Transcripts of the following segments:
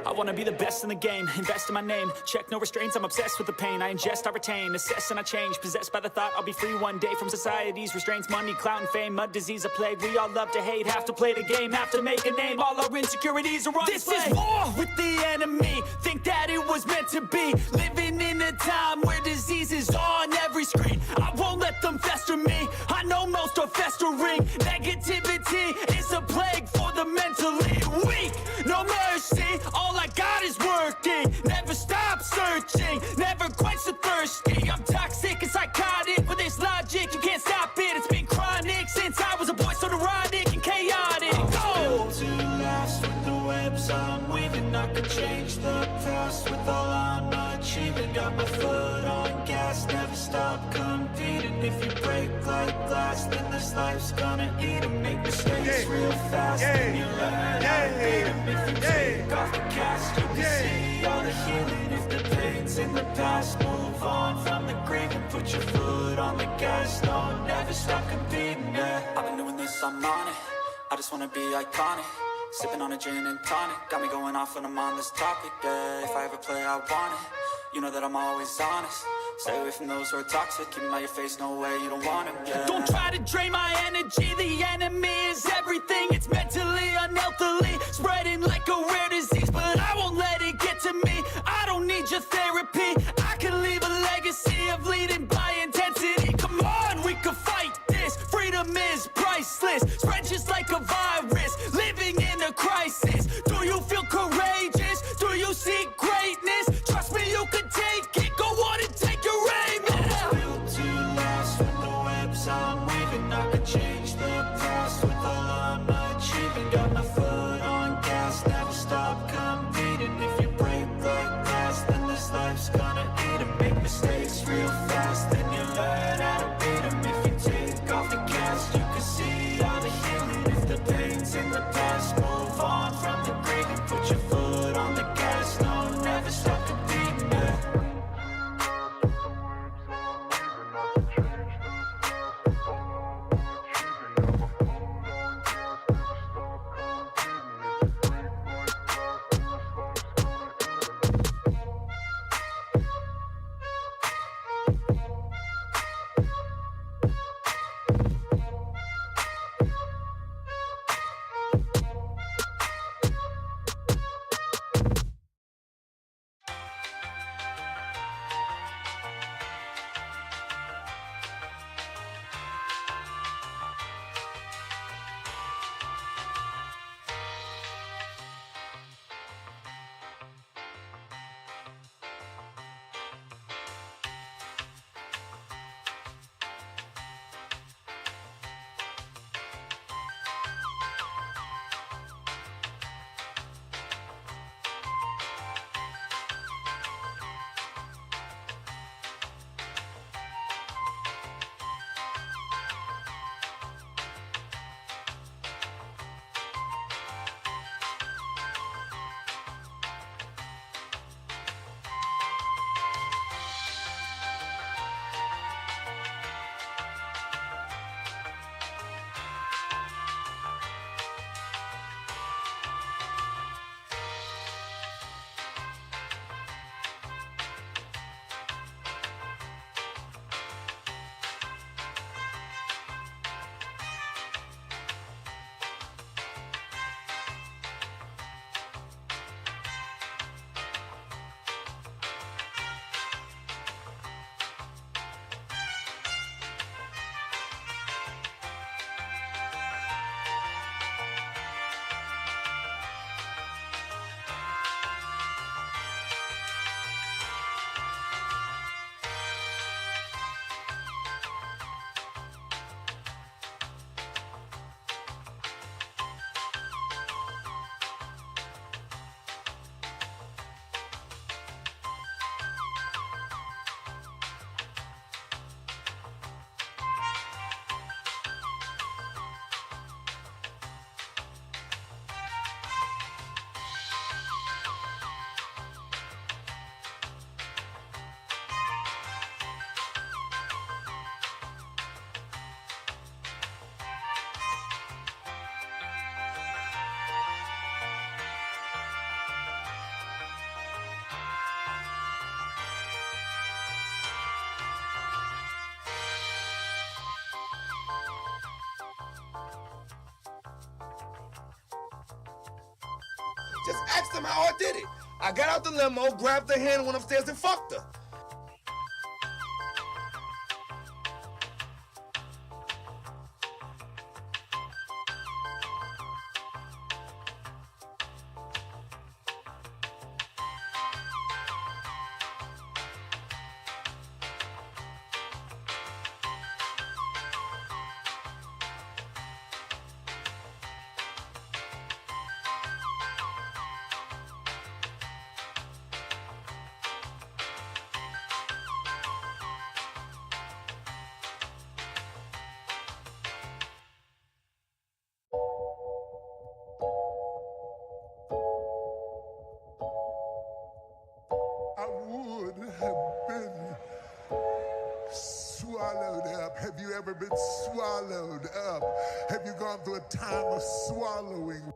I wanna be the best in the game, invest in my name. Check no restraints, I'm obsessed with the pain. I ingest, I retain, assess and I change. Possessed by the thought I'll be free one day from society's restraints. Money, clout and fame, mud, disease, a plague. We all love to hate, have to play the game, have to make a name. All our insecurities are on display. This is war with the enemy, think that it was meant to be. Living in a time where disease is on every screen. I won't let them fester me, I know most are festering. Negativity is a plague for the mentally weak. No mercy, all I got is working. Never stop searching, never quench the thirsty. I'm toxic and psychotic, with this logic you can't stop it. It's been chronic since I was a boy, so neurotic and chaotic. Built to last with the webs I'm weaving. I could change the past with all I'm achieving. Got my foot on gas, never stop competing. If you break like glass, then this life's gonna eat 'em. Make mistakes real fast, then you learn how to beat 'em. If you take off the cast, you can see all the healing. If the pain's in the past, move on from the grave and put your foot on the gas. No, never stop competing, yeah. I've been doing this, I'm on it. I just wanna be iconic. Sipping on a gin and tonic, got me going off when I'm on this topic, yeah. If I ever play, I want it. You know that I'm always honest. Stay away from those who are toxic. Keep them out your face, no way, you don't want them, yeah. Don't try to drain my energy. The enemy is everything. It's mentally, unhealthily, spreading like a rare disease. But I won't let it get to me. I don't need your therapy. I can leave a legacy of leading by intensity. Come on, we can fight this. Freedom is priceless. Spread just like a virus. Living in a crisis. Do you feel courageous? Do you seek greatness? Trust me, you can take it. Go on and take your aim. Yeah. Built to last with the webs I'm weaving. I could change the past with Just ask them how I did it. I got out the limo, grabbed her hand, went upstairs and fucked her. I would have been swallowed up. Have you ever been swallowed up? Have you gone through a time of swallowing?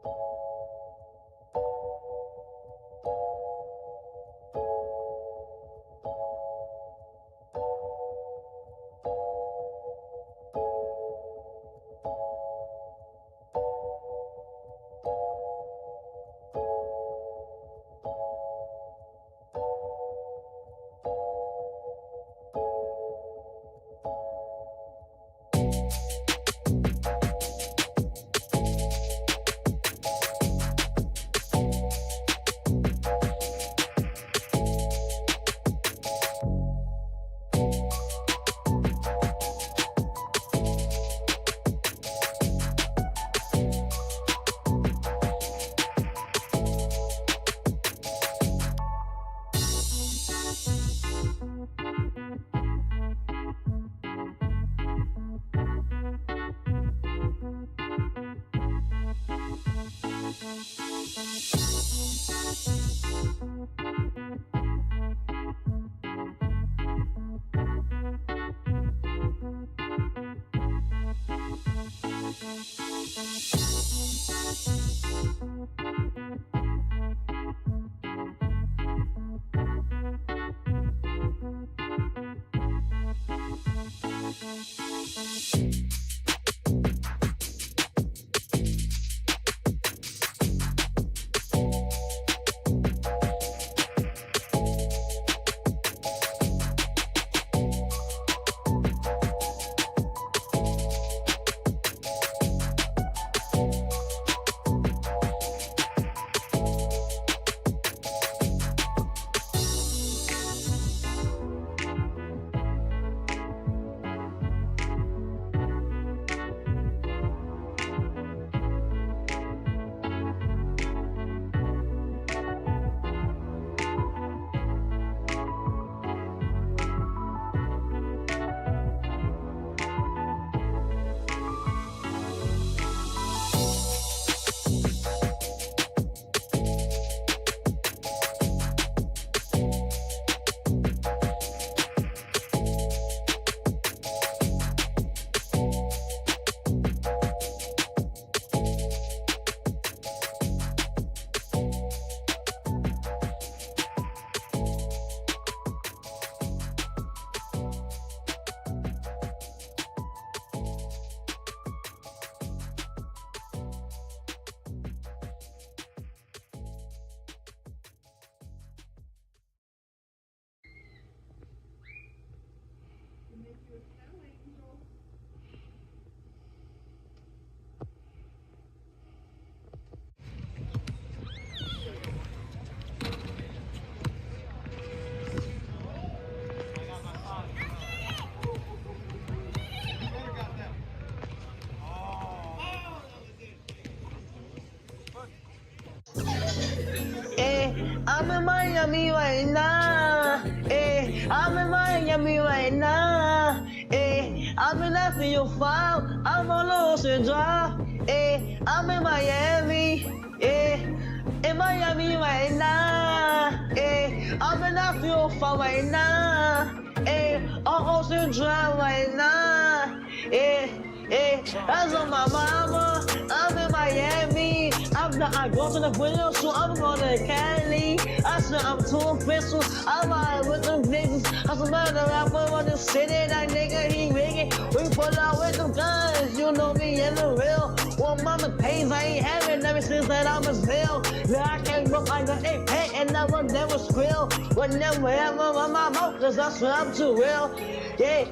I'm in Miami right now. I'm in Miami right now. I've been after your file. I'm on Ocean Drive. I'm in Miami. In Miami right now. I've been after your file right now. On Ocean Drive right now. That's on my mama. I'm in Miami. I'm that I go to the window, so I'm going to Cali. I said I'm too official. I'm out with them niggas. I said, man, the rapper on the city, that nigga, he rigging. We pull out with them guns, you know me in the real. Well, mama pays, I ain't having ever since that I was real. Yeah, I came up like an 8-pack and I was never squill. But never ever on my mouth, cause I swear I'm too real. Yeah,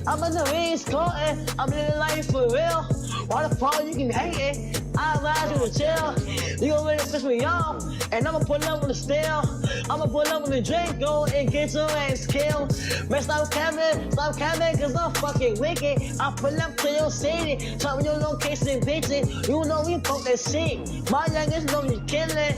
I'm in the ring scoring. I'm living life for real. Why the fuck you can hate it? I ride you to chill. You gon' really piss me off. And I'ma pull up with the steel. I'ma pull up with the Draco and get your ass killed. Man, stop capping, cause I'm fucking wicked. I pull up to your city, tell me your location, bitches. You know we fuck that shit. My youngest know you killin'.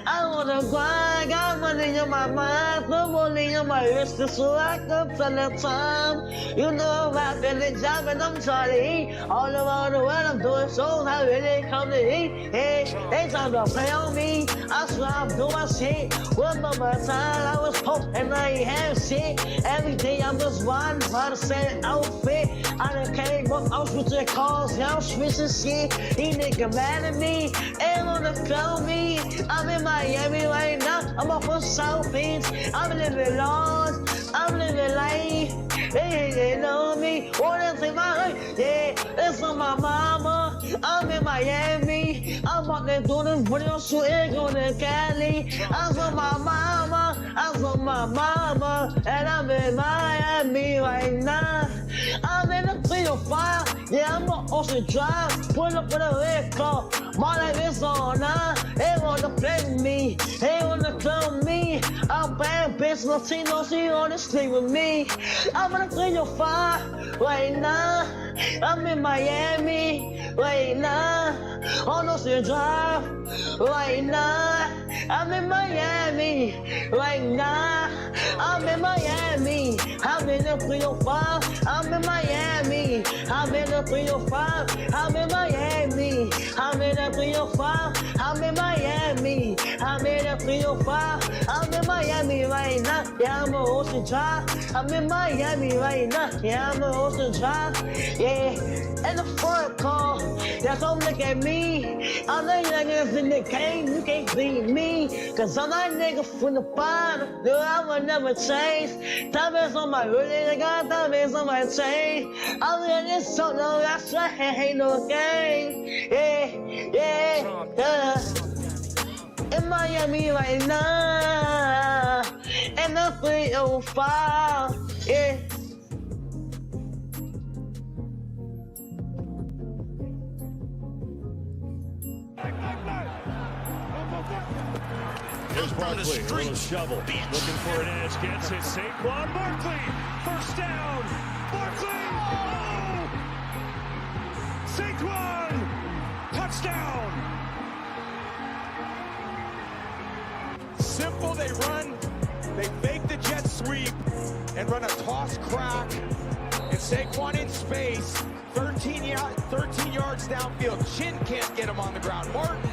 I wanna grind, got money on my mind, put money on my wrist, so I can tell the time. You know I'm rapping the job and I'm trying to eat. All around the world I'm doing shows, I really come to eat. Hey, they trying to play on me, I swear I'm doing my shit. One of my time I was poor and I ain't have shit. Every day I'm just riding by the same outfit. I done came up, I'm switching cars, yeah, I'm switching shit. These niggas mad at me, ain't wanna tell me. I'm in Miami right now, I'm off of South Beach. I'm living large, I'm living life. They know me, wanna take my life. Yeah, it's on my mama. I'm in Miami, I'm out there doing this video shooting, going to Cali. I'm on my mama, I'm on my mama, and I'm in Miami right now. I'm in the 305, yeah, I'm on Ocean Drive, pull up with a red car. My life is on now, they wanna play with me, they wanna clone me. I'm bad bitch, Latino, she wanna sleep with me. I'm in the 305 right now, I'm in Miami right now, on Ocean Drive right now. I'm in Miami right now, I'm in Miami, I'm in the 305, I'm in Miami, I'm in the 305, I'm in Miami, I'm in the 305, I'm in Miami, I'm in the 305, I'm in Miami right now, yeah, I'm on Ocean Drive, I'm in Miami right now, yeah, I'm on Ocean Drive, yeah, in the front car, yeah, don't look at me, I'm the youngest in the game, you can't beat me, cause I'm that nigga from the bottom, no, I will never change, diamonds on my hoodie, I got diamonds on my chain, I'm in this song, no, I swear, ain't no game, yeah, in Miami right now, and the 305, yeah. Here's Barkley, a little shovel, looking for an edge, gets it, Saquon Barkley, first down, Barkley, oh! Saquon, touchdown! Simple, they run, they fake the jet sweep, and run a toss crack, and Saquon in space, 13 yards downfield, Chin can't get him on the ground, Martin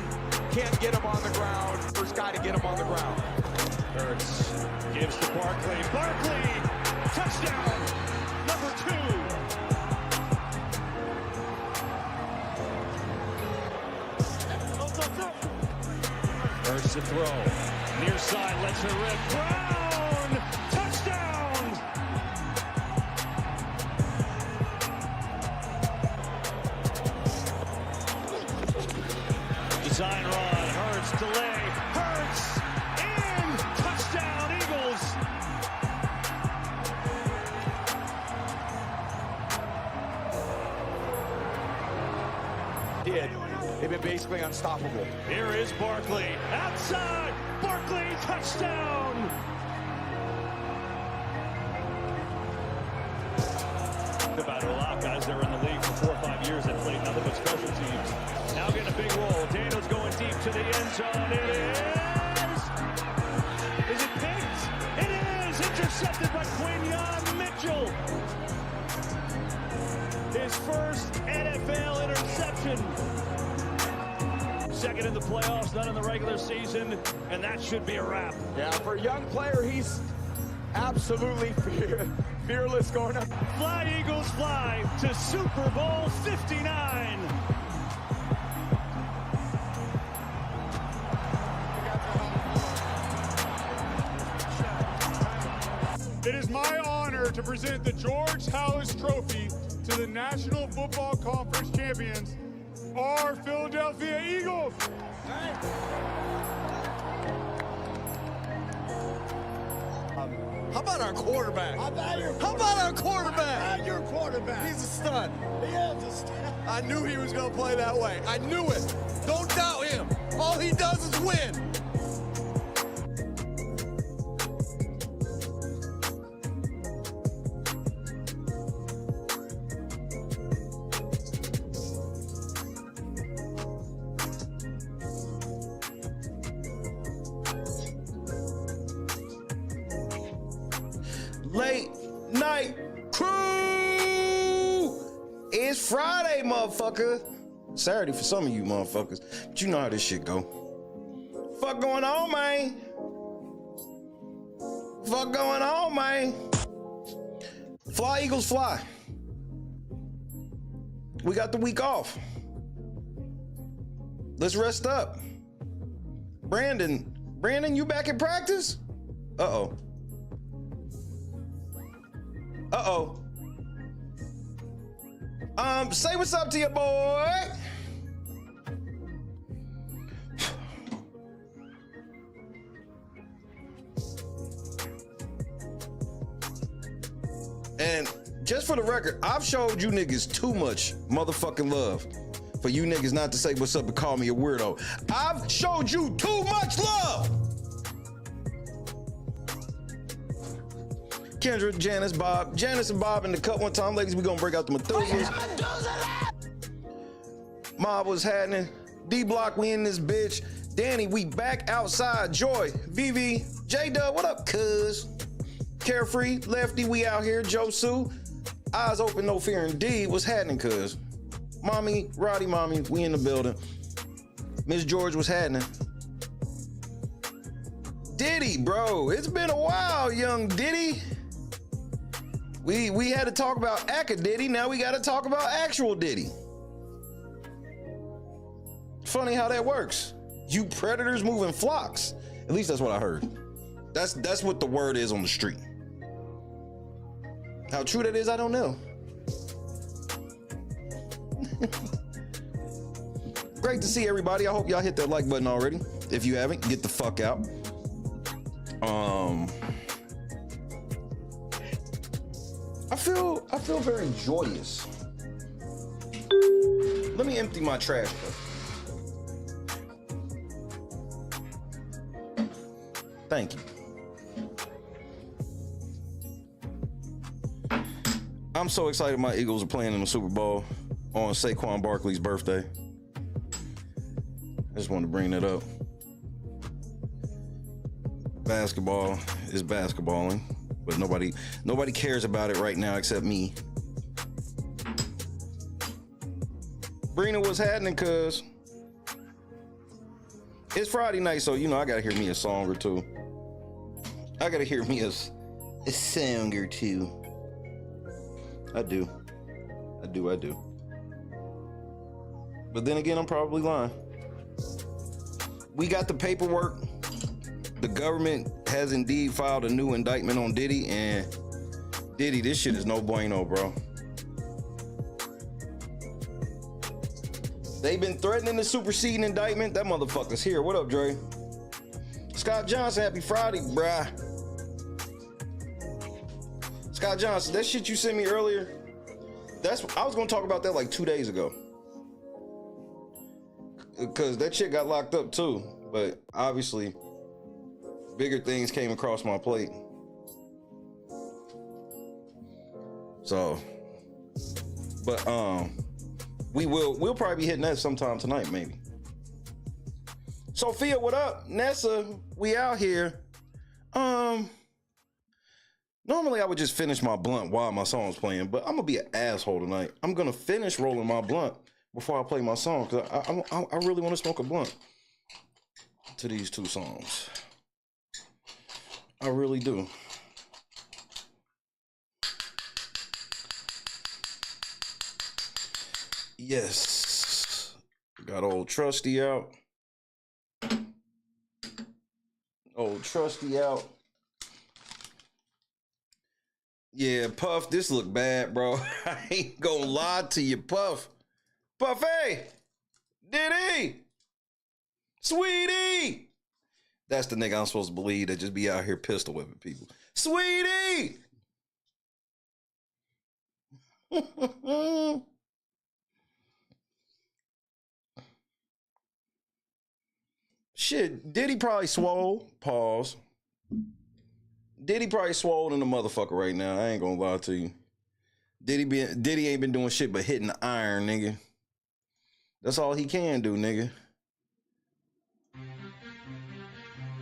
can't get him on the ground. First guy to get him on the ground. Hurts gives to Barkley. Barkley, touchdown, number 2. Hurts to throw. Near side, lets her rip. Brown, touchdown. Design run, Hurts, delay, Hurts, in, touchdown, Eagles. They've been basically unstoppable. Here is Barkley, outside, Barkley, touchdown. About to allow guys that are in the league for 4 or 5 years that played nothing but special teams. Now getting a big roll. Daniels going deep to the end zone. It is. Is it picked? It is. Intercepted by Quinyon Mitchell. His first NFL interception. Second in the playoffs, none in the regular season, and that should be a wrap. Yeah, for a young player, he's absolutely fearless going up. Fly, Eagles, fly to Super Bowl 59. to present the George Halas Trophy to the National Football Conference champions, our Philadelphia Eagles. How about our quarterback? How about our quarterback? Your quarterback. He's a stud. He is a stud. I knew he was going to play that way. I knew it. Don't doubt him. All he does is win. Late night crew. It's Friday, motherfucker. Saturday for some of you motherfuckers, but you know how this shit go. Fuck going on, man? Fuck going on, man? Fly, Eagles, fly. We got the week off. Let's rest up. Brandon, you back in practice? Uh-oh. Say what's up to your boy. And just for the record, I've showed you niggas too much motherfucking love for you niggas not to say what's up and call me a weirdo. I've showed you too much love. Kendra, Janice, Bob. Janice and Bob in the cut one time. Ladies, we gonna break out the Methuselahs. Mob was happening. D-Block, we in this bitch. Danny, we back outside. Joy, Vivi, J-Dub, what up, cuz? Carefree, Lefty, we out here. Joe Sue, eyes open, no fear indeed. What's happening, cuz? Mommy, Roddy, mommy, we in the building. Miss George, what's happening? Diddy, bro, it's been a while, young Diddy. We had to talk about Aka Diddy, now we gotta talk about actual Diddy. Funny how that works. You predators moving flocks. At least that's what I heard. That's what the word is on the street. How true that is, I don't know. Great to see everybody. I hope y'all hit that like button already. If you haven't, get the fuck out. I feel very joyous. Let me empty my trash cup. Thank you. I'm so excited my Eagles are playing in the Super Bowl on Saquon Barkley's birthday. I just wanted to bring that up. Basketball is basketballing, but nobody cares about it right now except me. Brina, what's happening, cuz? It's Friday night, so you know I gotta hear me a song or two. I gotta hear me a song or two. I do. But then again, I'm probably lying. We got the paperwork. The government has indeed filed a new indictment on Diddy, and Diddy, this shit is no bueno, bro. They've been threatening the superseding indictment. That motherfucker's here. What up, Dre? Scott Johnson, happy Friday, bruh. Scott Johnson, that shit you sent me earlier, I was gonna talk about that like 2 days ago. Because that shit got locked up too. But obviously, bigger things came across my plate. So, but we'll probably be hitting that sometime tonight, maybe. Sophia, what up? Nessa, we out here. Normally I would just finish my blunt while my song's playing, but I'm gonna be an asshole tonight. I'm gonna finish rolling my blunt before I play my song, because I really want to smoke a blunt to these two songs. I really do. Yes. Got old Trusty out. Yeah, Puff, this look bad, bro. I ain't gonna lie to you, Puff. Puffy! Diddy! Sweetie! That's the nigga I'm supposed to believe that just be out here pistol whipping people. Sweetie! Shit, Diddy probably swole. Pause. Diddy probably swole in the motherfucker right now. I ain't gonna lie to you. Diddy ain't been doing shit but hitting the iron, nigga. That's all he can do, nigga.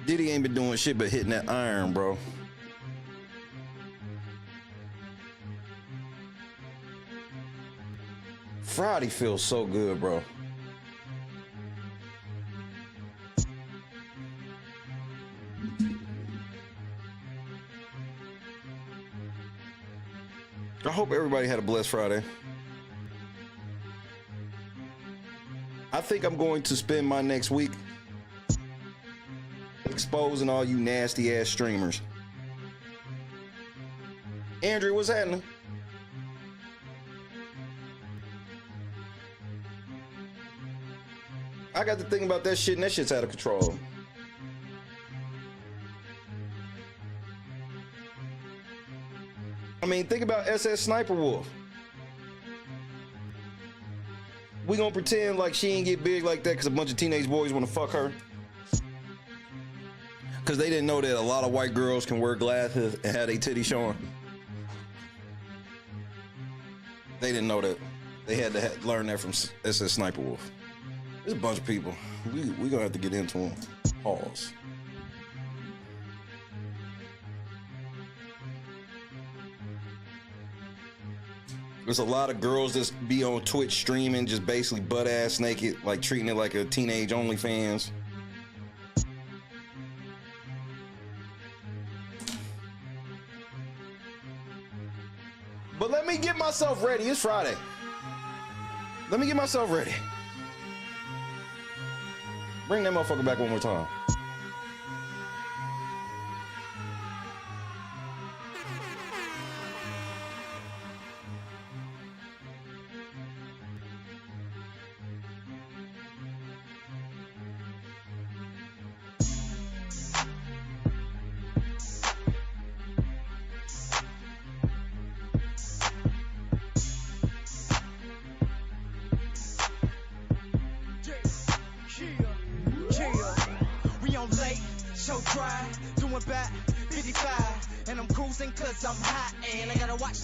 Diddy ain't been doing shit but hitting that iron, bro. Friday feels so good, bro. I hope everybody had a blessed Friday. I think I'm going to spend my next week exposing all you nasty ass streamers. Andrew, what's happening? I got to think about that shit, and that shit's out of control. I mean, think about SS Sniper Wolf. We gonna pretend like she ain't get big like that because a bunch of teenage boys want to fuck her? Because they didn't know that a lot of white girls can wear glasses and have their titties showing. They didn't know that. They had to learn that from SS Sniper Wolf. There's a bunch of people. We gonna have to get into them. Pause. There's a lot of girls that be on Twitch streaming, just basically butt ass naked, like treating it like a teenage OnlyFans. But let me get myself ready. It's Friday. Let me get myself ready. Bring that motherfucker back one more time.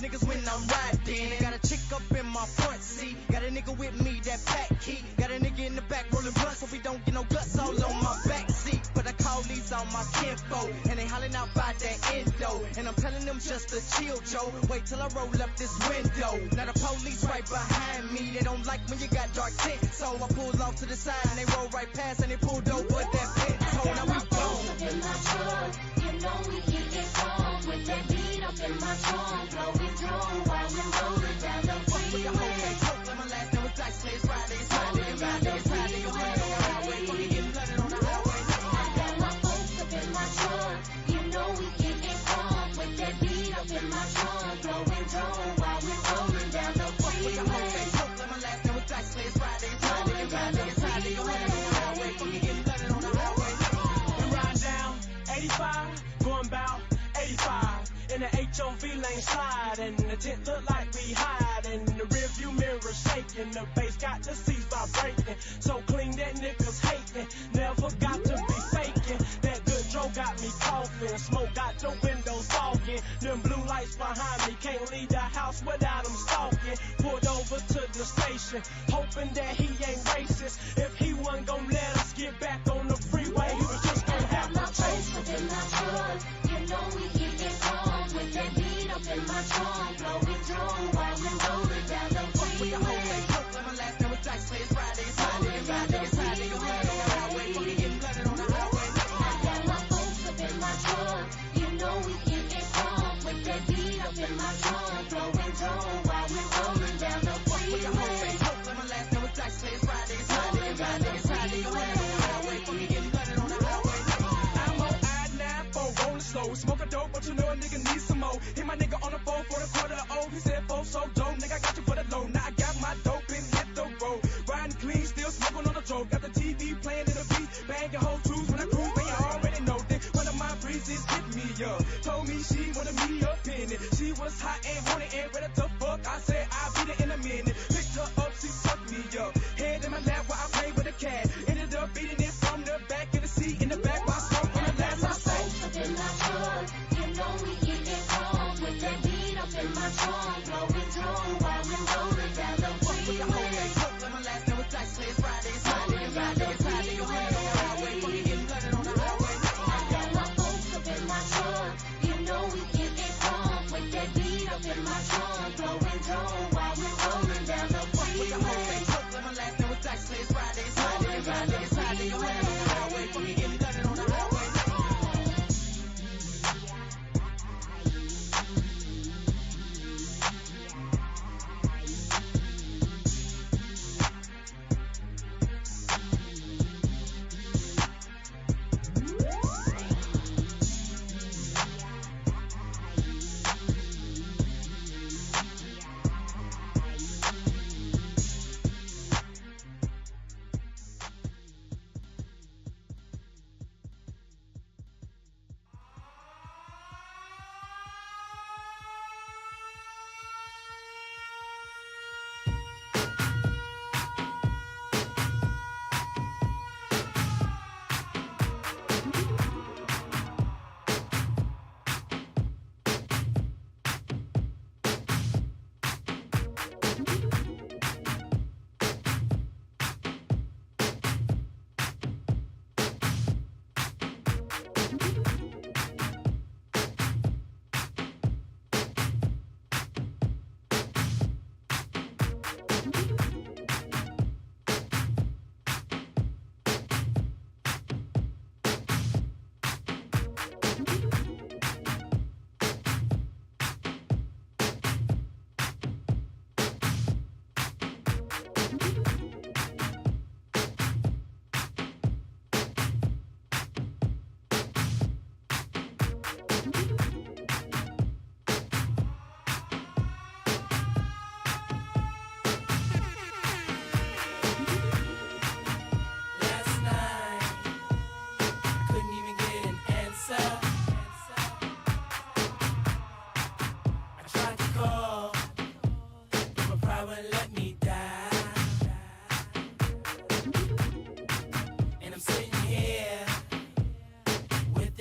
Niggas when I'm riding. Got a chick up in my front seat. Got a nigga with me that pack key. Got a nigga in the back rolling blunts so we don't get no guts all on my back seat. But I call these on my kinfolk and they hollering out by that endo. And I'm telling them just to chill, Joe. Wait till I roll up this window. Now the police right behind me. They don't like when you got dark tint. So I pull off to the side and they roll right past and they pulled over that Pinto. Now we gone. In my truck, you know we get it strong with that beat up in my trunk, blowing drone while we rolling down the freeway. Let my last name was Dice. It's Friday, it's Friday, it's Friday, it's Friday. You're on the highway, when you get flooded on the highway. I got my folks up in my truck, you know we get it strong with that beat up in my trunk, blowing drone while we rolling down the freeway. Let my last name was Dice. It's Friday, it's Friday, it's Friday, it's Friday. You're on the highway, when you get flooded on the highway. We ride down 85, going about 85. In the HOV lane slide, and the tent look like we hide, and the rear view mirror shaking, the bass got the seats vibrating, so clean that niggas hating, never got to be faking, that good Joe got me coughing, smoke got the windows fogging, them blue lights behind me, can't leave the house without them stalking, pulled over to the station, hoping that he ain't racist, if he wasn't gonna let us get back on the freeway, he was just gonna have to chase us. In my truck, you know we get it strong with that beat up in my trunk, blowing drone while we rolling down the freeway. Let my last name was Dice. It's Friday, it's Friday, it's Friday, it's Friday. You're on the highway, when you get flooded on the highway. I got my folks up in my truck, you know we get it strong with that beat up in my trunk, blowing drone while we rolling down the freeway. Let my last name was Dice. It's Friday, it's Friday, it's Friday, it's Friday. You're on the highway, when you get flooded on the highway. I'm on I-94 rolling slow, smoke a dope, but you know a nigga needs some more. Hit my nigga on the phone she wanted me up in it. She was hot and horny and ready to fuck. I said I'll beat it in a minute. Picked her up, she sucked me up. Head in my lap while I played with a cat. Ended up beating it from the back of the seat in the back while I smoked on the last. I say, up in my truck, you know we getting drunk with that beat up in my trunk, blowing through while we rolling down the freeway. My last name was Dice, it's Friday, it's Friday, it's Friday, it's Friday, you're on the highway, fucking getting gutted on the highway. I got my folks up in my truck, you know we getting drunk with that beat up in my trunk, blowing through while we rolling down the freeway. My last name was Dice, it's Friday, it's Friday, it's Friday, it's Friday, you're on the highway, fucking getting gutted on the highway.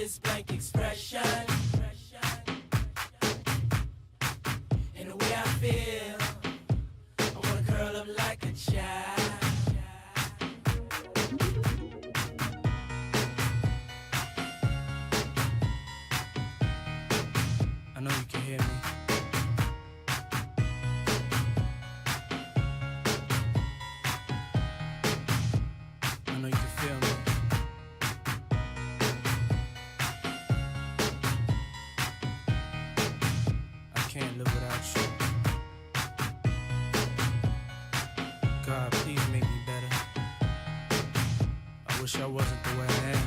this blank expression. And the way I feel, I wanna curl up like a child. I know you can hear me. I know you can feel me. I can't live without you. God, please make me better. I wish I wasn't the way I am.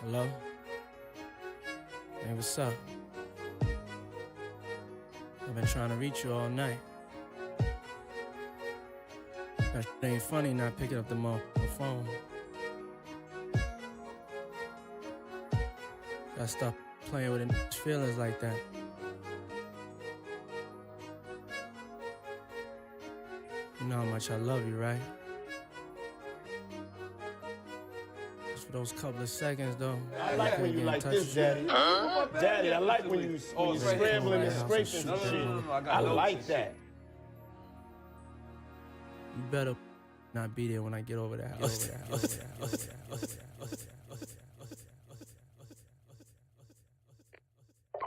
Hello? Hey, what's up? I've been trying to reach you all night. That shit ain't funny not picking up the phone. Gotta stop playing with a feelings like that. You know how much I love you, right? Just for those couple of seconds, though. I like when you like this, Daddy. Daddy, I like when you scrambling and scraping and shit. I like that. You better not be there when I get over the house.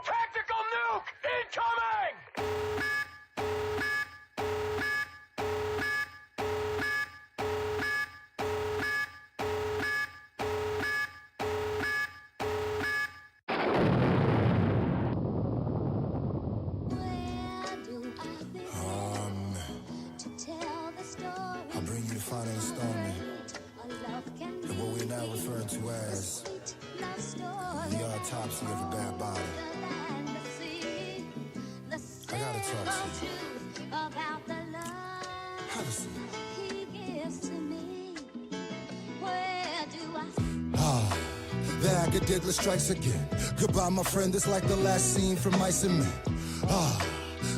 Tactical nuke incoming! I'll bring you the final installment of what we're now referring to as the autopsy of a bad body. I gotta talk to you. Have a seat. The academic strikes again. Goodbye, my friend, it's like the last scene from Mice and Men.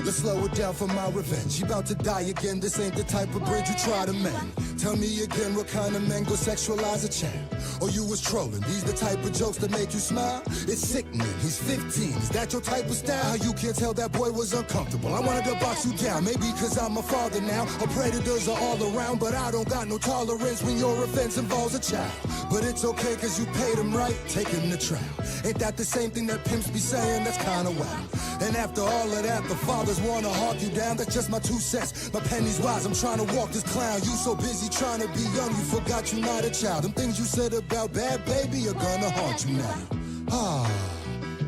Let's slow it down for my revenge. You about to die again, this ain't the type of bridge you try to mend. Tell me again, what kind of men go sexualize a champ? Or you was trolling, these the type of jokes that make you smile? It's sickening, he's 15, is that your type of style? You can't tell that boy was uncomfortable. I wanted to box you down, maybe cause I'm a father now. Or predators are all around, but I don't got no tolerance when your offense involves a child. But it's okay cause you paid him right, take him to trial. Ain't that the same thing that pimps be saying? That's kinda wild. And after all of that, the fathers wanna hawk you down. That's just my 2 cents. My penny's wise, I'm trying to walk this clown. You so busy trying to be young, you forgot you're not a child. Them things you said about bad baby are gonna haunt you now.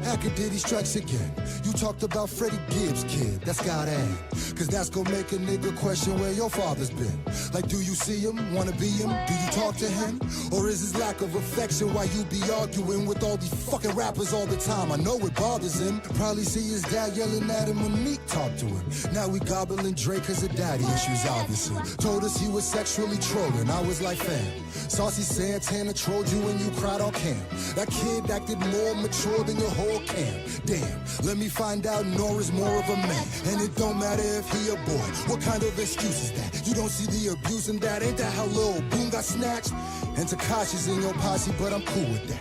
Hacker Diddy strikes again. You talked about Freddie Gibbs' kid, that's gotta end. Cause that's gonna make a nigga question where your father's been. Like, do you see him, wanna be him? Do you talk to him? Or is his lack of affection why you be arguing with all these fucking rappers all the time? I know it bothers him. Probably see his dad yelling at him when Meek talked to him. Now we gobbling Drake cause of daddy issues, obviously. Told us he was sexually trolling, I was like, fam. Saucy Santana trolled you when you cried on cam. That kid acted more mature than your whole camp. Damn, let me find out Nora's more of a man. And it don't matter if he a boy. What kind of excuse is that? You don't see the abuse in that? Ain't that how Lil Boom got snatched? And Tekashi's in your posse, but I'm cool with that.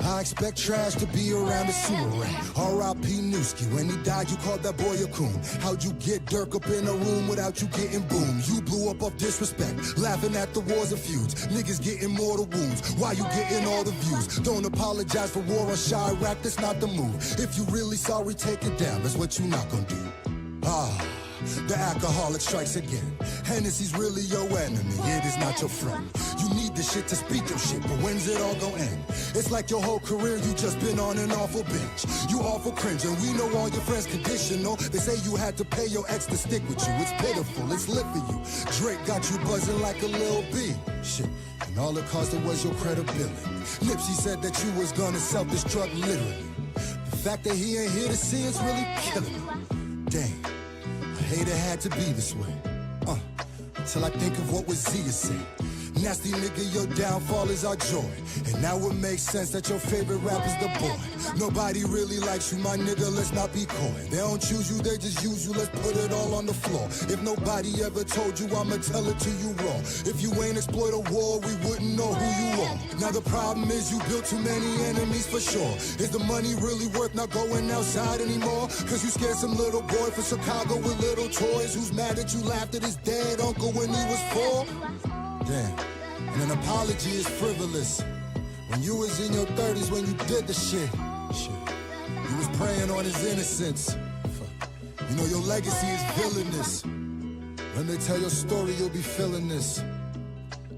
I expect trash to be around the sewer rat. R.I.P. Newski, when he died you called that boy a coon. How'd you get Dirk up in a room without you getting boomed? You blew up off disrespect, laughing at the wars and feuds. Niggas getting mortal wounds, why you getting all the views? Don't apologize for war on Chirac, that's not the move. If you really sorry, take it down, that's what you not gonna do. The alcoholic strikes again. Hennessy's really your enemy, it is not your friend. You need this shit to speak your shit, but when's it all gonna end? It's like your whole career you just been on an awful bench. You awful cringe, and we know all your friends conditional. They say you had to pay your ex to stick with you. It's pitiful, it's lit for you. Drake got you buzzing like a Lil B. Shit, and all it cost was your credibility. Nipsey said that you was gonna self-destruct literally. The fact that he ain't here to see it's really killing me. Dang. I hate it had to be this way. Till I think of what was Zia said. Nasty nigga, your downfall is our joy. And now it makes sense that your favorite rapper's the boy. Nobody really likes you, my nigga, let's not be coy. They don't choose you, they just use you, let's put it all on the floor. If nobody ever told you, I'ma tell it to you raw. If you ain't exploit a war, we wouldn't know who you are. Now the problem is you built too many enemies for sure. Is the money really worth not going outside anymore? Cause you scared some little boy from Chicago with little toys who's mad that you laughed at his dead uncle when he was 4? Damn, and an apology is frivolous. When you was in your 30s when you did the shit, you was preying on his innocence. You know your legacy is villainous. When they tell your story, you'll be feeling this.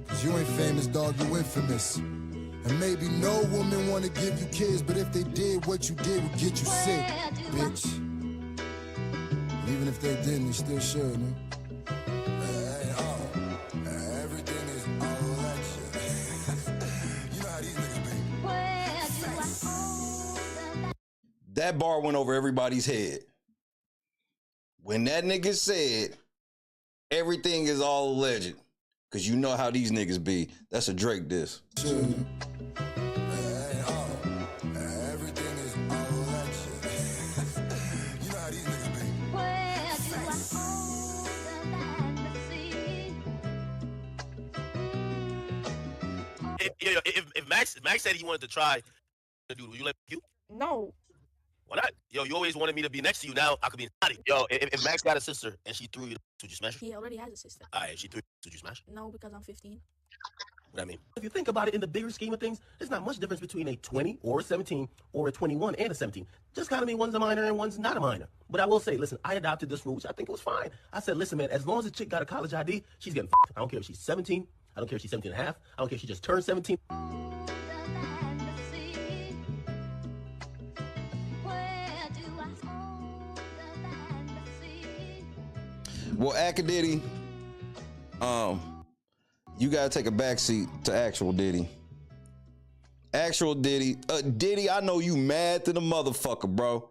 Cause you ain't famous, dog, you infamous. And maybe no woman wanna give you kids, but if they did, what you did would get you sick, bitch. And even if they didn't, they still should, man. That bar went over everybody's head. When that nigga said, everything is all alleged, because you know how these niggas be. That's a Drake diss. If Max said he wanted to try to do, will you let you? No. Why not? Yo, you always wanted me to be next to you. Now I could be inside. Yo, if Max got a sister and she threw you, would you smash her? He already has a sister. All right, if she threw you, would you smash her? No, because I'm 15. What I mean? If you think about it in the bigger scheme of things, there's not much difference between a 20 or a 17 or a 21 and a 17. Just kind of mean one's a minor and one's not a minor. But I will say, listen, I adopted this rule, which I think was fine. I said, listen, man, as long as a chick got a college ID, she's getting f***ed. I don't care if she's 17. I don't care if she's 17 and a half. I don't care if she just turned 17. Well, Diddy, you gotta take a backseat to actual Diddy. Actual Diddy. Diddy, I know you mad to the motherfucker, bro.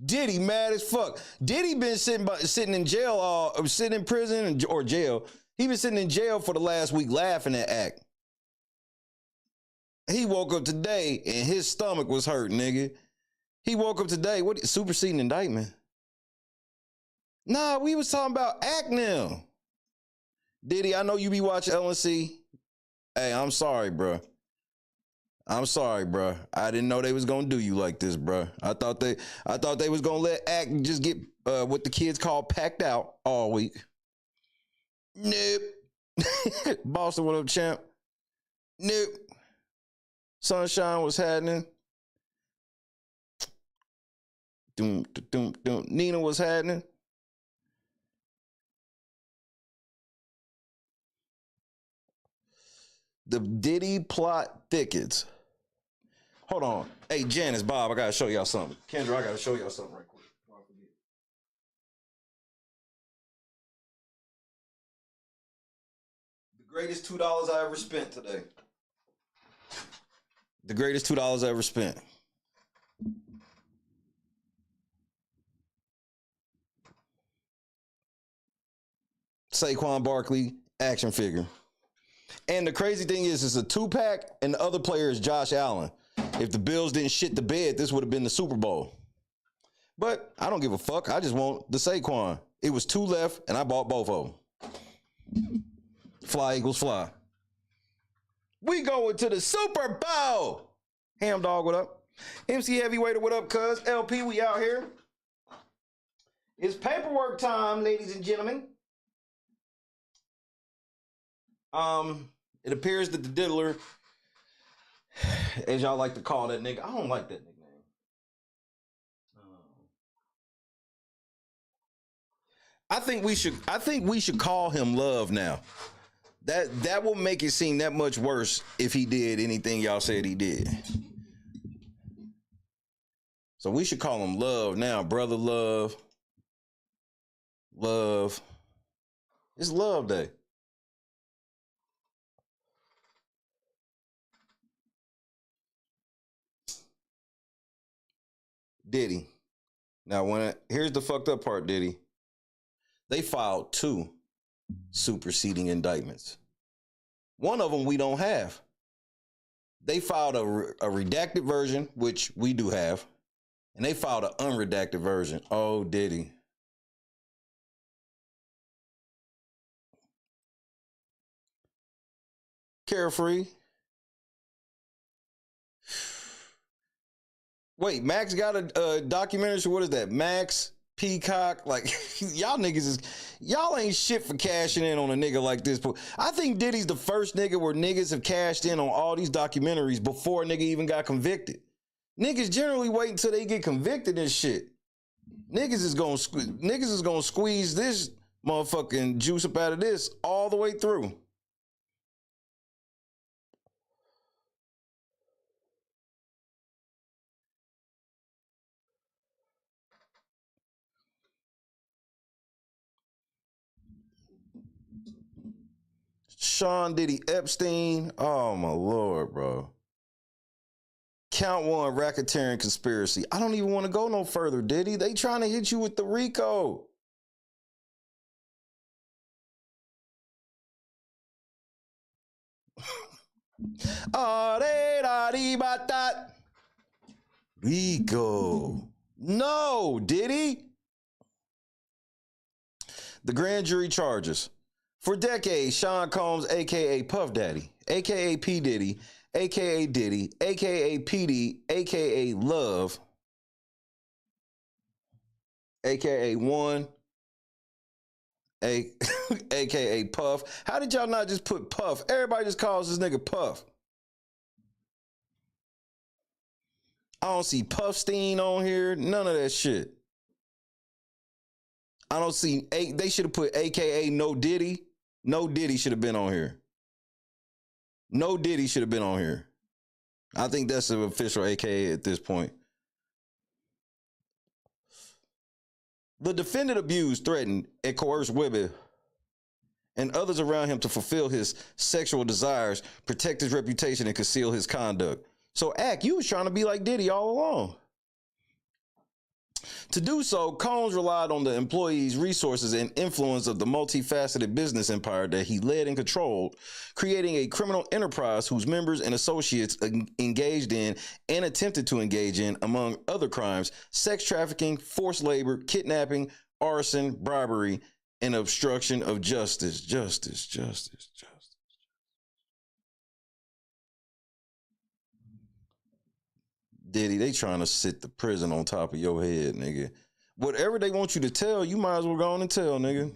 Diddy mad as fuck. Diddy been sitting in jail, sitting in prison or jail. He been sitting in jail for the last week laughing at Act. He woke up today and his stomach was hurt, nigga. He woke up today. What? Superseding indictment? Nah, we was talking about Act now. Diddy, I know you be watching LNC. Hey, I'm sorry, bro. I'm sorry, bro. I didn't know they was gonna do you like this, bro. I thought they was gonna let Act just get what the kids call packed out all week. Nope. Boston, what up, champ? Nope. Sunshine was happening. Doom, doom, doom. Nina was happening. The Diddy plot thickets. Hold on. Hey, Janice, Bob, I gotta show y'all something. Kendra, I gotta show y'all something right quick. The greatest $2 I ever spent today. The greatest $2 I ever spent. Saquon Barkley action figure. And the crazy thing is, it's a 2-pack, and the other player is Josh Allen. If the Bills didn't shit the bed, this would have been the Super Bowl. But I don't give a fuck. I just want the Saquon. It was 2 left, and I bought both of them. Fly, Eagles, fly. We going to the Super Bowl. Ham Dog, what up? MC Heavyweight, what up, cuz? LP, we out here. It's paperwork time, ladies and gentlemen. It appears that the diddler, as y'all like to call that nigga, I don't like that nickname. I think we should call him Love now. That will make it seem that much worse if he did anything y'all said he did. So we should call him Love now, brother Love. Love. It's Love Day. Diddy. Now, here's the fucked up part, Diddy. They filed 2 superseding indictments. One of them we don't have. They filed a redacted version, which we do have, and they filed an unredacted version. Oh, Diddy. Carefree. Wait, Max got a documentary? So what is that? Max, Peacock, like y'all niggas y'all ain't shit for cashing in on a nigga like this. I think Diddy's the first nigga where niggas have cashed in on all these documentaries before a nigga even got convicted. Niggas generally wait until they get convicted and shit. Niggas is gonna squeeze this motherfucking juice up out of this all the way through. Sean Diddy Epstein. Oh my Lord, bro. Count one, racketeering conspiracy. I don't even want to go no further, Diddy. They trying to hit you with the Rico. Rico. No, Diddy. The grand jury charges. For decades, Sean Combs, a.k.a. Puff Daddy, a.k.a. P. Diddy, a.k.a. Diddy, a.k.a. PD, a.k.a. Love, a.k.a. One, a.k.a. Puff. How did y'all not just put Puff? Everybody just calls this nigga Puff. I don't see Puffstein on here. None of that shit. I don't see, they should have put a.k.a. No Diddy. No Diddy should have been on here. No Diddy should have been on here. I think that's an official AKA at this point. The defendant abused, threatened, and coerced women and others around him to fulfill his sexual desires, protect his reputation, and conceal his conduct. So, you was trying to be like Diddy all along. To do so, Combs relied on the employees' resources and influence of the multifaceted business empire that he led and controlled, creating a criminal enterprise whose members and associates engaged in and attempted to engage in, among other crimes, sex trafficking, forced labor, kidnapping, arson, bribery, and obstruction of justice. Justice. Diddy, they trying to sit the prison on top of your head, nigga. Whatever they want you to tell, you might as well go on and tell, nigga.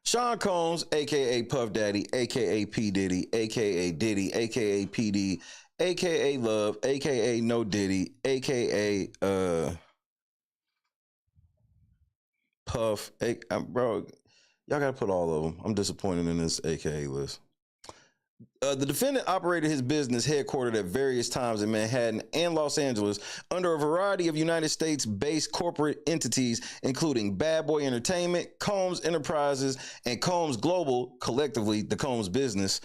Sean Combs, a.k.a. Puff Daddy, a.k.a. P. Diddy, a.k.a. Diddy, a.k.a. PD, a.k.a. Love, a.k.a. No Diddy, a.k.a. Puff. Bro, y'all got to put all of them. I'm disappointed in this a.k.a. list. The defendant operated his business headquartered at various times in Manhattan and Los Angeles under a variety of United States-based corporate entities, including Bad Boy Entertainment, Combs Enterprises, and Combs Global, collectively the Combs Business.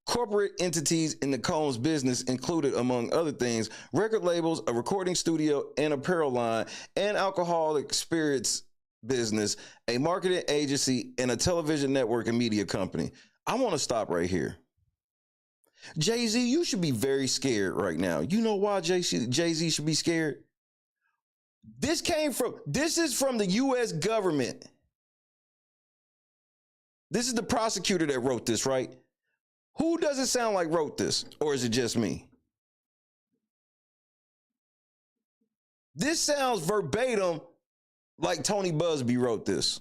Corporate entities in the Combs business included, among other things, record labels, a recording studio and apparel line, an alcoholic spirits business, a marketing agency, and a television network and media company. I want to stop right here. Jay-Z, you should be very scared right now. You know why Jay-Z should be scared? This is from the U.S. government. This is the prosecutor that wrote this, right? Who does it sound like wrote this? Or is it just me? This sounds verbatim like Tony Busby wrote this.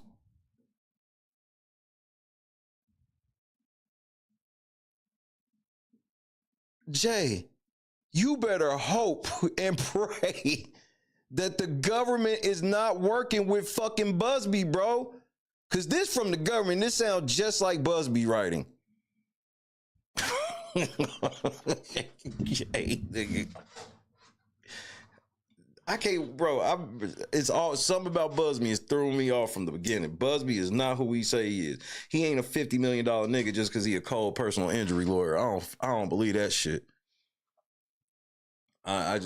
Jay, you better hope and pray that the government is not working with fucking Busby, bro. Because this from the government, this sounds just like Busby writing. I can't, bro. It's all something about Busby is throwing me off from the beginning. Busby is not who we say he is. He ain't a $50 million nigga just because he a cold personal injury lawyer. I don't believe that shit. All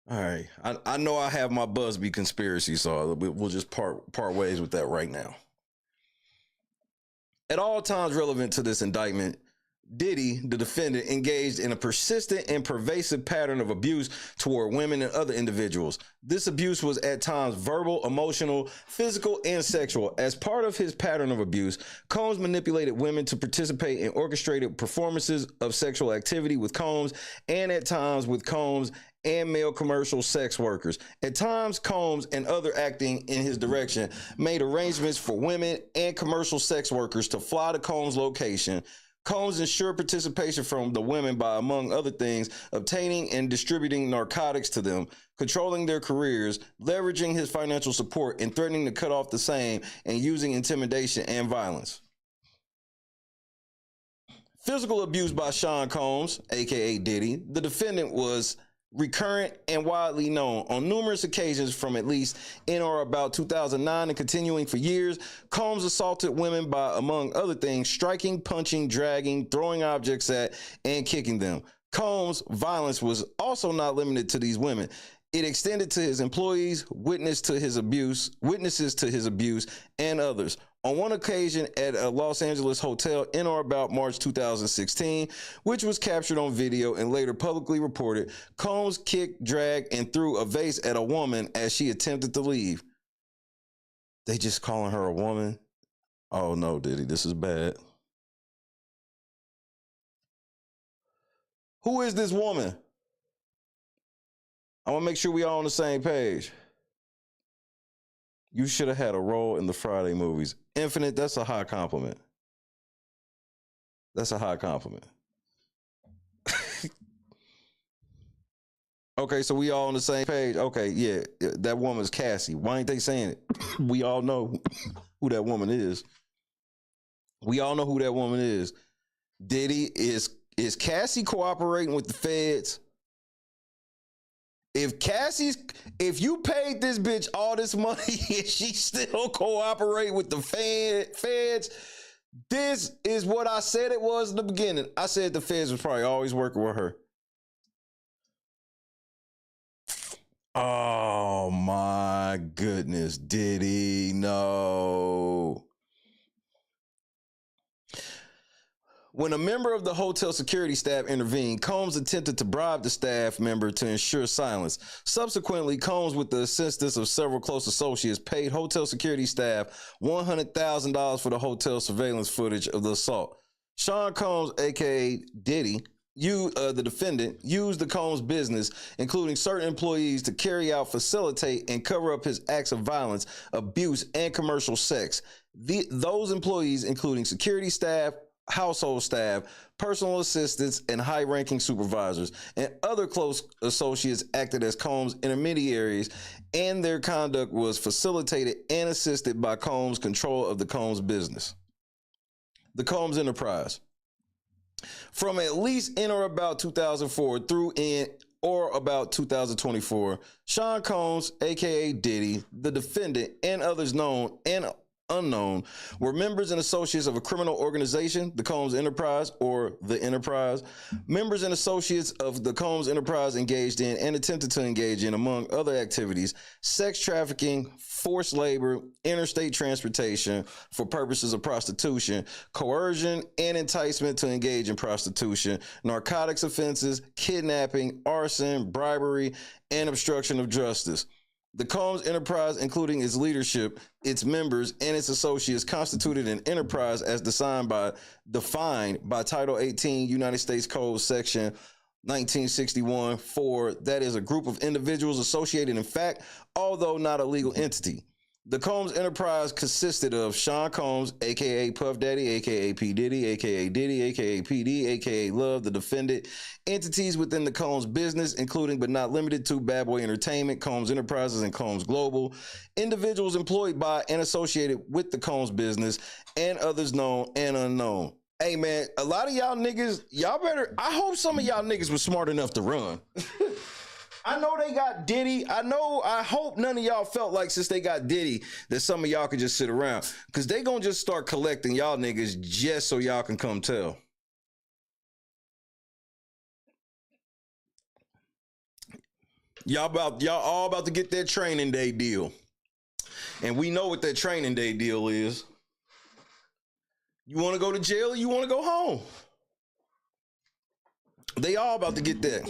right. I know I have my Busby conspiracy, so we'll just part ways with that right now. At all times relevant to this indictment, Diddy, the defendant, engaged in a persistent and pervasive pattern of abuse toward women and other individuals. This abuse was at times verbal, emotional, physical, and sexual. As part of his pattern of abuse, Combs manipulated women to participate in orchestrated performances of sexual activity with Combs, and at times with Combs and male commercial sex workers. At times, Combs and other acting in his direction made arrangements for women and commercial sex workers to fly to Combs' location. Combs ensured participation from the women by, among other things, obtaining and distributing narcotics to them, controlling their careers, leveraging his financial support, and threatening to cut off the same, and using intimidation and violence. Physical abuse by Sean Combs, aka Diddy, the defendant, was recurrent and widely known. On numerous occasions from at least in or about 2009 and continuing for years, Combs assaulted women by, among other things, striking, punching, dragging, throwing objects at, and kicking them. Combs' violence was also not limited to these women. It extended to his employees, witnesses to his abuse, and others. On one occasion at a Los Angeles hotel in or about March 2016, which was captured on video and later publicly reported, Combs kicked, dragged, and threw a vase at a woman as she attempted to leave. They just calling her a woman? Oh no, Diddy, this is bad. Who is this woman? I want to make sure we all on the same page. You should have had a role in the Friday movies. Infinite, that's a high compliment. That's a high compliment. Okay, so we all on the same page. Okay, yeah, that woman's Cassie. Why ain't they saying it? We all know who that woman is. We all know who that woman is. Diddy, is Cassie cooperating with the feds? If you paid this bitch all this money and she still cooperate with the feds, this is what I said it was in the beginning. I said the feds was probably always working with her. Oh my goodness, Diddy, no. When a member of the hotel security staff intervened, Combs attempted to bribe the staff member to ensure silence. Subsequently, Combs, with the assistance of several close associates, paid hotel security staff $100,000 for the hotel surveillance footage of the assault. Sean Combs, aka Diddy, the defendant, used the Combs business, including certain employees, to carry out, facilitate, and cover up his acts of violence, abuse, and commercial sex. Those employees, including security staff, household staff, personal assistants, and high-ranking supervisors, and other close associates acted as Combs' intermediaries, and their conduct was facilitated and assisted by Combs' control of the Combs business. The Combs Enterprise. From at least in or about 2004 through in or about 2024, Sean Combs, aka Diddy, the defendant, and others known and unknown, were members and associates of a criminal organization, the Combs Enterprise, or the Enterprise. Members and associates of the Combs Enterprise engaged in and attempted to engage in, among other activities, sex trafficking, forced labor, interstate transportation for purposes of prostitution, coercion and enticement to engage in prostitution, narcotics offenses, kidnapping, arson, bribery, and obstruction of justice. The Combs Enterprise, including its leadership, its members, and its associates, constituted an enterprise as defined by Title 18 United States Code Section 1961-4, that is a group of individuals associated in fact, although not a legal entity. The Combs Enterprise consisted of Sean Combs, aka Puff Daddy, aka P. Diddy, aka Diddy, aka PD, aka Love, the defendant, entities within the Combs business, including but not limited to Bad Boy Entertainment, Combs Enterprises, and Combs Global, individuals employed by and associated with the Combs business, and others known and unknown. Hey man, a lot of y'all niggas, I hope some of y'all niggas was smart enough to run. I know they got Diddy. I hope none of y'all felt like since they got Diddy that some of y'all could just sit around. Because they gonna just start collecting y'all niggas just so y'all can come tell. Y'all all about to get that training day deal. And we know what that training day deal is. You want to go to jail or you want to go home? They all about to get that.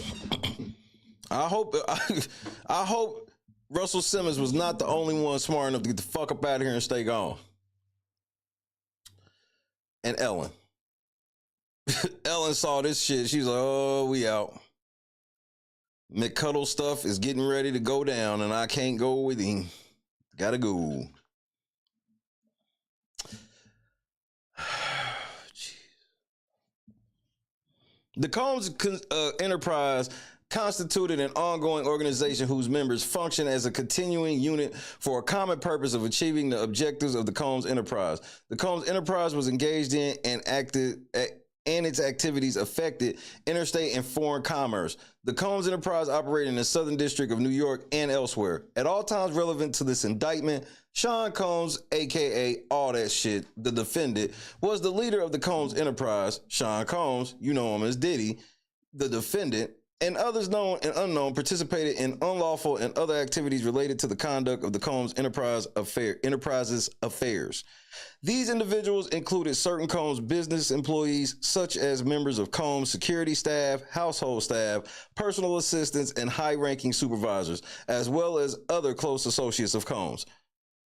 I hope Russell Simmons was not the only one smart enough to get the fuck up out of here and stay gone. And Ellen. Ellen saw this shit. She's like, oh, we out. McCuddle stuff is getting ready to go down and I can't go with him. Gotta go. The Combs Enterprise constituted an ongoing organization whose members function as a continuing unit for a common purpose of achieving the objectives of the Combs Enterprise. The Combs Enterprise was engaged in and its activities affected interstate and foreign commerce. The Combs Enterprise operated in the Southern District of New York and elsewhere. At all times relevant to this indictment, Sean Combs, aka all that shit, the defendant, was the leader of the Combs Enterprise. Sean Combs, you know him as Diddy, the defendant, and others known and unknown participated in unlawful and other activities related to the conduct of the Combs Enterprises affairs. These individuals included certain Combs business employees, such as members of Combs security staff, household staff, personal assistants, and high-ranking supervisors, as well as other close associates of Combs.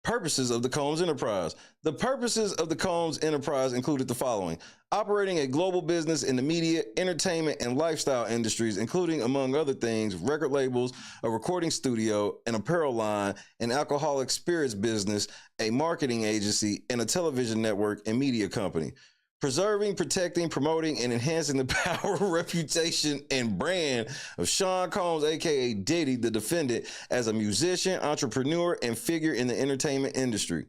Purposes of the Combs Enterprise. The purposes of the Combs Enterprise included the following: operating a global business in the media, entertainment, and lifestyle industries, including, among other things, record labels, a recording studio, an apparel line, an alcoholic spirits business, a marketing agency, and a television network and media company. Preserving, protecting, promoting, and enhancing the power, reputation, and brand of Sean Combs, aka Diddy, the defendant, as a musician, entrepreneur, and figure in the entertainment industry.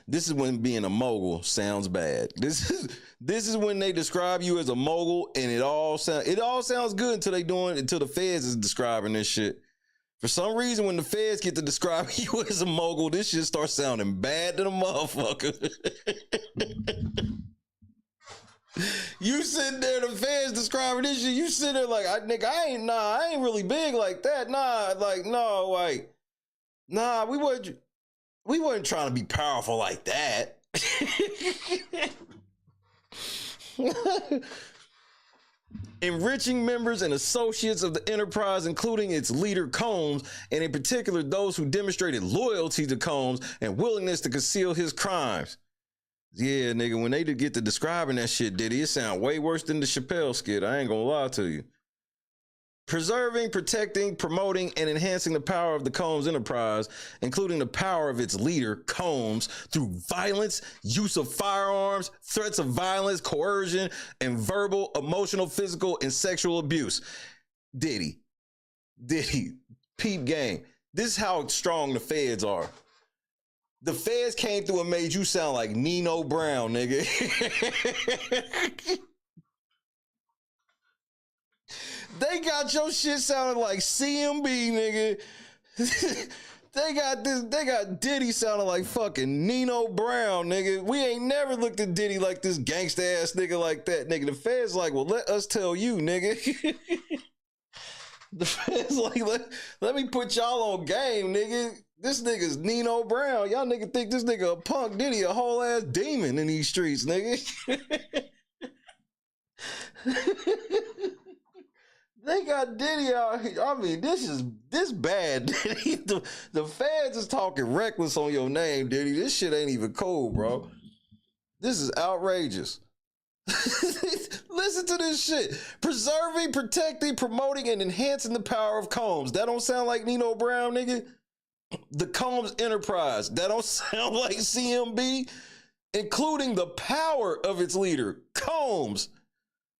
This is when being a mogul sounds bad. This is when they describe you as a mogul, and it all sounds good until the feds is describing this shit. For some reason, when the feds get to describe you as a mogul, this shit starts sounding bad to the motherfucker. You sitting there, the feds describing this shit, you sitting there like, I ain't really big like that. We wasn't trying to be powerful like that. Enriching members and associates of the enterprise, including its leader Combs, and in particular those who demonstrated loyalty to Combs and willingness to conceal his crimes. Yeah, nigga, when they get to describing that shit, Diddy, it sound way worse than the Chappelle skit. I ain't gonna lie to you. Preserving, protecting, promoting, and enhancing the power of the Combs Enterprise, including the power of its leader, Combs, through violence, use of firearms, threats of violence, coercion, and verbal, emotional, physical, and sexual abuse. Diddy, peep game. This is how strong the feds are. The feds came through and made you sound like Nino Brown, nigga. They got your shit sounding like CMB, nigga. They got Diddy sounding like fucking Nino Brown, nigga. We ain't never looked at Diddy like this gangsta ass nigga like that, nigga. The feds like, well, let us tell you, nigga. The feds like, let me put y'all on game, nigga. This nigga's Nino Brown. Y'all nigga think this nigga a punk. Diddy a whole ass demon in these streets, nigga. They got Diddy out here. I mean, this bad, Diddy. The feds is talking reckless on your name, Diddy. This shit ain't even cool, bro. This is outrageous. Listen to this shit. Preserving, protecting, promoting, and enhancing the power of Combs. That don't sound like Nino Brown, nigga. The Combs Enterprise. That don't sound like CMB. Including the power of its leader, Combs.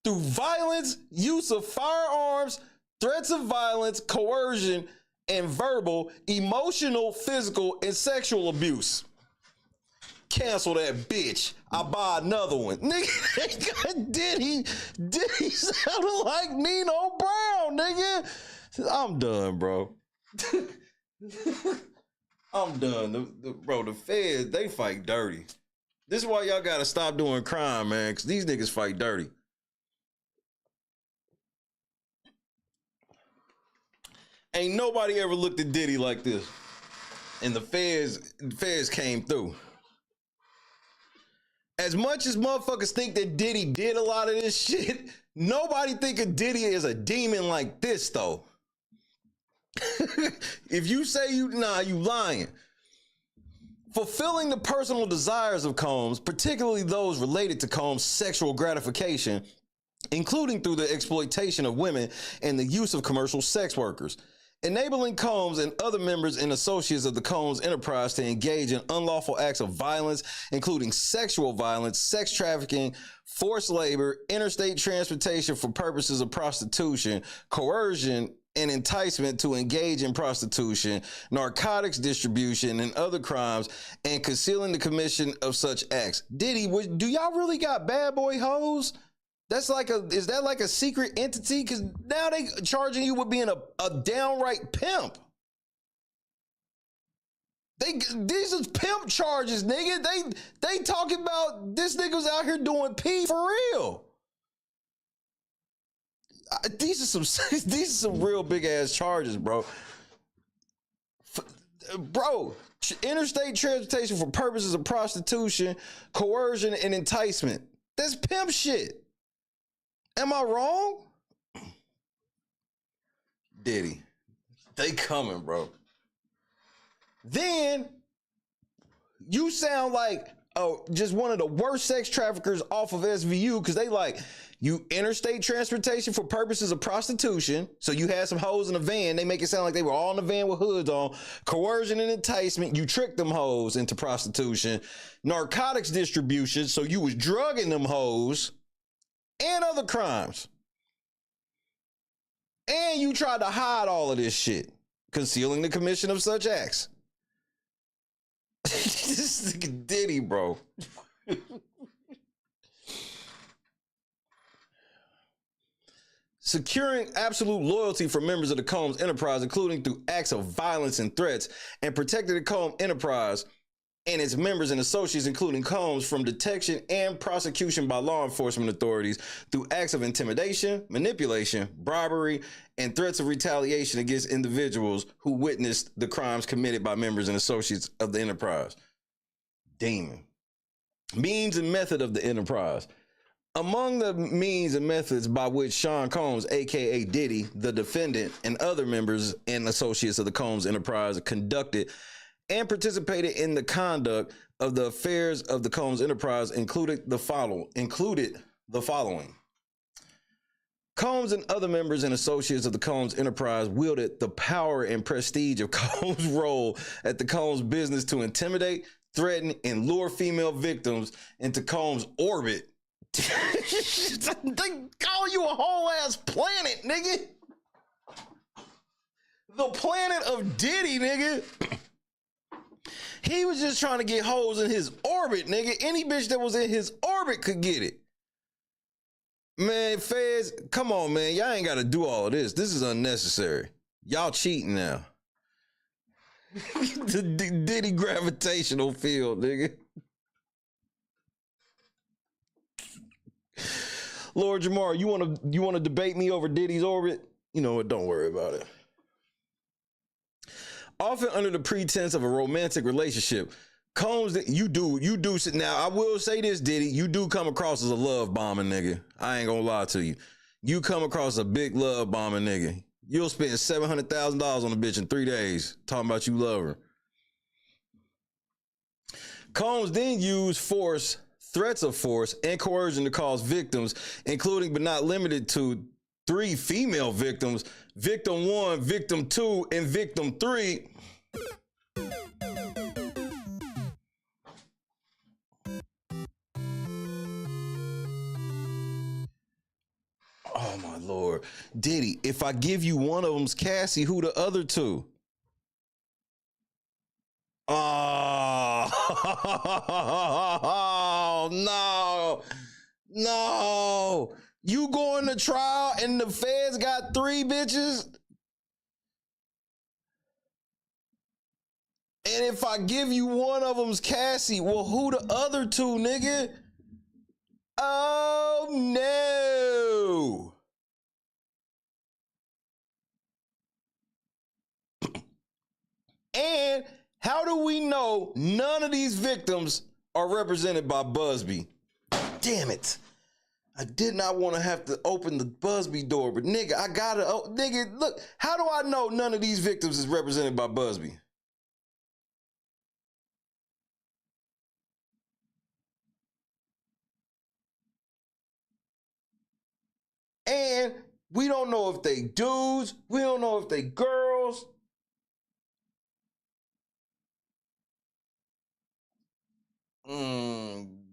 Through violence, use of firearms, threats of violence, coercion, and verbal, emotional, physical, and sexual abuse. Cancel that bitch. I'll buy another one. Nigga, they got Diddy sounding like Nino Brown, nigga. I'm done, bro. I'm done. Bro, the feds, they fight dirty. This is why y'all gotta stop doing crime, man, because these niggas fight dirty. Ain't nobody ever looked at Diddy like this. And the feds came through. As much as motherfuckers think that Diddy did a lot of this shit, nobody think of Diddy as a demon like this, though. If you say you lying. Fulfilling the personal desires of Combs, particularly those related to Combs' sexual gratification, including through the exploitation of women and the use of commercial sex workers. Enabling Combs and other members and associates of the Combs Enterprise to engage in unlawful acts of violence, including sexual violence, sex trafficking, forced labor, interstate transportation for purposes of prostitution, coercion, and enticement to engage in prostitution, narcotics distribution, and other crimes, and concealing the commission of such acts. Diddy, do y'all really got bad boy hoes? Is that like a secret entity? Because now they charging you with being a downright pimp. These is pimp charges, nigga. They talking about this nigga's out here doing P for real. these are some real big ass charges, bro. Bro, interstate transportation for purposes of prostitution, coercion, and enticement. That's pimp shit. Am I wrong? Diddy. They coming, bro. Then you sound like just one of the worst sex traffickers off of SVU, because they like, you interstate transportation for purposes of prostitution. So you had some hoes in a van. They make it sound like they were all in the van with hoods on. Coercion and enticement. You tricked them hoes into prostitution. Narcotics distribution. So you was drugging them hoes. And other crimes. And you tried to hide all of this shit. Concealing the commission of such acts. This nigga Diddy, bro. Securing absolute loyalty for members of the Combs enterprise, including through acts of violence and threats, and protecting the Combs enterprise and its members and associates, including Combs, from detection and prosecution by law enforcement authorities through acts of intimidation, manipulation, bribery, and threats of retaliation against individuals who witnessed the crimes committed by members and associates of the enterprise. Demon. Means and method of the enterprise. Among the means and methods by which Sean Combs, aka Diddy, the defendant, and other members and associates of the Combs enterprise conducted and participated in the conduct of the affairs of the Combs enterprise included the following. Combs and other members and associates of the Combs enterprise wielded the power and prestige of Combs' role at the Combs business to intimidate, threaten, and lure female victims into Combs' orbit. They call you a whole ass planet, nigga. The planet of Diddy, nigga. He was just trying to get hoes in his orbit, nigga. Any bitch that was in his orbit could get it. Man, feds, come on, man. Y'all ain't got to do all of this. This is unnecessary. Y'all cheating now. The Diddy gravitational field, nigga. Lord Jamar, you want to debate me over Diddy's orbit? You know what? Don't worry about it. Often under the pretense of a romantic relationship, Combs, you do. Now, I will say this, Diddy, you do come across as a love bombing nigga. I ain't gonna lie to you. You come across a big love bombing nigga. You'll spend $700,000 on a bitch in 3 days talking about you love her. Combs then used force, threats of force, and coercion to cause victims, including but not limited to 3 female victims, victim 1, victim 2, and victim 3. Oh my Lord. Diddy, if I give you one of them's Cassie, who the other 2? Oh, no. You going to trial and the feds got 3 bitches? And if I give you one of them's Cassie, well, who the other 2, nigga? Oh, no. And how do we know none of these victims are represented by Busby? Damn it. I did not want to have to open the Busby door, but nigga, I gotta, nigga, look, how do I know none of these victims is represented by Busby? And we don't know if they dudes, we don't know if they girls.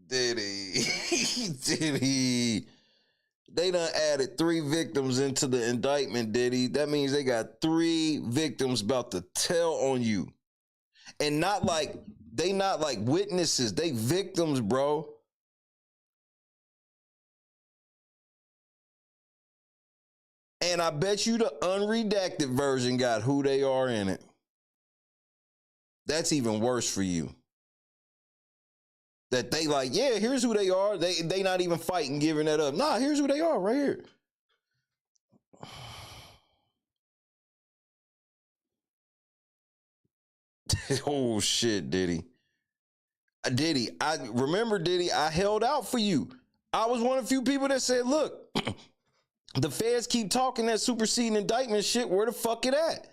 Diddy. Diddy. They done added 3 victims into the indictment, Diddy. That means they got 3 victims about to tell on you. And not like, they not like witnesses. They victims, bro. And I bet you the unredacted version got who they are in it. That's even worse for you. That they like, yeah, here's who they are. They not even fighting giving that up. Nah, here's who they are right here. Oh shit, Diddy. Diddy, I remember, Diddy, I held out for you. I was one of the few people that said, look, the feds keep talking that superseding indictment shit. Where the fuck it at?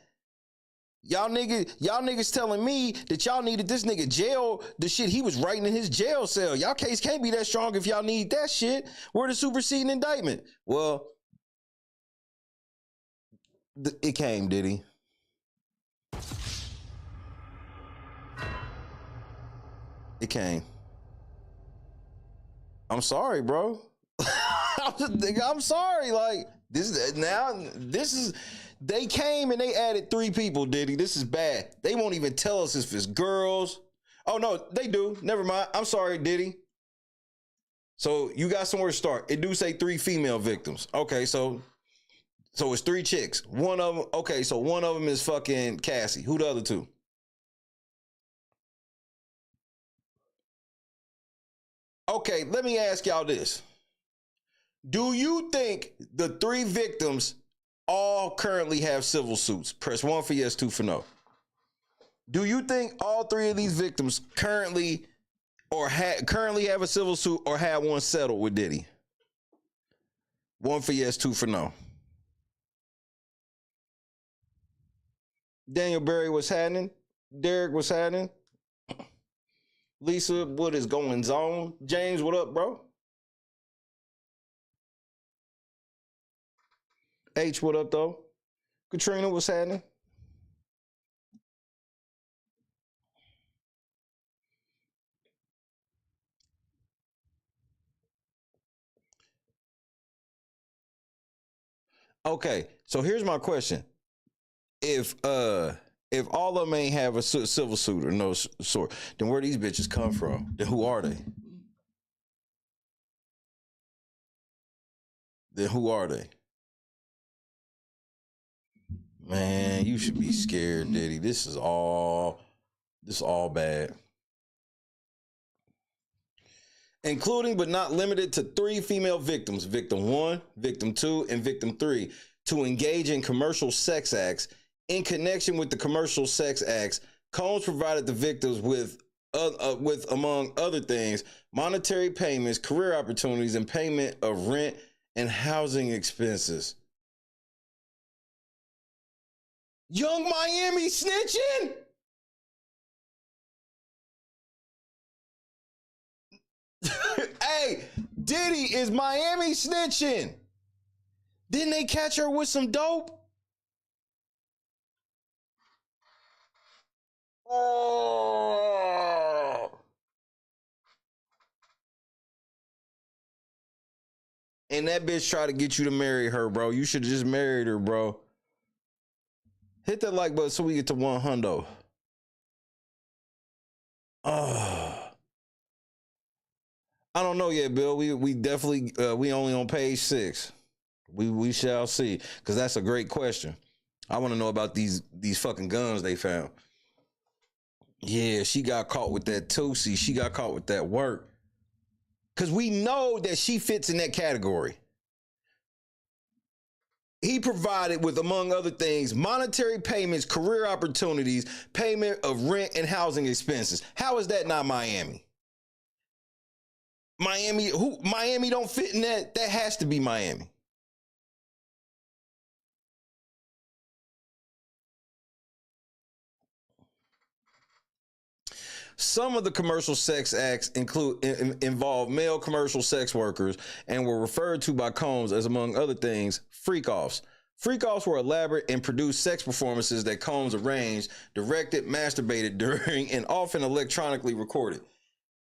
Y'all niggas telling me that y'all needed this nigga jail, the shit he was writing in his jail cell. Y'all case can't be that strong if y'all need that shit. Where the superseding indictment? Well, it came, Diddy. It came. I'm sorry, bro. I'm sorry. Like this is they came and they added 3 people, Diddy. This is bad. They won't even tell us if it's girls. Oh no, they do. Never mind. I'm sorry, Diddy. So you got somewhere to start. It do say 3 female victims. Okay, so it's 3 chicks. One of them, okay, so one of them is fucking Cassie. Who the other 2? Okay, let me ask y'all this. Do you think the 3 victims all currently have civil suits? Press 1 for yes, 2 for no. Do you think all 3 of these victims currently have a civil suit or had one settled with Diddy? 1 for yes, 2 for no. Daniel Berry, what's happening? Derek, what's happening? Lisa, what is going on? James, what up, bro? H, what up, though? Katrina, what's happening? Okay, so here's my question. If all of them ain't have a civil suit or no sort, then where these bitches come from? Then who are they? Then who are they? Man, you should be scared, Diddy. This is all bad. Including but not limited to 3 female victims, victim 1, victim 2, and victim 3, to engage in commercial sex acts. In connection with the commercial sex acts, Combs provided the victims with among other things, monetary payments, career opportunities, and payment of rent and housing expenses. Young Miami snitching? Hey, Diddy, is Miami snitching? Didn't they catch her with some dope? Oh. And that bitch tried to get you to marry her, bro. You should have just married her, bro. Hit that like button so we get to 100. I don't know yet, Bill. We definitely we only on page 6. We shall see, because that's a great question. I want to know about these fucking guns they found. Yeah, she got caught with that Tootsie. She got caught with that work. Because we know that she fits in that category. He provided with, among other things, monetary payments, career opportunities, payment of rent and housing expenses. How is that not Miami? Miami don't fit in that. That has to be Miami. Some of the commercial sex acts involve male commercial sex workers and were referred to by Combs as, among other things, freak-offs. Freak-offs were elaborate and produced sex performances that Combs arranged, directed, masturbated during, and often electronically recorded.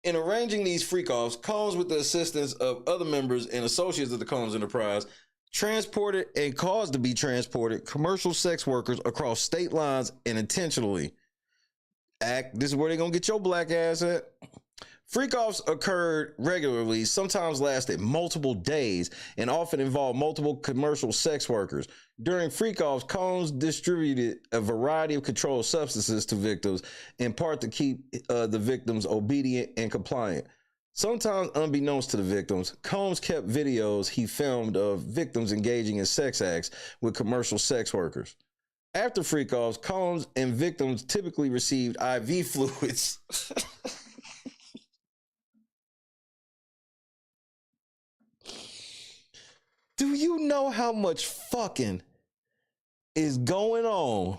In arranging these freak-offs, Combs, with the assistance of other members and associates of the Combs enterprise, transported and caused to be transported commercial sex workers across state lines and intentionally. This is where they're gonna get your black ass at. Freak-offs occurred regularly, sometimes lasted multiple days, and often involved multiple commercial sex workers. During freak-offs, Combs distributed a variety of controlled substances to victims, in part to keep the victims obedient and compliant. Sometimes unbeknownst to the victims, Combs kept videos he filmed of victims engaging in sex acts with commercial sex workers. After freak-offs, Combs and victims typically received IV fluids. Do you know how much fucking is going on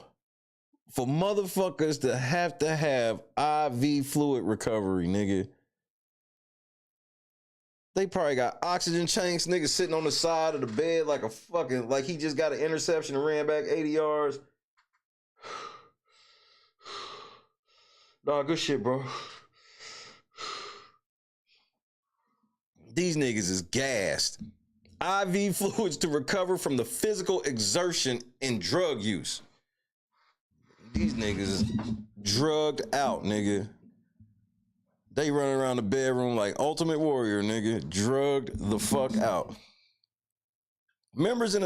for motherfuckers to have IV fluid recovery, nigga? They probably got oxygen tanks, nigga, sitting on the side of the bed like a fucking, like he just got an interception and ran back 80 yards. Nah, good shit, bro. These niggas is gassed. IV fluids to recover from the physical exertion and drug use. These niggas is drugged out, nigga. They run around the bedroom like Ultimate Warrior, nigga. Drugged the fuck out. Members and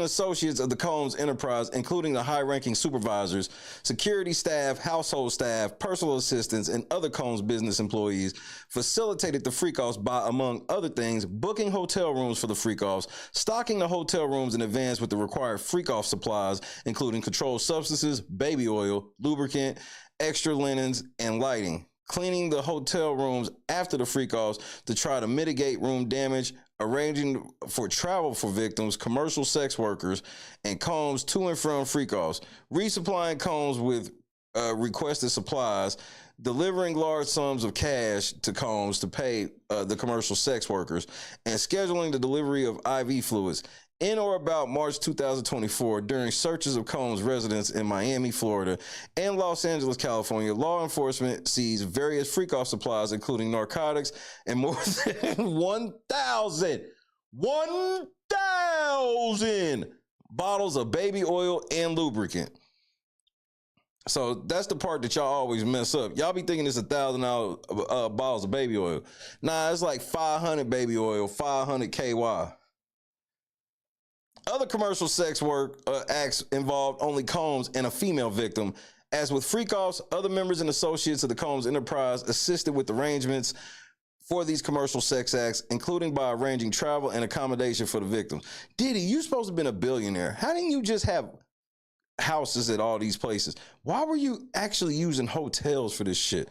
associates of the Combs enterprise, including the high-ranking supervisors, security staff, household staff, personal assistants, and other Combs business employees, facilitated the freak-offs by, among other things, booking hotel rooms for the freak-offs, stocking the hotel rooms in advance with the required freak-off supplies, including controlled substances, baby oil, lubricant, extra linens, and lighting, cleaning the hotel rooms after the freak-offs to try to mitigate room damage, arranging for travel for victims, commercial sex workers, and Combs to and from freak-offs, resupplying Combs with requested supplies, delivering large sums of cash to Combs to pay the commercial sex workers, and scheduling the delivery of IV fluids. In or about March 2024, during searches of Combs' residence in Miami, Florida, and Los Angeles, California, law enforcement seized various freak-off supplies, including narcotics and more than 1,000 bottles of baby oil and lubricant. So that's the part that y'all always mess up. Y'all be thinking it's 1,000 bottles of baby oil. Nah, it's like 500 baby oil, 500 KY. Other commercial sex work acts involved only Combs and a female victim. As with freak-offs, other members and associates of the Combs enterprise assisted with arrangements for these commercial sex acts, including by arranging travel and accommodation for the victims. Diddy, you supposed to have been a billionaire. How didn't you just have houses at all these places? Why were you actually using hotels for this shit?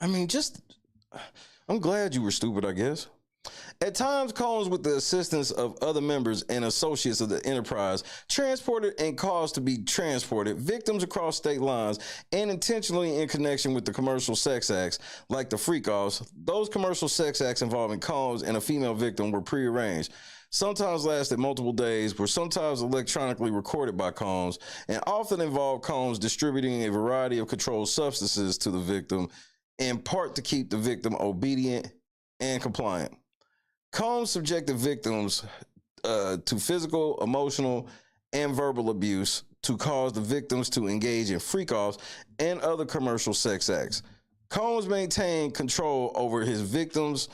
I mean, I'm glad you were stupid, I guess. At times, Combs, with the assistance of other members and associates of the enterprise, transported and caused to be transported victims across state lines and intentionally in connection with the commercial sex acts, like the freak-offs. Those commercial sex acts involving Combs and a female victim were prearranged. Sometimes lasted multiple days, were sometimes electronically recorded by Combs, and often involved Combs distributing a variety of controlled substances to the victim, in part to keep the victim obedient and compliant. Combs subjected victims to physical, emotional, and verbal abuse to cause the victims to engage in freak-offs and other commercial sex acts. Combs maintained control over his victims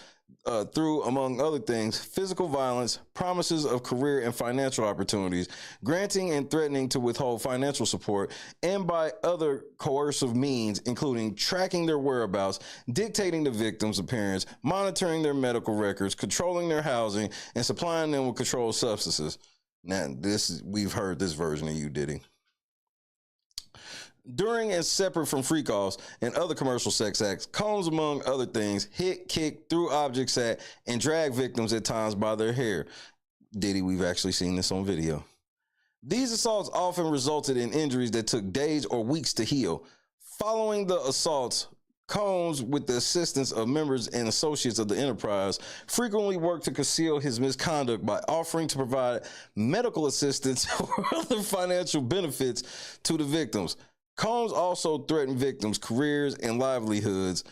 through, among other things, physical violence, promises of career and financial opportunities, granting and threatening to withhold financial support, and by other coercive means, including tracking their whereabouts, dictating the victim's appearance, monitoring their medical records, controlling their housing, and supplying them with controlled substances. Now, we've heard this version of you, Diddy. During and separate from freak-offs and other commercial sex acts, Combs, among other things, hit, kicked, threw objects at, and dragged victims at times by their hair. Diddy, we've actually seen this on video. These assaults often resulted in injuries that took days or weeks to heal. Following the assaults, Combs, with the assistance of members and associates of the enterprise, frequently worked to conceal his misconduct by offering to provide medical assistance or other financial benefits to the victims. Combs also threatened victims' careers and livelihoods,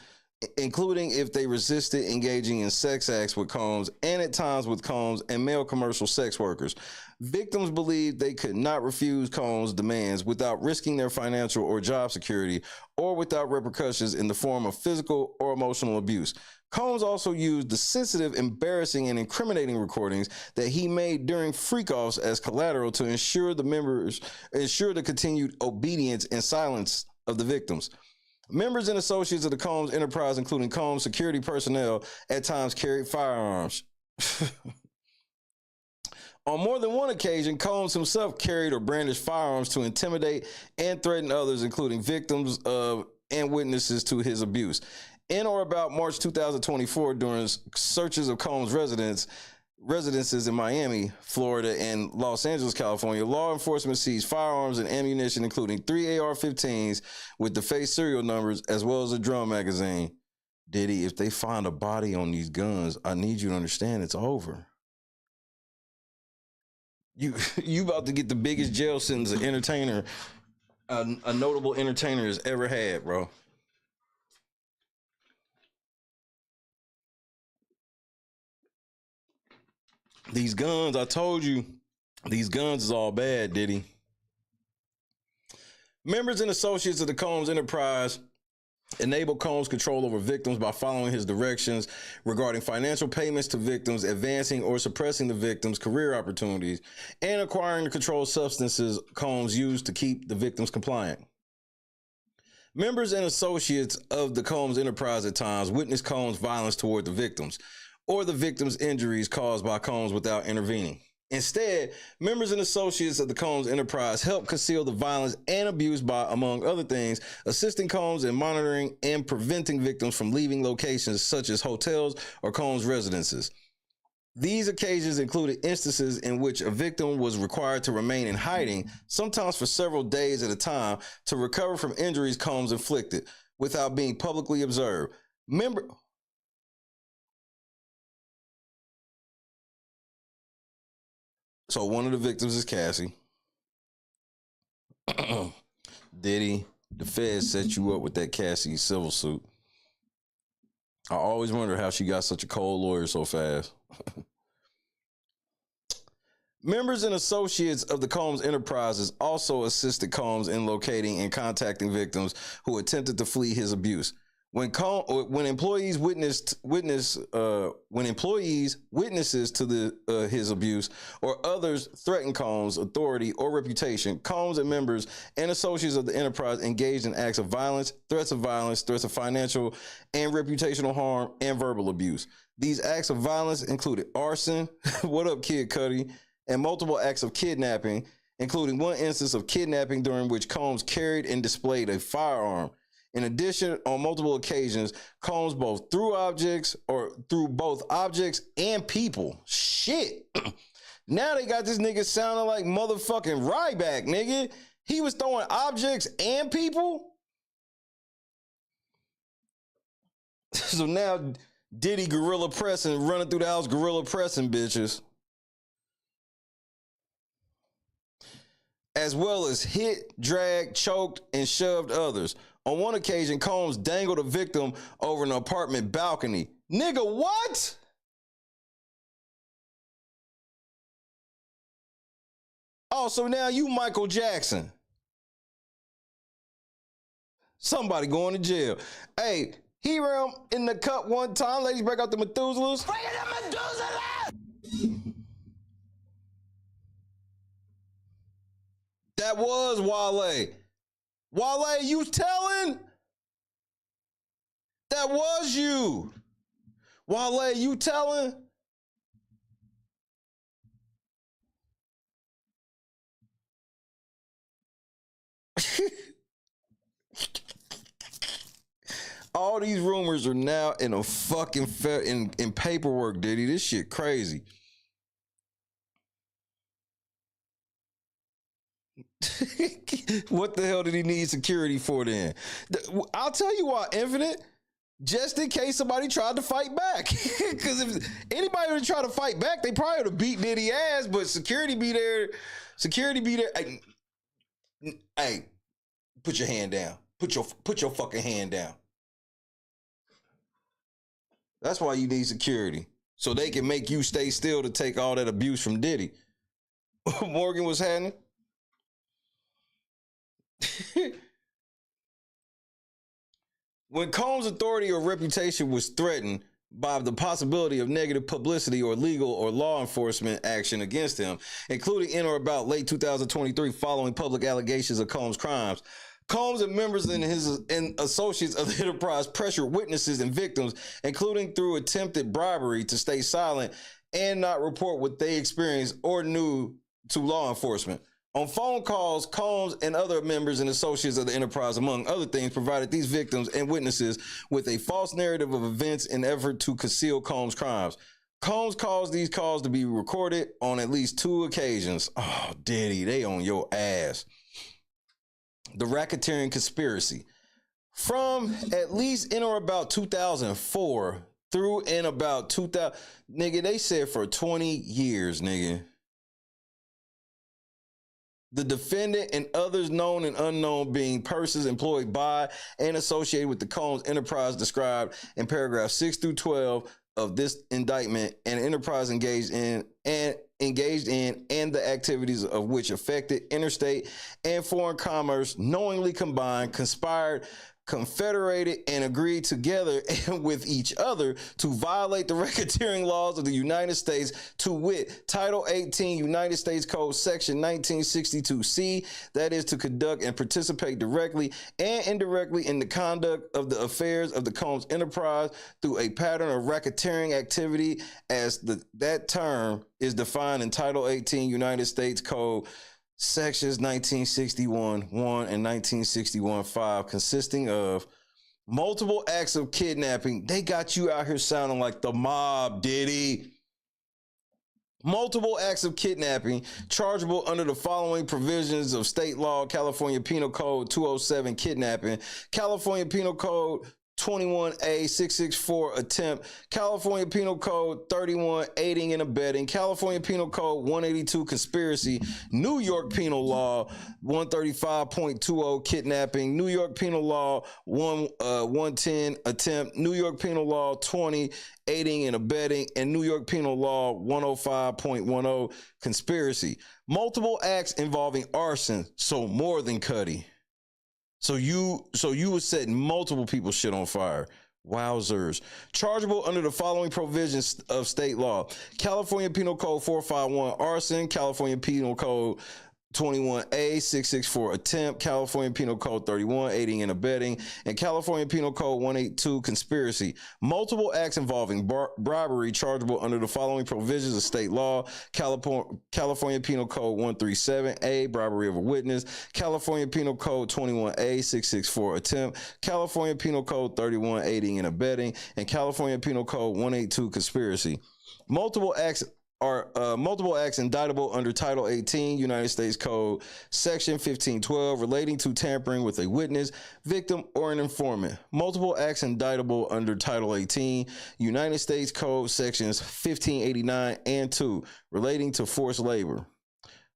including if they resisted engaging in sex acts with Combs, and at times with Combs and male commercial sex workers. Victims believed they could not refuse Combs' demands without risking their financial or job security, or without repercussions in the form of physical or emotional abuse. Combs also used the sensitive, embarrassing, and incriminating recordings that he made during freak-offs as collateral to ensure the continued obedience and silence of the victims. Members and associates of the Combs enterprise, including Combs security personnel, at times carried firearms. On more than one occasion, Combs himself carried or brandished firearms to intimidate and threaten others, including victims of and witnesses to his abuse. In or about March 2024, during searches of Combs' residences in Miami, Florida, and Los Angeles, California, law enforcement seized firearms and ammunition, including 3 AR-15s with the face serial numbers, as well as a drum magazine. Diddy, if they find a body on these guns, I need you to understand it's over. You about to get the biggest jail sentence an entertainer, a notable entertainer has ever had, bro. These guns, I told you, these guns is all bad, Diddy. Members and associates of the Combs enterprise enable Combs control over victims by following his directions regarding financial payments to victims, advancing or suppressing the victims' career opportunities, and acquiring the controlled substances Combs used to keep the victims compliant. Members and associates of the Combs enterprise at times witness Combs' violence toward the victims or the victims' injuries caused by Combs without intervening. Instead, members and associates of the Combs enterprise help conceal the violence and abuse by, among other things, assisting Combs in monitoring and preventing victims from leaving locations such as hotels or Combs residences. These occasions included instances in which a victim was required to remain in hiding, sometimes for several days at a time, to recover from injuries Combs inflicted without being publicly observed. So one of the victims is Cassie. Diddy, the feds set you up with that Cassie civil suit. I always wonder how she got such a cold lawyer so fast. Members and associates of the Combs enterprises also assisted Combs in locating and contacting victims who attempted to flee his abuse. When employees witnesses to his abuse or others threatened Combs' authority or reputation, Combs and members and associates of the enterprise engaged in acts of violence, threats of financial and reputational harm, and verbal abuse. These acts of violence included arson, what up, Kid Cudi, and multiple acts of kidnapping, including one instance of kidnapping during which Combs carried and displayed a firearm. In addition, on multiple occasions, Combs threw both objects and people. Shit. Now they got this nigga sounding like motherfucking Ryback, nigga. He was throwing objects and people? So now Diddy gorilla pressing, running through the house gorilla pressing bitches. As well as hit, dragged, choked, and shoved others. On one occasion, Combs dangled a victim over an apartment balcony. Nigga, what? Oh, so now you Michael Jackson. Somebody going to jail. Hey, he ran in the cut one time. Ladies, break out the Methuselahs. Break out the Methuselah! That was Wale. Wale, you telling? That was you. Wale, you telling? All these rumors are now in a fucking in paperwork, Diddy. This shit crazy. What the hell did he need security for then? I'll tell you why, Infinite. Just in case somebody tried to fight back. Because if anybody would try to fight back, they probably would have beat Diddy ass, but security be there. Security be there. Hey, put your hand down. Put your fucking hand down. That's why you need security. So they can make you stay still to take all that abuse from Diddy. Morgan was happening. When Combs' authority or reputation was threatened by the possibility of negative publicity or legal or law enforcement action against him, including in or about late 2023 following public allegations of Combs' crimes, Combs and members and associates of the enterprise pressured witnesses and victims, including through attempted bribery, to stay silent and not report what they experienced or knew to law enforcement. On phone calls, Combs and other members and associates of the enterprise, among other things, provided these victims and witnesses with a false narrative of events in effort to conceal Combs' crimes. Combs caused these calls to be recorded on at least 2 occasions. Oh, Diddy, they on your ass. The racketeering conspiracy. From at least in or about 2004 through in about 2000, nigga, they said for 20 years, nigga. The defendant and others known and unknown being persons employed by and associated with the Combs enterprise described in paragraph 6 through 12 of this indictment, and enterprise engaged in and the activities of which affected interstate and foreign commerce, knowingly combined, conspired, confederated, and agreed together and with each other to violate the racketeering laws of the United States, to wit, Title 18 United States Code Section 1962C, that is to conduct and participate directly and indirectly in the conduct of the affairs of the Combs enterprise through a pattern of racketeering activity as that term is defined in Title 18 United States Code Sections 1961.1 and 1961.5, consisting of multiple acts of kidnapping. They got you out here sounding like the mob, Diddy. Multiple acts of kidnapping chargeable under the following provisions of state law: California Penal Code 207, kidnapping; California Penal Code 21A 664, attempt; California Penal Code 31, aiding and abetting; California Penal Code 182, conspiracy; New York Penal Law 135.20, kidnapping; New York Penal Law 110, attempt; New York Penal Law 20, aiding and abetting; and New York Penal Law 105.10, conspiracy. Multiple acts involving arson, so more than Cuddy. So you were setting multiple people's shit on fire. Wowzers. Chargeable under the following provisions of state law: California Penal Code 451, arson; California Penal Code 21A 664, attempt; California Penal Code 31, aiding and abetting; and California Penal Code 182, conspiracy. Multiple acts involving bribery, chargeable under the following provisions of state law: California Penal Code 137A, bribery of a witness; California Penal Code 21A 664, attempt; California Penal Code 31, aiding and abetting; and California Penal Code 182, conspiracy. Multiple acts indictable under Title 18 United States Code Section 1512, relating to tampering with a witness, victim, or an informant. Multiple acts indictable under Title 18 United States Code Sections 1589 and 2, relating to forced labor.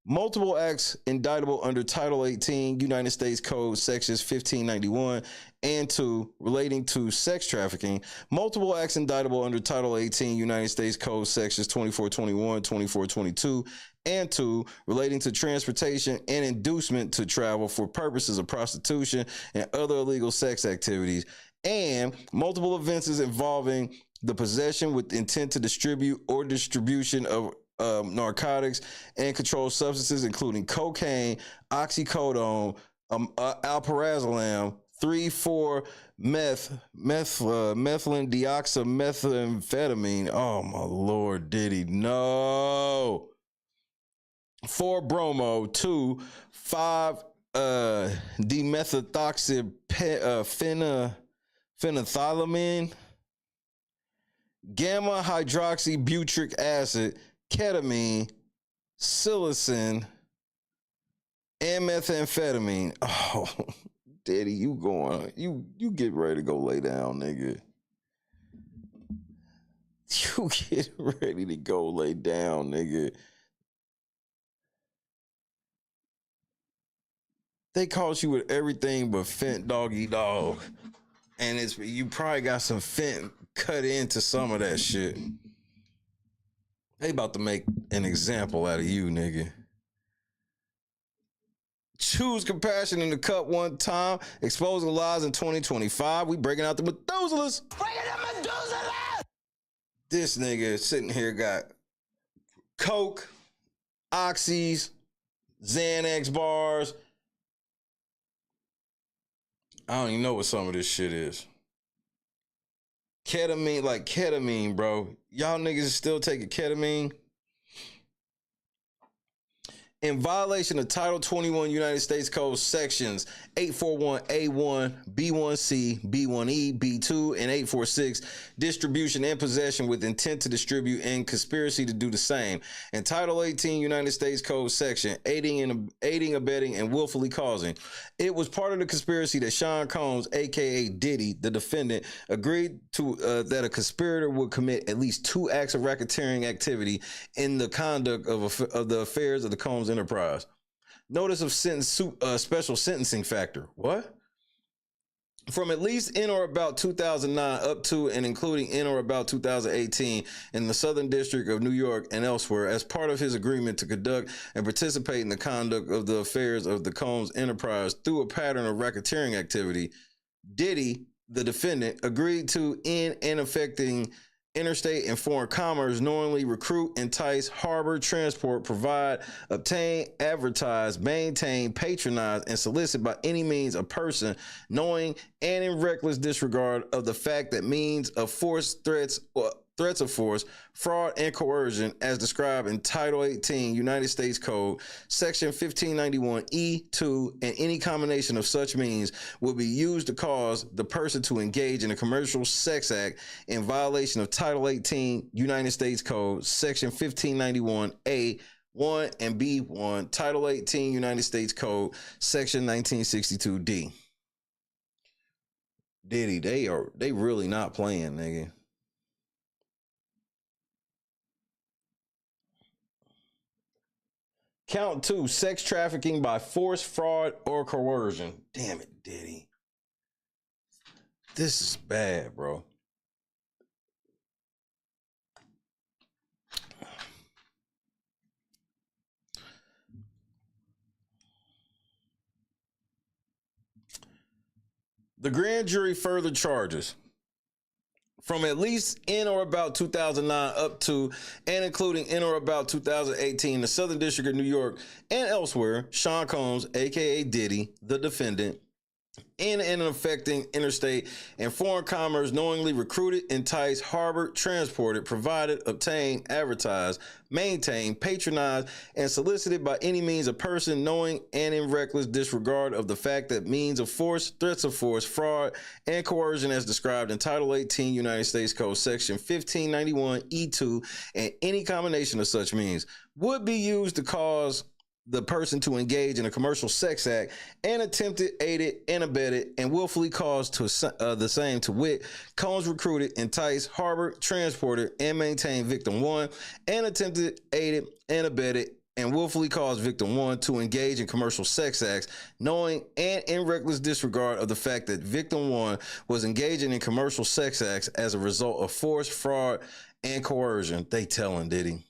Multiple acts indictable under Title 18 United States Code Sections 1591 and 2, relating to sex trafficking. Multiple acts indictable under Title 18 United States Code Sections 2421, 2422, and 2, relating to transportation and inducement to travel for purposes of prostitution and other illegal sex activities. And multiple offenses involving the possession with intent to distribute or distribution of narcotics and controlled substances, including cocaine, oxycodone, alprazolam, 3,4 methylene dioxymethamphetamine. Oh my Lord, Diddy, no. 4 bromo, 2, 5 dimethylthoxyphenethylamine, gamma hydroxybutyric acid, ketamine, psilocin, and methamphetamine. Oh, Daddy, you get ready to go lay down, nigga. You get ready to go lay down, nigga. They caught you with everything but fent, doggy dog. And you probably got some fent cut into some of that shit. They about to make an example out of you, nigga. Choose compassion in the cup one time. Exposing lies in 2025. We breaking out the Methuselahs. Breaking the Methuselahs! This nigga sitting here got Coke, Oxys, Xanax bars. I don't even know what some of this shit is. ketamine, bro. Y'all niggas is still taking ketamine. In violation of Title 21 United States Code sections 841A1, B1C, B1E, B2, and 846, distribution and possession with intent to distribute and conspiracy to do the same. And Title 18 United States Code section aiding, abetting, and willfully causing. It was part of the conspiracy that Sean Combs, aka Diddy, the defendant, agreed to that a conspirator would commit at least 2 acts of racketeering activity in the conduct of the affairs of the Combs enterprise. Notice of special sentencing factor. What? From at least in or about 2009 up to and including in or about 2018 in the Southern District of New York and elsewhere as part of his agreement to conduct and participate in the conduct of the affairs of the Combs enterprise through a pattern of racketeering activity, Diddy, the defendant, agreed to in and affecting interstate and foreign commerce, knowingly recruit, entice, harbor, transport, provide, obtain, advertise, maintain, patronize, and solicit by any means a person knowing and in reckless disregard of the fact that means of force, threats of force, fraud, and coercion as described in Title 18 United States Code, Section 1591E2, and any combination of such means will be used to cause the person to engage in a commercial sex act in violation of Title 18 United States Code, Section 1591A1 and B1, Title 18 United States Code, Section 1962D. Diddy, they really not playing, nigga. Count 2, sex trafficking by force, fraud, or coercion. Damn it, Diddy. This is bad, bro. The grand jury further charges. From at least in or about 2009 up to and including in or about 2018, the Southern District of New York and elsewhere, Sean Combs, aka Diddy, the defendant, in and affecting interstate and foreign commerce, knowingly recruited, enticed, harbored, transported, provided, obtained, advertised, maintained, patronized, and solicited by any means a person knowing and in reckless disregard of the fact that means of force, threats of force, fraud, and coercion as described in Title 18 United States Code Section 1591E2 and any combination of such means would be used to cause the person to engage in a commercial sex act and attempted, aided, and abetted, and willfully caused to the same, to wit, Combs recruited, enticed, harbored, transported, and maintained victim 1, and attempted, aided, and abetted, and willfully caused victim 1 to engage in commercial sex acts, knowing and in reckless disregard of the fact that victim 1 was engaging in commercial sex acts as a result of force, fraud, and coercion. They telling Diddy.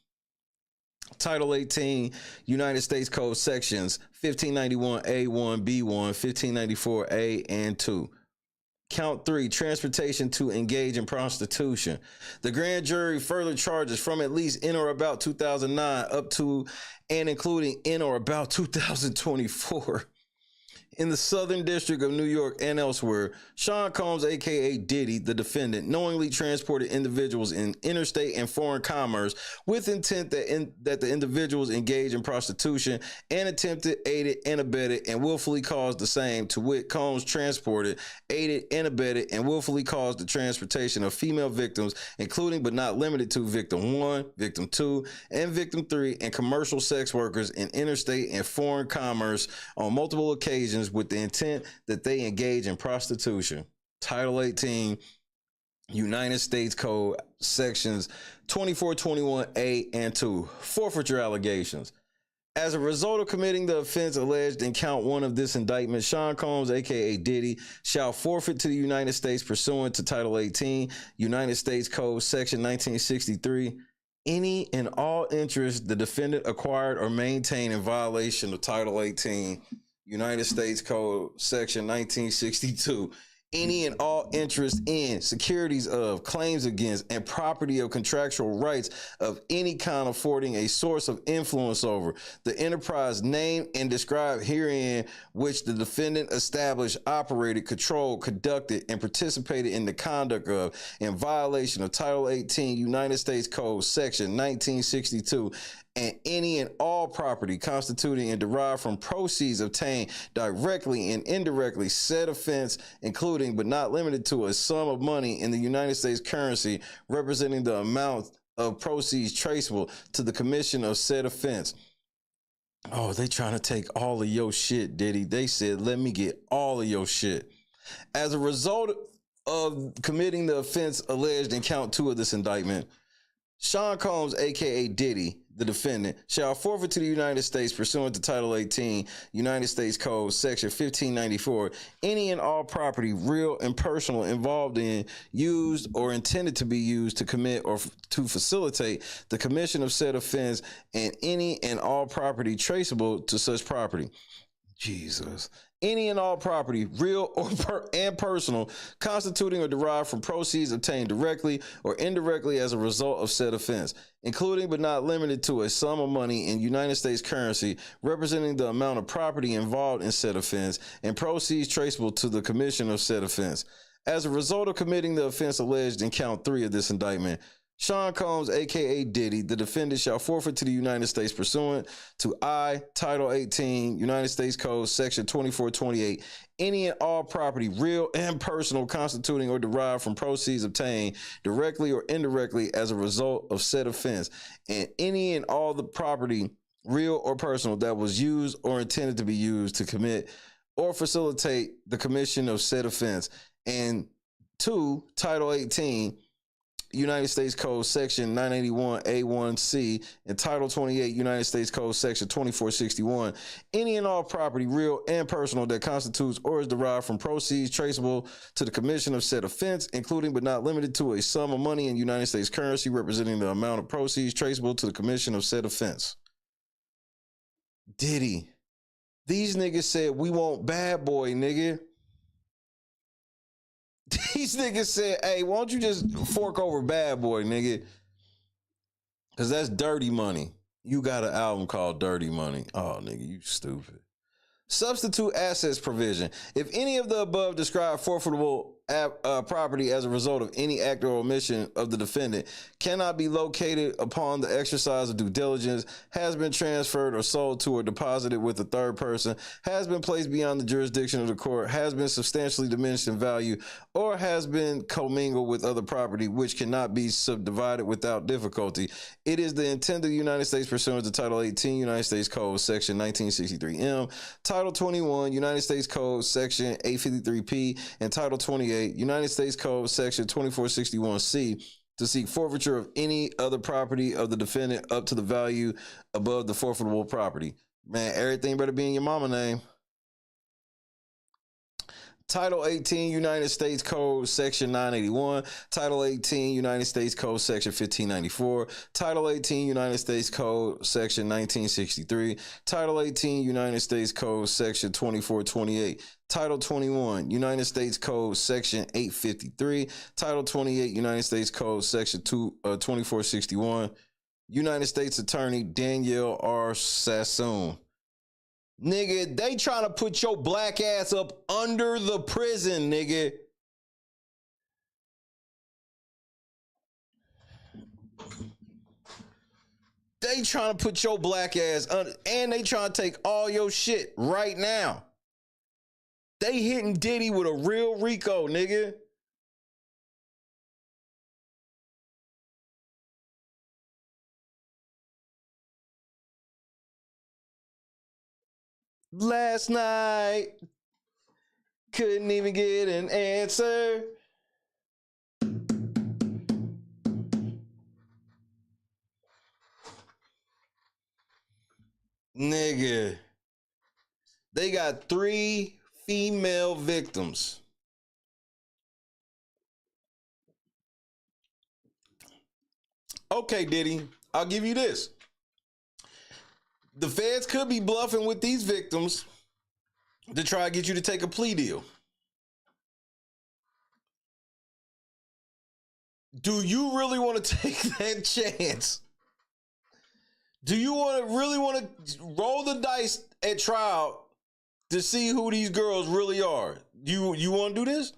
Title 18 United States Code sections 1591A1, B1, 1594A and 2. Count 3, transportation to engage in prostitution. The grand jury further charges from at least in or about 2009 up to and including in or about 2024. In the Southern District of New York and elsewhere, Sean Combs, aka Diddy, the defendant, knowingly transported individuals in interstate and foreign commerce with intent that the individuals engage in prostitution and attempted, aided, and abetted, and willfully caused the same, to wit, Combs transported, aided, and abetted, and willfully caused the transportation of female victims, including but not limited to victim 1, victim 2, and victim 3, and commercial sex workers in interstate and foreign commerce on multiple occasions with the intent that they engage in prostitution. Title 18 United States Code sections 2421A and 2. Forfeiture allegations. As a result of committing the offense alleged in count 1 of this indictment, Sean Combs, aka Diddy, shall forfeit to the United States pursuant to Title 18 United States Code section 1963 any and all interest the defendant acquired or maintained in violation of Title 18 United States Code section 1962 any and all interest in, securities of, claims against, and property of contractual rights of any kind affording a source of influence over the enterprise named and described herein, which the defendant established, operated, controlled, conducted, and participated in the conduct of in violation of Title 18 United States Code Section 1962, and any and all property constituting and derived from proceeds obtained directly and indirectly said offense, including but not limited to a sum of money in the United States currency representing the amount of proceeds traceable to the commission of said offense. Oh, they trying to take all of your shit, Diddy. They said, let me get all of your shit. As a result of committing the offense alleged in count 2 of this indictment, Sean Combs, aka Diddy, the defendant, shall forfeit to the United States pursuant to Title 18 United States Code Section 1594 any and all property, real and personal, involved in, used, or intended to be used to commit or to facilitate the commission of said offense, and any and all property traceable to such property. Jesus. Any and all property, real or and personal, constituting or derived from proceeds obtained directly or indirectly as a result of said offense, including but not limited to a sum of money in United States currency representing the amount of property involved in said offense, and proceeds traceable to the commission of said offense. As a result of committing the offense alleged in count 3 of this indictment, Sean Combs, aka Diddy, the defendant, shall forfeit to the United States pursuant to Title 18 United States Code Section 2428 any and all property, real and personal, constituting or derived from proceeds obtained directly or indirectly as a result of said offense, and any and all the property, real or personal, that was used or intended to be used to commit or facilitate the commission of said offense. And 2, Title 18 United States Code Section 981A1C and Title 28 United States Code Section 2461, any and all property, real and personal, that constitutes or is derived from proceeds traceable to the commission of said offense, including but not limited to a sum of money in United States currency representing the amount of proceeds traceable to the commission of said offense. Diddy, these niggas said, we want bad boy, nigga. These niggas said, hey, why don't you just fork over bad boy, nigga? Because that's dirty money. You got an album called Dirty Money. Oh, nigga, you stupid. Substitute assets provision. If any of the above described forfeitable property as a result of any act or omission of the defendant cannot be located upon the exercise of due diligence, has been transferred or sold to or deposited with a third person, has been placed beyond the jurisdiction of the court, has been substantially diminished in value, or has been commingled with other property which cannot be subdivided without difficulty, it is the intent of the United States pursuant to Title 18 United States Code Section 1963M, Title 21 United States Code Section 853P, and Title 28 United States Code Section 2461C to seek forfeiture of any other property of the defendant up to the value above the forfeitable property. Man, everything better be in your mama name. Title 18 United States Code Section 981, Title 18 United States Code Section 1594, Title 18 United States Code Section 1963, Title 18 United States Code Section 2428, Title 21 United States Code Section 853, Title 28 United States Code Section 2461, United States Attorney Danielle R. Sassoon. Nigga, they trying to put your black ass up under the prison, nigga. They trying to put your black ass under, and they trying to take all your shit right now. They hitting Diddy with a real Rico, nigga. Last night, couldn't even get an answer. Nigga, they got 3 female victims. Okay, Diddy, I'll give you this. The feds could be bluffing with these victims to try to get you to take a plea deal. Do you really want to take that chance? Do you really want to roll the dice at trial to see who these girls really are? You want to do this?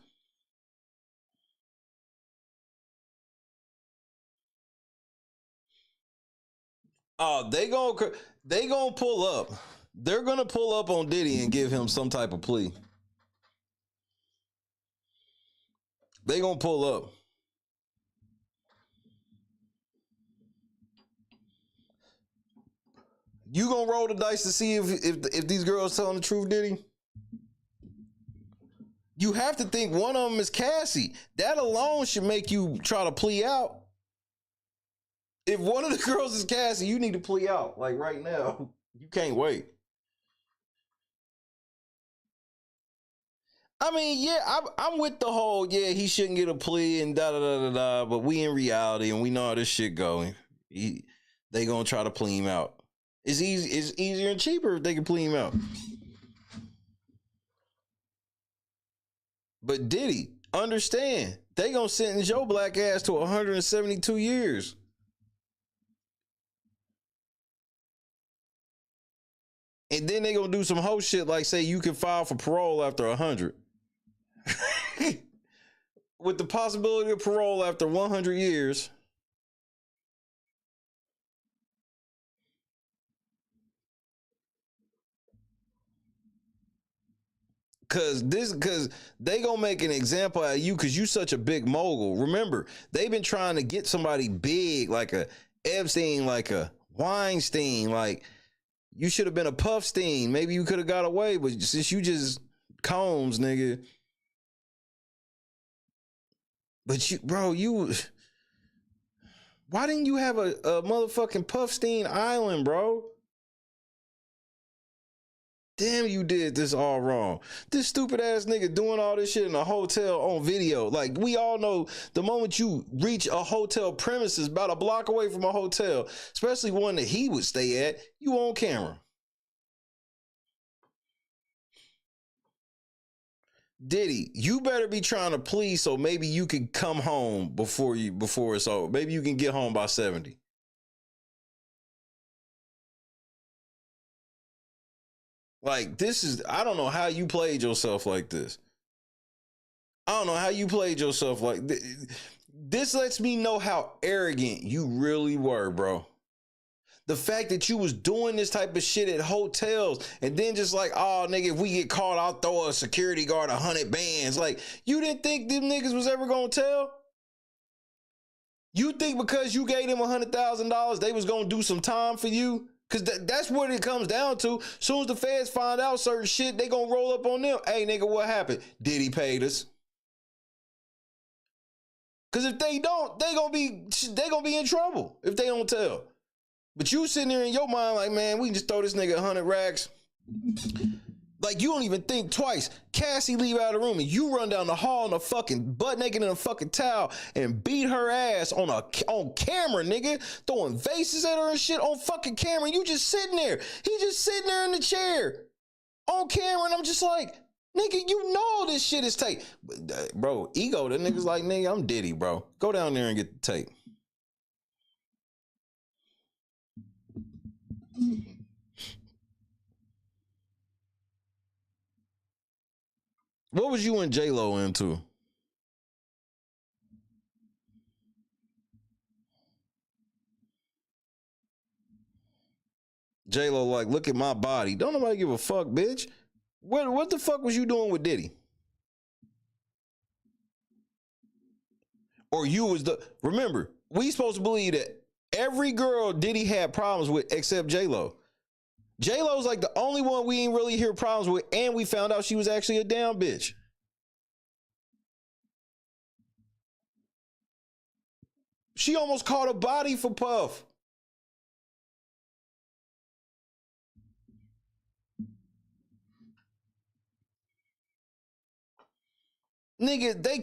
Oh, they gonna pull up. They're gonna pull up on Diddy and give him some type of plea. They gonna pull up. You gonna roll the dice to see if these girls telling the truth, Diddy? You have to think one of them is Cassie. That alone should make you try to plea out. If one of the girls is Cassie, you need to plea out like right now. You can't wait. I mean, yeah, I'm with the whole, yeah, he shouldn't get a plea and da-da-da-da-da, but we in reality and we know how this shit going. They gonna try to plea him out. It's easier and cheaper if they can plea him out. But Diddy, understand, they gonna sentence your black ass to 172 years. And then they gonna do some whole shit like say you can file for parole after 100. With the possibility of parole after 100 years. Cause they gonna make an example out of you because you such a big mogul. Remember, they've been trying to get somebody big like a Epstein, like a Weinstein, like you should have been a Puffstein. Maybe you could have got away, but since you just Combs, nigga. But why didn't you have a motherfucking Puffstein Island, bro? Damn, you did this all wrong. This stupid ass nigga doing all this shit in a hotel on video. Like, we all know the moment you reach a hotel premises about a block away from a hotel, especially one that he would stay at, you on camera. Diddy, you better be trying to please so maybe you can come home before it's over. Maybe you can get home by 70. Like, I don't know how you played yourself like this. I don't know how you played yourself like this. This lets me know how arrogant you really were, bro. The fact that you was doing this type of shit at hotels and then just like, oh, nigga, if we get caught, I'll throw a security guard 100 bands. Like, you didn't think them niggas was ever gonna tell? You think because you gave them $100,000, they was gonna do some time for you? Because that's what it comes down to. Soon as the feds find out certain shit, they gonna roll up on them. Hey, nigga, what happened? Diddy paid us. Because if they don't, they gonna be in trouble if they don't tell. But you sitting there in your mind like, man, we can just throw this nigga 100 racks. Like, you don't even think twice. Cassie leave out of the room and you run down the hall in a fucking butt naked in a fucking towel and beat her ass on camera, nigga. Throwing vases at her and shit on fucking camera. You just sitting there. He just sitting there in the chair on camera. And I'm just like, nigga, you know this shit is tape. Bro, ego, that nigga's like, nigga, I'm Diddy, bro. Go down there and get the tape. What was you and J-Lo into? J-Lo like, look at my body. Don't nobody give a fuck, bitch. What the fuck was you doing with Diddy? Or you was remember, we supposed to believe that every girl Diddy had problems with except J-Lo. J-Lo's like the only one we ain't really hear problems with, and we found out she was actually a damn bitch. She almost caught a body for Puff. Nigga, they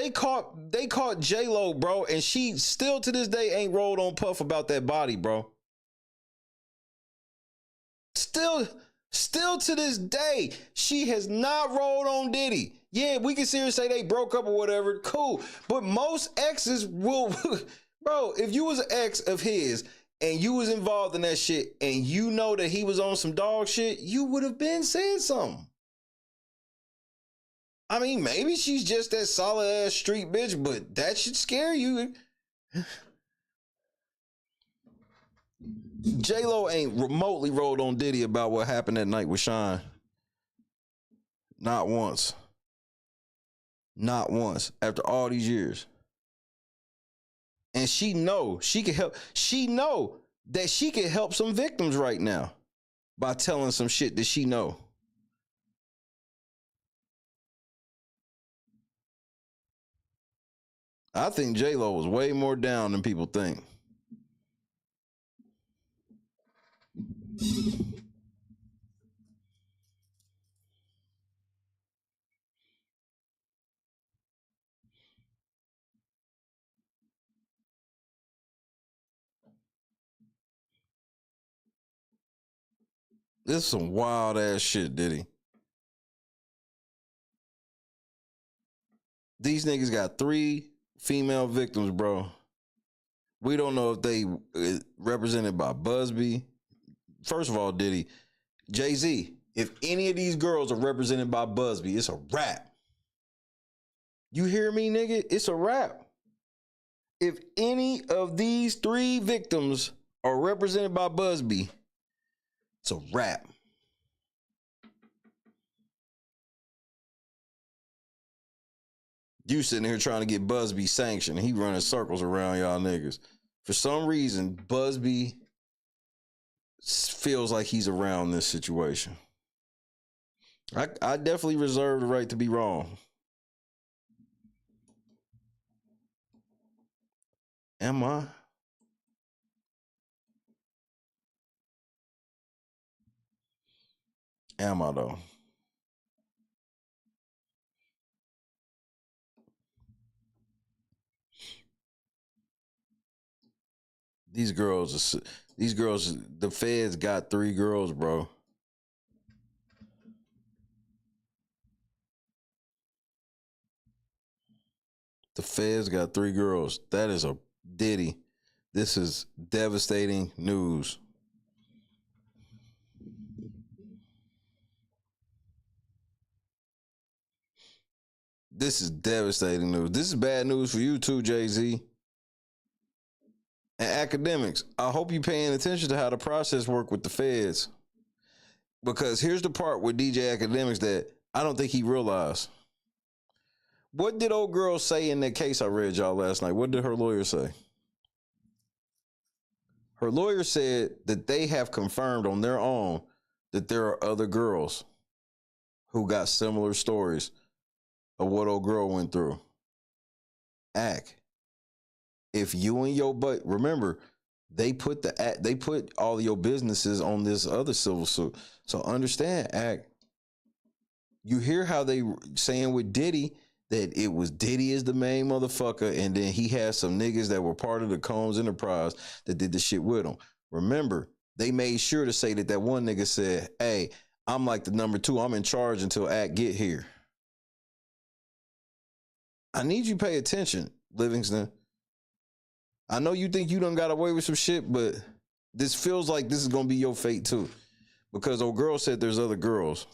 caught J-Lo, bro, and she still to this day ain't rolled on Puff about that body, bro. Still to this day, she has not rolled on Diddy. Yeah, we can seriously say they broke up or whatever. Cool. But most exes will, bro, if you was an ex of his and you was involved in that shit and you know that he was on some dog shit, you would have been saying something. I mean, maybe she's just that solid ass street bitch, but that should scare you. J-Lo ain't remotely rolled on Diddy about what happened that night with Sean. Not once. Not once. After all these years. And she know she can help. She know that she can help some victims right now by telling some shit that she know. I think J-Lo was way more down than people think. This is some wild ass shit, Diddy. These niggas got 3 female victims, bro. We don't know if they represented by Busby. First of all, Diddy, Jay-Z, if any of these girls are represented by Busby, it's a wrap. You hear me, nigga? It's a wrap. If any of these 3 victims are represented by Busby, it's a wrap. You sitting here trying to get Busby sanctioned. He running circles around y'all niggas. For some reason, Busby feels like he's around this situation. I definitely reserve the right to be wrong. Am I? Am I though? These girls, the feds got 3 girls, bro. The feds got 3 girls. That is a Diddy. This is devastating news. This is devastating news. This is bad news for you too, Jay-Z. And academics, I hope you're paying attention to how the process work with the feds. Because here's the part with DJ Academics that I don't think he realized. What did old girl say in that case I read y'all last night? What did her lawyer say? Her lawyer said that they have confirmed on their own that there are other girls who got similar stories of what old girl went through. Act. If you and your butt, remember, they put all of your businesses on this other civil suit. So understand, Act. You hear how they saying with Diddy that it was Diddy is the main motherfucker, and then he had some niggas that were part of the Combs Enterprise that did the shit with him. Remember, they made sure to say that one nigga said, "Hey, I'm like the number 2. I'm in charge until Act get here." I need you to pay attention, Livingston. I know you think you done got away with some shit, but this feels like this is going to be your fate too. Because old girl said there's other girls.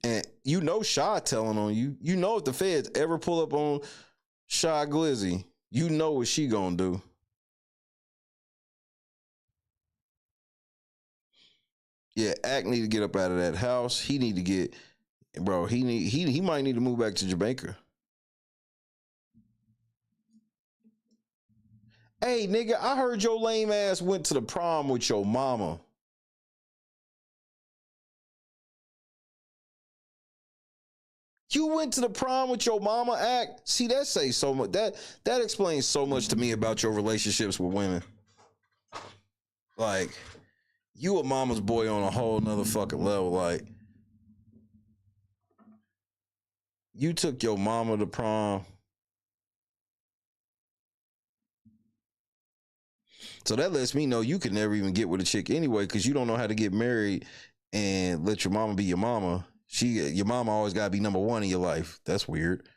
And you know Shy telling on you. You know if the feds ever pull up on Shy Glizzy, you know what she gonna do. Yeah, Act need to get up out of that house. He need to get, bro, he might need to move back to Jamaica. Hey, nigga, I heard your lame ass went to the prom with your mama. You went to the prom with your mama, Act? See, that says so much. That explains so much to me about your relationships with women. Like, you a mama's boy on a whole nother fucking level. Like, you took your mama to prom. So that lets me know you could never even get with a chick anyway, because you don't know how to get married and let your mama be your mama. Your mama always gotta be number one in your life. That's weird.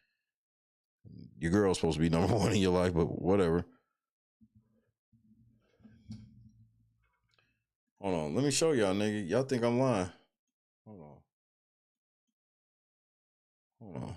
Your girl's supposed to be number one in your life, but whatever. Hold on, let me show y'all, nigga. Y'all think I'm lying? Hold on. Hold on.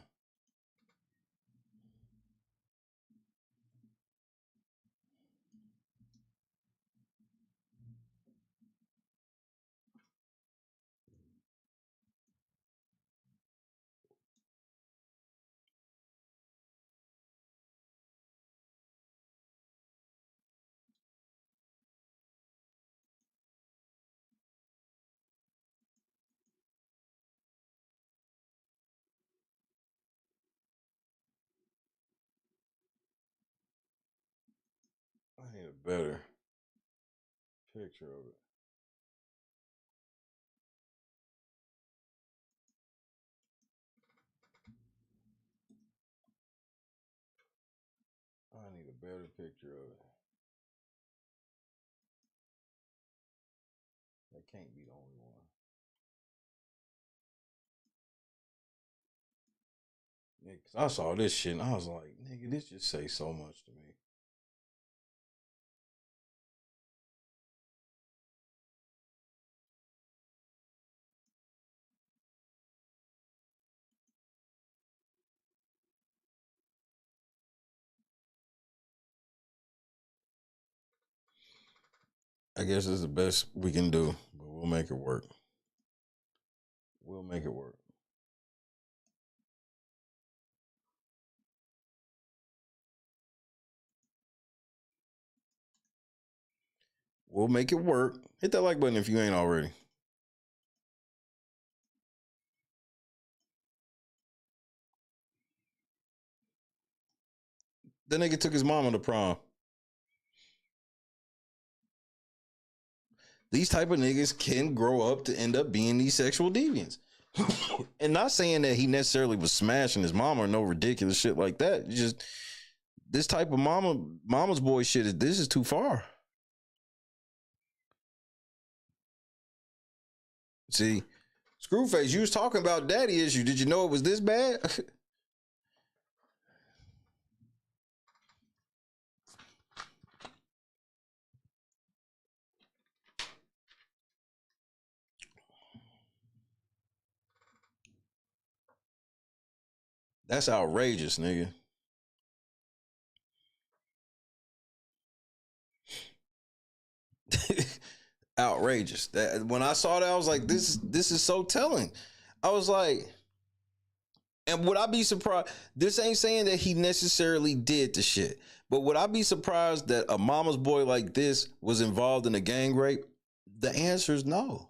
I need a better picture of it. I need a better picture of it. That can't be the only one. Yeah, cause I saw this shit and I was like, nigga, this just say so much to me. I guess it's the best we can do, but we'll make it work. We'll make it work. We'll make it work. Hit that like button if you ain't already. The nigga took his mama to prom. These type of niggas can grow up to end up being these sexual deviants. And not saying that he necessarily was smashing his mama or no ridiculous shit like that. Just this type of mama's boy shit, this is too far. See, Screwface, you was talking about daddy issue. Did you know it was this bad? That's outrageous, nigga. Outrageous. That when I saw that, I was like, this is so telling. I was like, and would I be surprised? This ain't saying that he necessarily did the shit, but would I be surprised that a mama's boy like this was involved in a gang rape? The answer is no.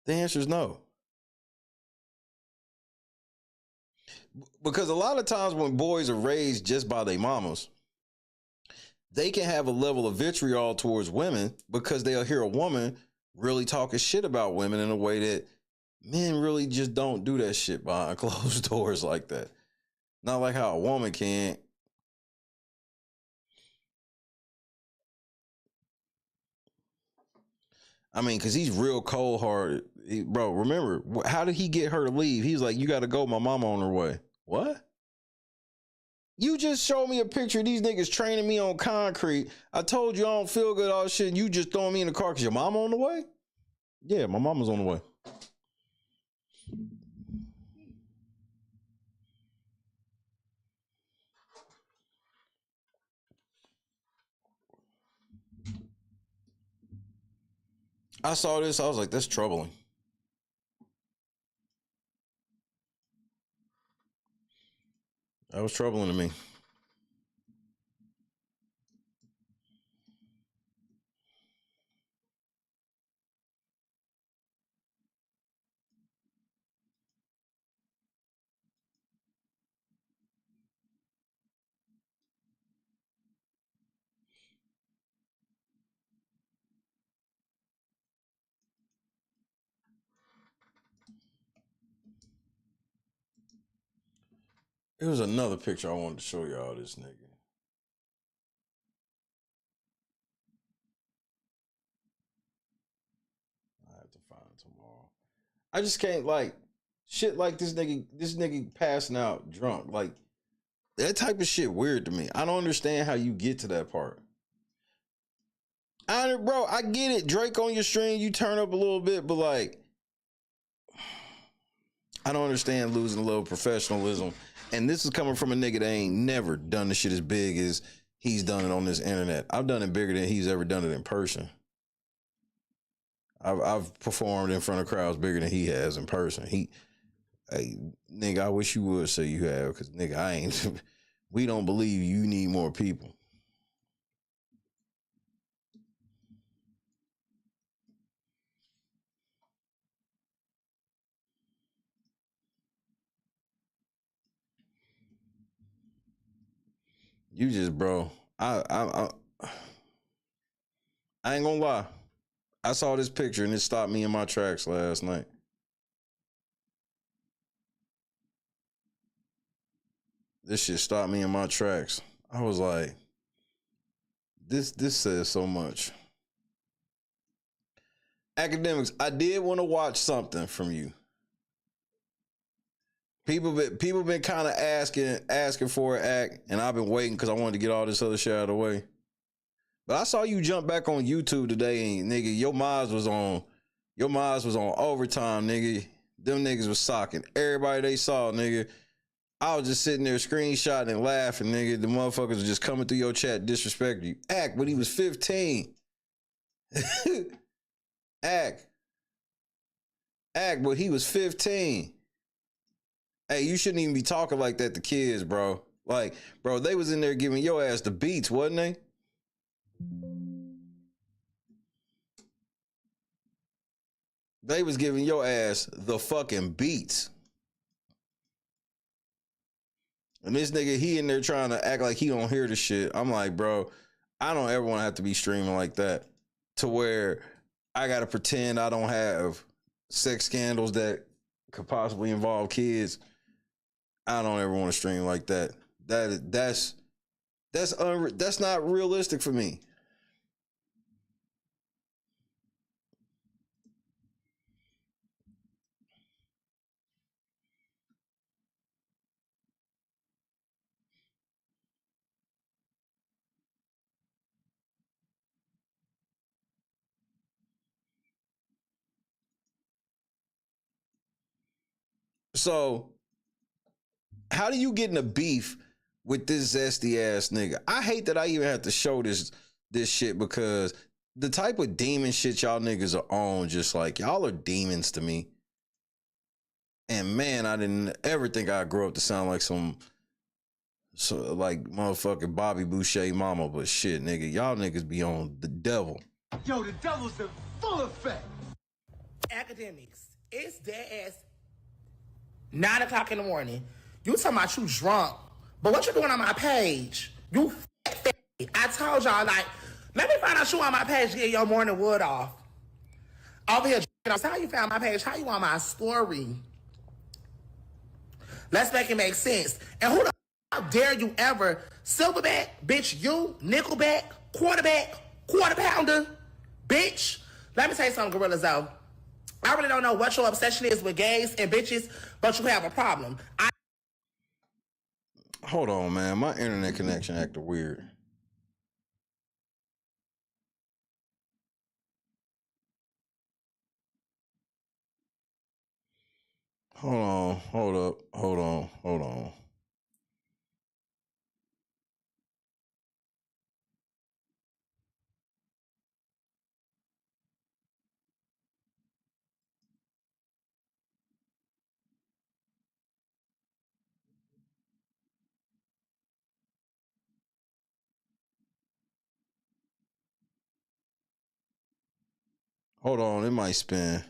The answer is no. Because a lot of times when boys are raised just by their mamas, they can have a level of vitriol towards women because they'll hear a woman really talking shit about women in a way that men really just don't do that shit behind closed doors like that. Not like how a woman can. I mean, because he's real cold hearted. Bro, remember, how did he get her to leave? He's like, you got to go. My mama on her way. What? You just showed me a picture of these niggas training me on concrete. I told you I don't feel good, all this shit, and you just throwing me in the car because your mama on the way? Yeah, my mama's on the way. I saw this. I was like, that's troubling. That was troubling to me. There was another picture I wanted to show y'all. This nigga. I have to find it tomorrow. I just can't like shit like this nigga. This nigga passing out drunk. Like that type of shit weird to me. I don't understand how you get to that part. Bro, I get it. Drake on your stream, you turn up a little bit, but like, I don't understand losing a little professionalism. And this is coming from a nigga that ain't never done the shit as big as he's done it on this internet. I've done it bigger than he's ever done it in person. I've performed in front of crowds bigger than he has in person. Nigga, I wish you would say you have, because nigga, I ain't. We don't believe you need more people. You just, bro. I ain't gonna lie. I saw this picture and it stopped me in my tracks last night. This shit stopped me in my tracks. I was like, this says so much. Academics, I did want to watch something from you. People been kind of asking for an act, and I've been waiting because I wanted to get all this other shit out of the way. But I saw you jump back on YouTube today, and nigga, your Maz was on overtime, nigga. Them niggas was socking everybody they saw, nigga. I was just sitting there screenshotting and laughing, nigga. The motherfuckers was just coming through your chat disrespecting you. Act when he was 15. Act when he was 15. Hey, you shouldn't even be talking like that to kids, bro. Like, bro, they was in there giving your ass the beats, wasn't they? They was giving your ass the fucking beats. And this nigga, he in there trying to act like he don't hear the shit. I'm like, bro, I don't ever want to have to be streaming like that to where I got to pretend I don't have sex scandals that could possibly involve kids. I don't ever want to stream like that. That's not realistic for me. So, how do you get in a beef with this zesty ass nigga? I hate that I even have to show this shit, because the type of demon shit y'all niggas are on, just like y'all are demons to me. And man, I didn't ever think I'd grow up to sound like like motherfucking Bobby Boucher mama, but shit, nigga, y'all niggas be on the devil. Yo, the devil's in full effect. Academics, it's dead ass 9 o'clock in the morning. You talking about you drunk, but what you doing on my page? You fat. I told y'all, like, let me find out you on my page to get your morning wood off. Over here, that's how you found my page. How you on my story? Let's make it make sense. And who the how dare you ever silverback, bitch, you, nickelback, quarterback, quarter pounder, bitch. Let me tell you something, Gorillas, though. I really don't know what your obsession is with gays and bitches, but you have a problem. Hold on, man. My internet connection acting weird. Hold on. Hold up. Hold on. Hold on. Hold on. It might spin.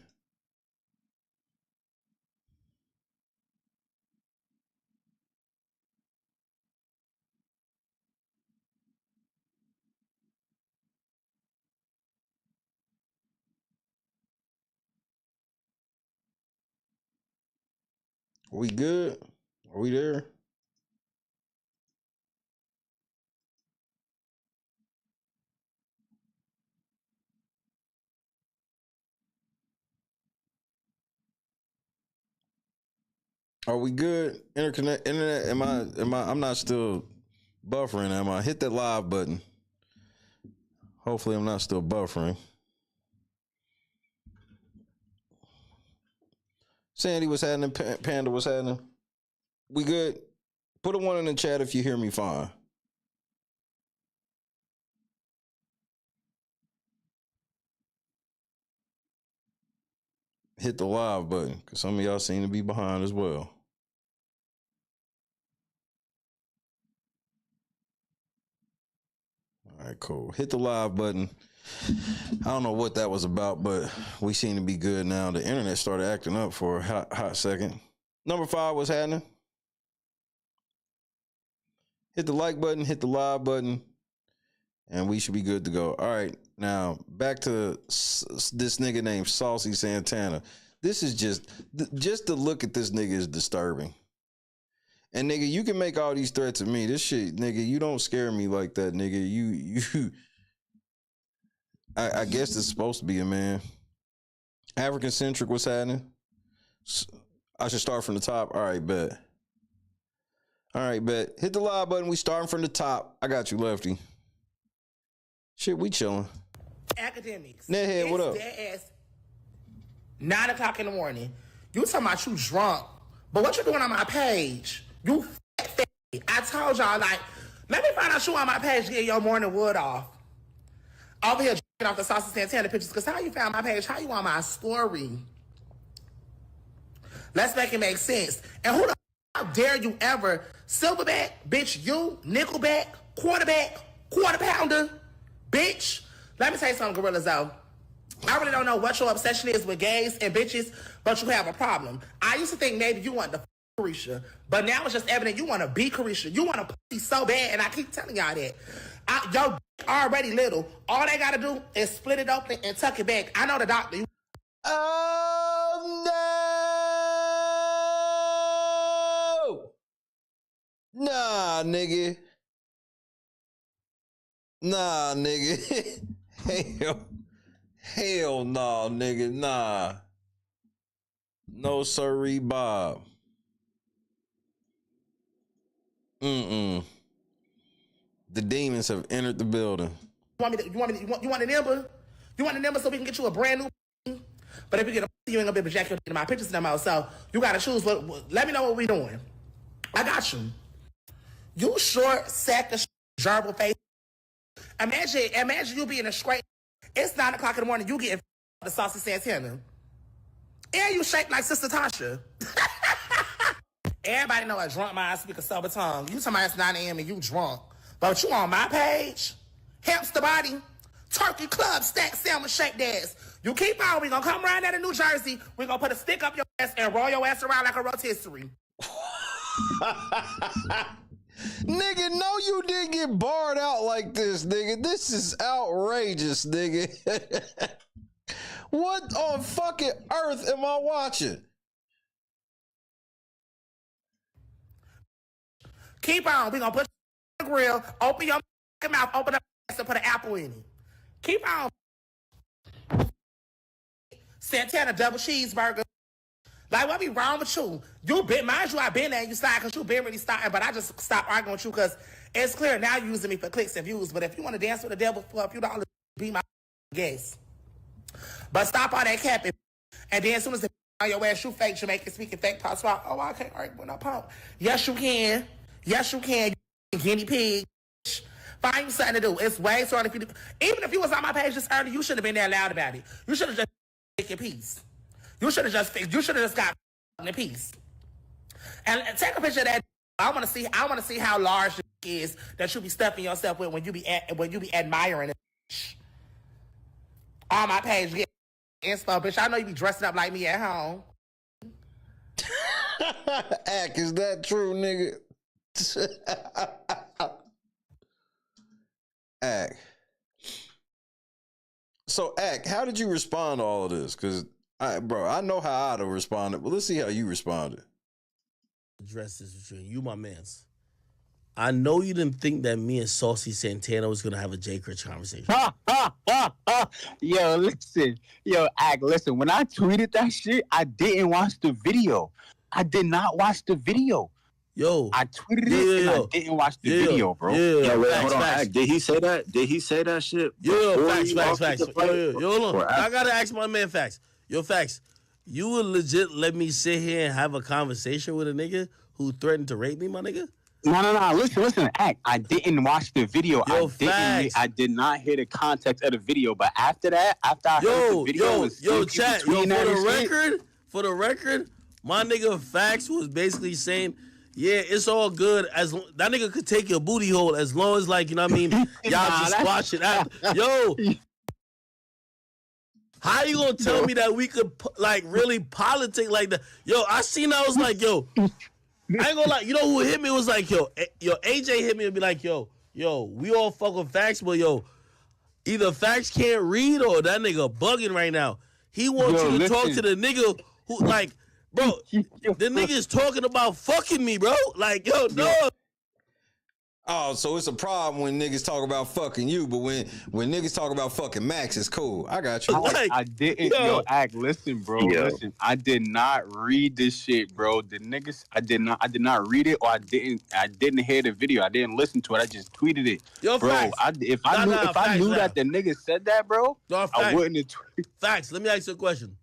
We good? Are we there? Are we good? Internet? Am I? I'm not still buffering. Am I? Hit that live button. Hopefully, I'm not still buffering. Sandy, what's happening? Panda, what's happening? We good? Put a 1 in the chat if you hear me fine. Hit the live button because some of y'all seem to be behind as well. All right, cool. Hit the live button. I don't know what that was about, but we seem to be good now. The internet started acting up for a hot second. Number 5, what's happening? Hit the like button, hit the live button, and we should be good to go. All right, now back to this nigga named Saucy Santana. This is just to look at this nigga is disturbing. And nigga, you can make all these threats at me. This shit, nigga, you don't scare me like that, nigga. You I guess it's supposed to be a man. African centric, what's happening? I should start from the top. All right, bet. All right, bet. Hit the live button. We starting from the top. I got you, Lefty. Shit, we chilling. Academics. Nethead, what up? Dead ass 9 o'clock in the morning. You talking about you drunk, but what you doing on my page? You fat. I told y'all, like, let me find out you on my page to get your morning wood off. Over here drinking off the Saucy Santana pictures, because how you found my page? How you on my story? Let's make it make sense. And who the how dare you ever, silverback, bitch, you, nickelback, quarterback, quarter pounder, bitch. Let me tell you something, Gorillas, though. I really don't know what your obsession is with gays and bitches, but you have a problem. I used to think maybe you want to Carisha, but now it's just evident you want to be Carisha. You want to pussy so bad, and I keep telling y'all that. Your already little. All they got to do is split it open and tuck it back. I know the doctor. Oh, no. Nah, nigga. Nah, nigga. Hell no, nigga. Nah. No, sorry, Bob. The demons have entered the building. You want a number? You want a number so we can get you a brand new? But if you get a you ain't gonna be able to jack my pictures in them out. So you gotta choose. Let me know what we doing. I got you. You short sack of gerbil face. Imagine you being a straight. It's 9 o'clock in the morning. You getting the Saucy Santana, and you shake like Sister Tasha. Everybody know a drunk mind speak a sober tongue. You talking about it's 9 a.m. and you drunk, but you on my page, hamster body, turkey club, stack sandwich, shake ass. You keep on. We gonna come around out of New Jersey. We gonna put a stick up your ass and roll your ass around like a rotisserie. Nigga, no, you didn't get barred out like this, nigga. This is outrageous, nigga. What on fucking earth am I watching? Keep on. We gonna put the grill, open your mouth, open up and put an apple in it. Keep on. Santana double cheeseburger. Like, what be wrong with you? Mind you, I've been there, you started because you been really starting, but I just stopped arguing with you because it's clear now you're using me for clicks and views. But if you want to dance with the devil for a few dollars, be my guest. But stop all that capping. And then as soon as the on your ass, you fake Jamaican speaking fake pop swap. Oh, I can't argue with no pump. Yes, you can. Yes, you can. Guinea pig. Find you something to do. It's way too early. Even if you was on my page this early, you should have been there loud about it. You should have just taken peace. You should have just got in peace. And take a picture of that. I want to see how large it is that you be stuffing yourself with when you be admiring it. On my page, get inspo, bitch. I know you be dressing up like me at home. Ack, is that true, nigga? Ack. So, Ack, how did you respond to all of this? Because, bro, I know how I'd have responded, but let's see how you responded. Address this between you, my mans. I know you didn't think that me and Saucy Santana was gonna have a J. Critch conversation. Yo, listen. Yo, Ack, listen. When I tweeted that shit, I didn't watch the video. I did not watch the video. Yo, I tweeted it and I didn't watch the video, bro. Yo, wait, hold on. Did he say that? Did he say that shit? Facts. Yo, hold on. Or I gotta ask my man Facts. Yo, Facts, you would legit let me sit here and have a conversation with a nigga who threatened to rape me, my nigga? No. Listen, Act. I didn't watch the video. I did not hear the context of the video. But after that, after I heard the video, chat. For the record, my nigga Facts was basically saying, yeah, it's all good as that nigga could take your booty hole as long as, like, you know what I mean, y'all just squash it out. Yo, how you gonna tell me that we could like really politic like that? Yo, I was like, yo, I ain't gonna lie. You know who hit me? It was like, yo, AJ hit me and be like, yo, we all fuck with Facts, but yo, either Facts can't read or that nigga bugging right now. He wants you to talk to the nigga who, like, bro, the nigga's talking about fucking me, bro. Like, yo, no. Oh, so it's a problem when niggas talk about fucking you, but when niggas talk about fucking Max, it's cool. I got you. I didn't, Act. Listen, bro. Listen, I did not read this shit, bro. The niggas, I did not read it, or I didn't hear the video. I didn't listen to it. I just tweeted it, yo, bro. Facts. If I knew that the nigga said that, bro, I wouldn't have tweeted. Facts. Let me ask you a question.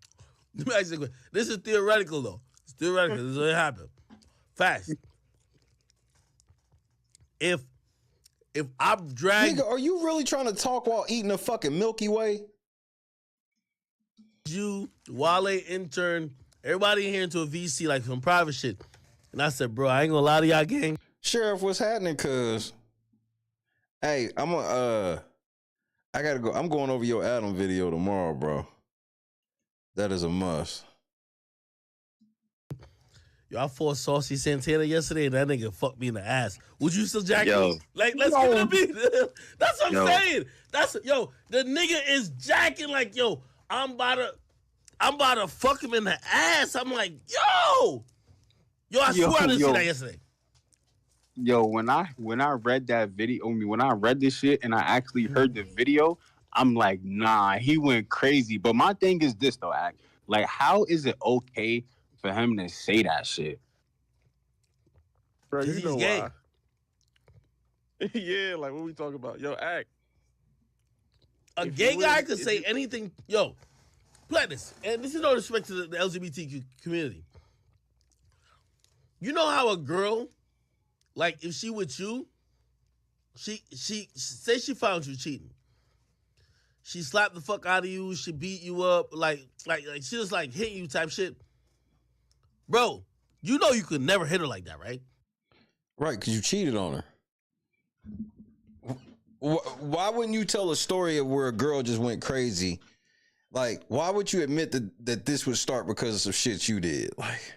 This is theoretical, though. It's theoretical. This is what happened. Facts. If I'm dragged... Nigga, are you really trying to talk while eating a fucking Milky Way? You, Wale, intern, everybody in here into a VC, like some private shit. And I said, bro, I ain't gonna lie to y'all, gang. Sheriff, what's happening, cuz? Hey, I gotta go. I'm going over your Adam video tomorrow, bro. That is a must. Yo, I fought Saucy Santana yesterday, and that nigga fucked me in the ass. Would you still jack Yo. me? Like, let's give it a beat. That's what I'm saying. The nigga is jacking like, yo, I'm about to fuck him in the ass. I'm like, yo, I swear I didn't see that yesterday. Yo, when I read that video, when I read this shit and I actually heard the video, I'm like, nah, he went crazy. But my thing is this though, Act. Like, how is it okay for him to say that shit? Bro, you know gay. why. Yeah, like what we talking about? Yo, Act. A gay guy could say anything. Yo, play this. And this is no respect to the LGBTQ community. You know how a girl, like, if she with you, she say she found you cheating. She slapped the fuck out of you. She beat you up. Like she just like hit you type shit. Bro, you know you could never hit her like that, right? Right, because you cheated on her. Why wouldn't you tell a story of where a girl just went crazy? Like, why would you admit that this would start because of some shit you did? Like,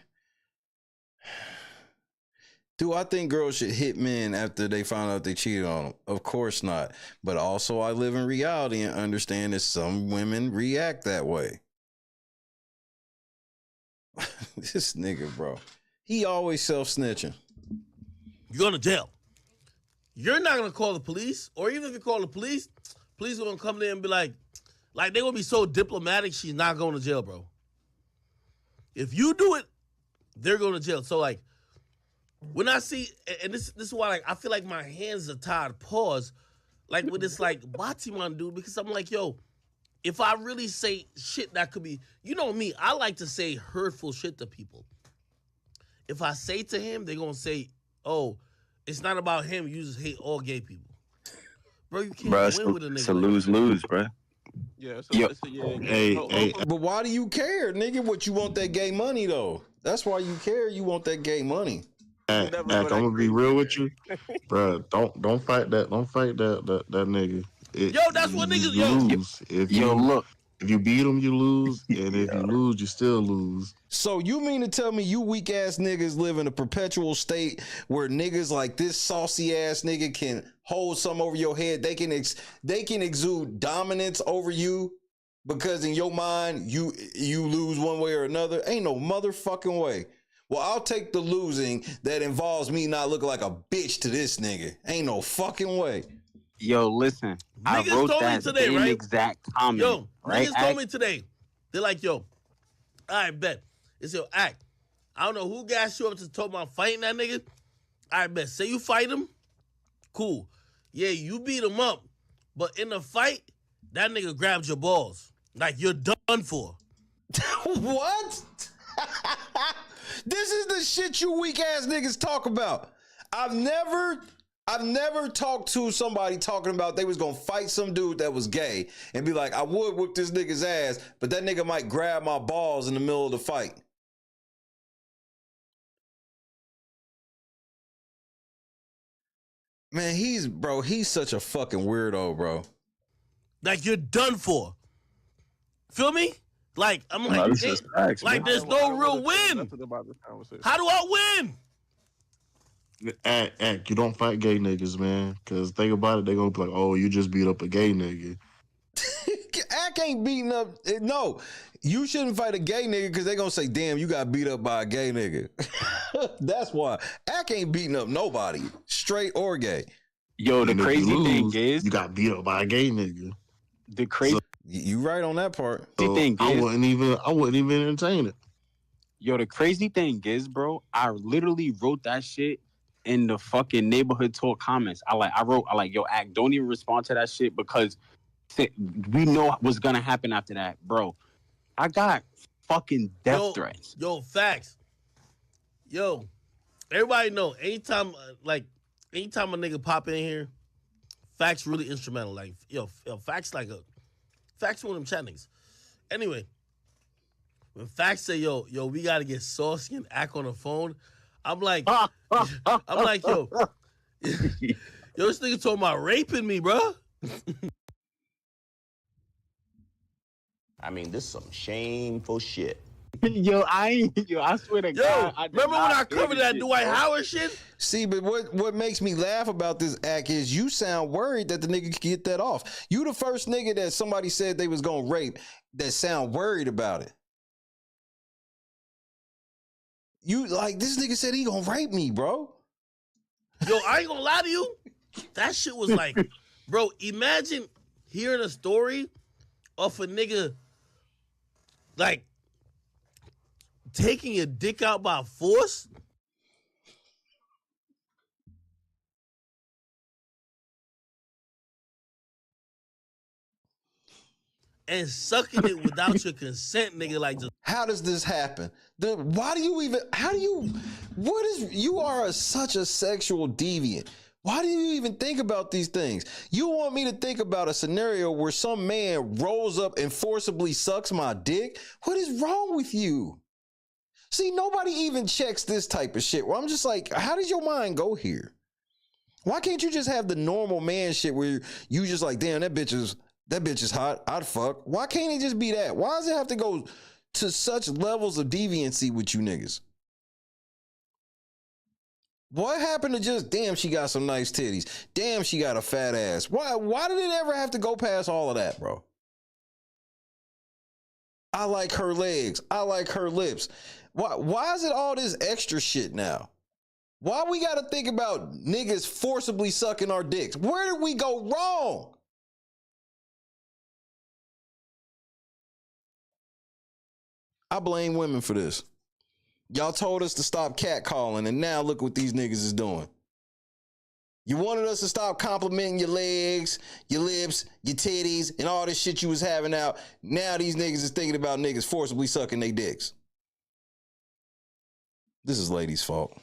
do I think girls should hit men after they found out they cheated on them? Of course not. But also, I live in reality and understand that some women react that way. This nigga, bro. He always self-snitching. You're going to jail. You're not going to call the police, or even if you call the police are going to come there and be like they're going to be so diplomatic, she's not going to jail, bro. If you do it, they're going to jail. So, like, when I see, and this is why, like, I feel like my hands are tied, pause, like, with this, like, Batiman dude, because I'm like, yo, if I really say shit that could be, you know me, I like to say hurtful shit to people. If I say to him, they're going to say, oh, it's not about him, you just hate all gay people. Bro, you can't win with a nigga. It's a lose-lose, bro. Yeah, Hey. But why do you care, nigga? What, you want that gay money, though? That's why you care. You want that gay money. I'm gonna be real with you, bro. Don't fight that. Don't fight that nigga. Yo, that's what niggas. Lose. If you beat him, you lose, and if you lose, you still lose. So you mean to tell me you weak ass niggas live in a perpetual state where niggas like this saucy ass nigga can hold something over your head? They can exude dominance over you because in your mind you lose one way or another. Ain't no motherfucking way. Well, I'll take the losing that involves me not looking like a bitch to this nigga. Ain't no fucking way. Yo, listen. I Niggas wrote told me that today, same right? exact comment. Yo, right? niggas told me today. They're like, yo, I bet. It's your Act. I don't know who gassed you up to talk about fighting that nigga. I bet. Say you fight him, cool. Yeah, you beat him up, but in the fight, that nigga grabbed your balls. Like, you're done for. What? This is the shit you weak ass niggas talk about. I've never talked to somebody talking about they was gonna fight some dude that was gay and be like, I would whip this nigga's ass, but that nigga might grab my balls in the middle of the fight. Man, he's such a fucking weirdo, bro. Like, you're done for. Feel me? Like, I'm like, this is facts, like, man. there's no real win. How do I win? Act, you don't fight gay niggas, man. Because think about it, they gonna be like, oh, you just beat up a gay nigga. Ack ain't beating up. No, you shouldn't fight a gay nigga because they gonna say, damn, you got beat up by a gay nigga. That's why. Ack ain't beating up nobody, straight or gay. Yo, the crazy thing is, you got beat up by a gay nigga. The crazy. You right on that part. So thing is, I wouldn't even entertain it. Yo, the crazy thing is, bro, I literally wrote that shit in the fucking neighborhood talk comments. I wrote, yo, Act, don't even respond to that shit because we know what's gonna happen after that, bro. I got fucking death threats. Yo, facts. Yo, everybody know, anytime a nigga pop in here, Facts really instrumental. Like, yo, Facts one of them chat niggas. Anyway, when Facts say, yo, we gotta get Saucy and Act on the phone, I'm like, yo, this nigga talking about raping me, bro. I mean, this is some shameful shit. Yo, I swear to God. Remember when I covered that Dwight Howard shit? See, but what makes me laugh about this act is you sound worried that the nigga can get that off. You the first nigga that somebody said they was gonna rape that sound worried about it. You like, this nigga said he gonna rape me, bro. Yo, I ain't gonna lie to you. That shit was like, bro, imagine hearing a story of a nigga like taking your dick out by force. And sucking it without your consent, nigga. Like, just how does this happen? You are such a sexual deviant. Why do you even think about these things? You want me to think about a scenario where some man rolls up and forcibly sucks my dick? What is wrong with you? See, nobody even checks this type of shit where I'm just like, how does your mind go here? Why can't you just have the normal man shit where you just like, damn, that bitch is hot, I'd fuck. Why can't it just be that? Why does it have to go to such levels of deviancy with you niggas? What happened to just, damn, she got some nice titties. Damn, she got a fat ass. Why did it ever have to go past all of that, bro? I like her legs. I like her lips. Why is it all this extra shit now? Why we got to think about niggas forcibly sucking our dicks? Where did we go wrong? I blame women for this. Y'all told us to stop catcalling, and now look what these niggas is doing. You wanted us to stop complimenting your legs, your lips, your titties, and all this shit you was having out. Now these niggas is thinking about niggas forcibly sucking their dicks. This is ladies' fault.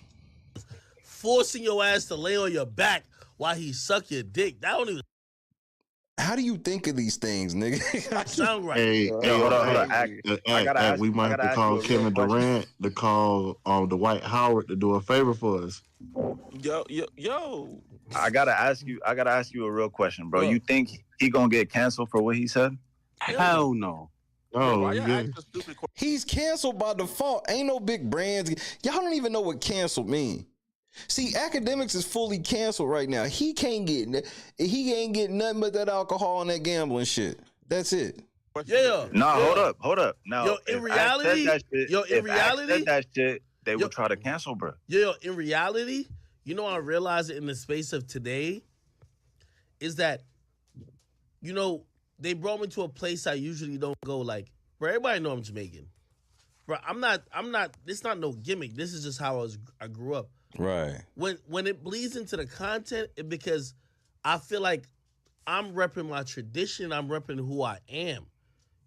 forcing your ass to lay on your back while he suck your dick. That don't even. How do you think of these things, nigga? That sound right. Hey, hold on. We might have to call Kevin Durant to call Dwight Howard to do a favor for us. Yo. I gotta ask you a real question, bro. You think he gonna get canceled for what he said? Hell no. No, He's canceled by default. Ain't no big brands. Y'all don't even know what canceled mean. See, academics is fully canceled right now. He ain't getting nothing but that alcohol and that gambling shit. That's it. Yeah. No, hold up. Now, Yo, in reality, said that shit, they would try to cancel, bro. Yo, in reality, you know, I realized it in the space of today is that, they brought me to a place I usually don't go. Like, bro, everybody know I'm Jamaican. bro, I'm not. It's not no gimmick. This is just how I grew up. Right. When it bleeds into the content, because I feel like I'm repping my tradition. I'm repping who I am.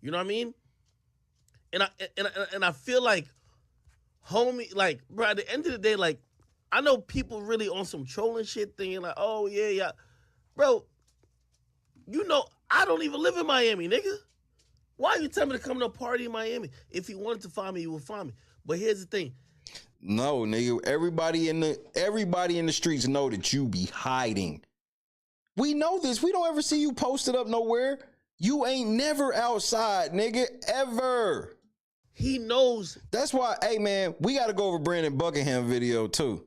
You know what I mean? And I feel like, homie, like, bro, at the end of the day, like, I know people really on some trolling shit thinking like, oh, yeah. Bro, you know, I don't even live in Miami, nigga. Why you tell me to come to a party in Miami? If you wanted to find me, you would find me. But here's the thing. No, nigga. Everybody in the streets know that you be hiding. We know this. We don't ever see you posted up nowhere. You ain't never outside, nigga, ever. He knows. That's why, hey, man, we got to go over Brandon Buckingham video, too.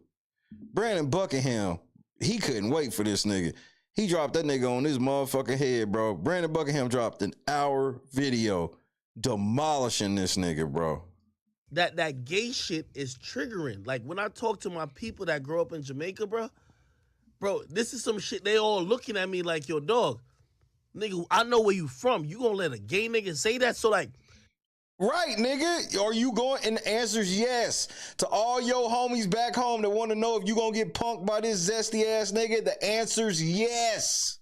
Brandon Buckingham, he couldn't wait for this nigga. He dropped that nigga on his motherfucking head, bro. Brandon Buckingham dropped an hour video demolishing this nigga, bro. That gay shit is triggering. Like, when I talk to my people that grow up in Jamaica, bro, this is some shit. They all looking at me like, yo, dog, nigga, I know where you from. You gonna let a gay nigga say that? So, like, right, nigga. Are you going? And the answer is yes. To all your homies back home that want to know if you gonna get punked by this zesty ass nigga, the answer's yes.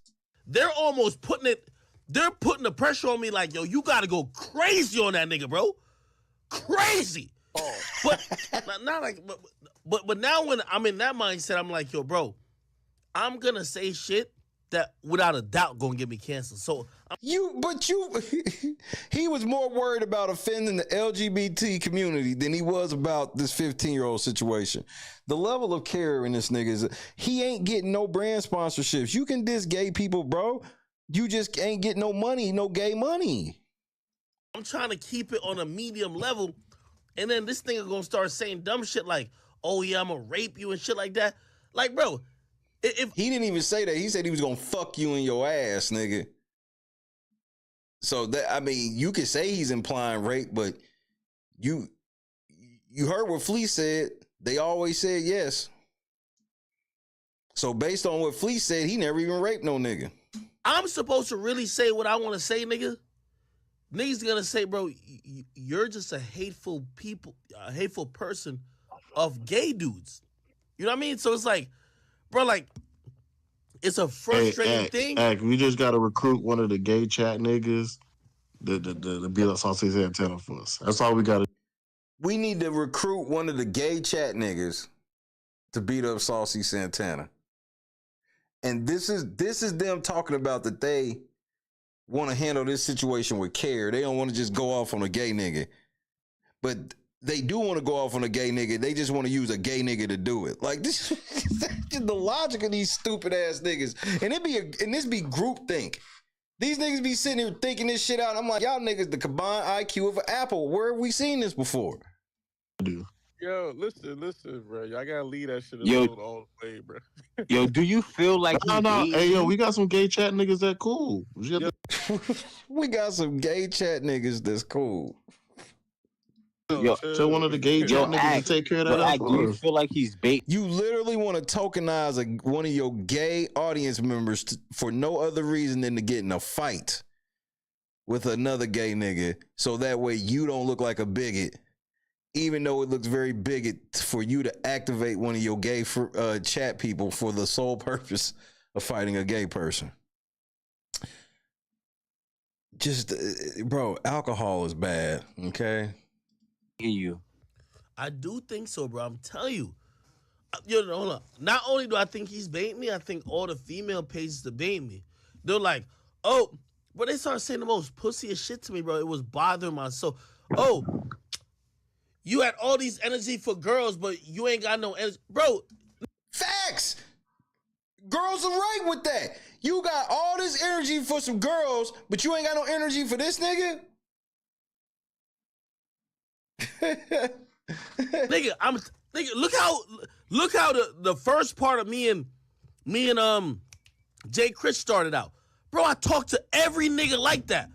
They're almost putting the pressure on me like, yo, you gotta go crazy on that nigga, bro. Crazy. Oh. But not like, but now when I'm in that mindset, I'm like, yo, bro, I'm gonna say shit that without a doubt gonna get me canceled. So he was more worried about offending the LGBT community than he was about this 15-year-old situation. The level of care in this nigga is he ain't getting no brand sponsorships. You can diss gay people, bro. You just ain't getting no money, no gay money. I'm trying to keep it on a medium level, and then this nigga gonna start saying dumb shit like, oh yeah, I'm gonna rape you and shit like that. Like, bro, if he didn't even say that, he said he was gonna fuck you in your ass, nigga. So that, I mean, you could say he's implying rape, but you heard what Flea said. They always said yes. So based on what Flea said, he never even raped no nigga. I'm supposed to really say what I want to say, nigga. Niggas gonna say, bro, you're just a hateful person of gay dudes. You know what I mean? So it's like, bro, like, it's a frustrating thing. We just gotta recruit one of the gay chat niggas to be like Saucy Santana for us. That's all we gotta do. We need to recruit one of the gay chat niggas to beat up Saucy Santana. And this is them talking about that they want to handle this situation with care. They don't want to just go off on a gay nigga. But they do want to go off on a gay nigga. They just want to use a gay nigga to do it. Like, this is the logic of these stupid ass niggas. And this be group think. These niggas be sitting here thinking this shit out. I'm like, y'all niggas the combined IQ of an apple. Where have we seen this before? Yo, listen, bro. Y'all gotta leave that shit alone all the way, bro. Yo, do you feel like no? Hey, yo, we got some gay chat niggas that cool. We got some gay chat niggas that's cool. Yo, so one of the gay chat niggas to take care of that. Do you feel like he's bait? You literally want to tokenize one of your gay audience members for no other reason than to get in a fight with another gay nigga, so that way you don't look like a bigot. Even though it looks very bigot for you to activate one of your gay chat people for the sole purpose of fighting a gay person. Just, bro, alcohol is bad, okay? I do think so, bro. I'm telling you. Yo, hold on. Not only do I think he's baiting me, I think all the female pages are baiting me. They're like, oh, but they started saying the most pussiest shit to me, bro. It was bothering my soul. Oh, you had all these energy for girls, but you ain't got no energy. Bro. Facts. Girls are right with that. You got all this energy for some girls, but you ain't got no energy for this nigga? nigga, look how the first part of me and Jay Chris started out. Bro, I talked to every nigga like that.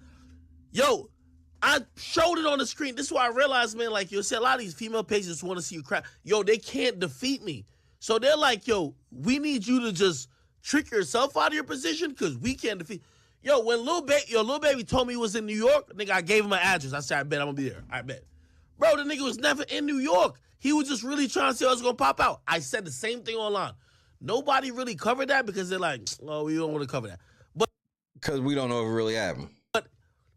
Yo, I showed it on the screen. This is why I realized, man, like, you see a lot of these female pages just want to see you cry. Yo, they can't defeat me. So they're like, yo, we need you to just trick yourself out of your position because we can't defeat. Yo, when Lil Baby told me he was in New York, nigga, I gave him my address. I said, I bet I'm going to be there. I bet. Bro, the nigga was never in New York. He was just really trying to see what's going to pop out. I said the same thing online. Nobody really covered that because they're like, oh, we don't want to cover that. But because we don't know if it really happened. But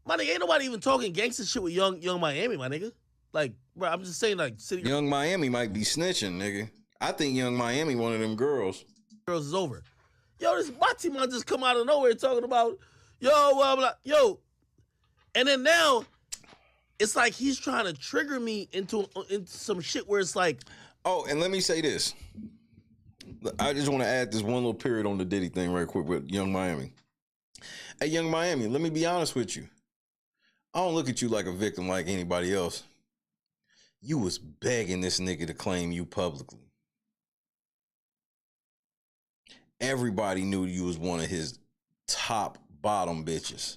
my nigga, ain't nobody even talking gangster shit with young Miami, my nigga. Like, bro, I'm just saying, like, Young Miami might be snitching, nigga. I think Young Miami one of them girls. Girls is over. Yo, this Bati man just come out of nowhere talking about, yo, blah, blah, yo. And then now, it's like he's trying to trigger me into some shit where it's like. Oh, and let me say this. I just want to add this one little period on the Diddy thing right quick with Young Miami. Hey, Young Miami, let me be honest with you. I don't look at you like a victim like anybody else. You was begging this nigga to claim you publicly. Everybody knew you was one of his top bottom bitches.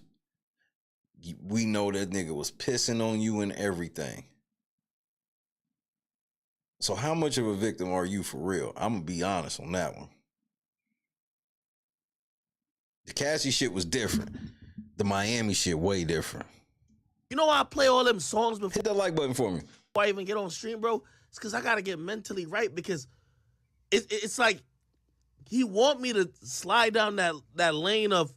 We know that nigga was pissing on you and everything. So how much of a victim are you for real? I'm gonna be honest on that one. The Cassie shit was different. The Miami shit way different. You know why I play all them songs before? Hit that like button for me. Before I even get on stream, bro? It's because I gotta get mentally right because it's like he want me to slide down that lane of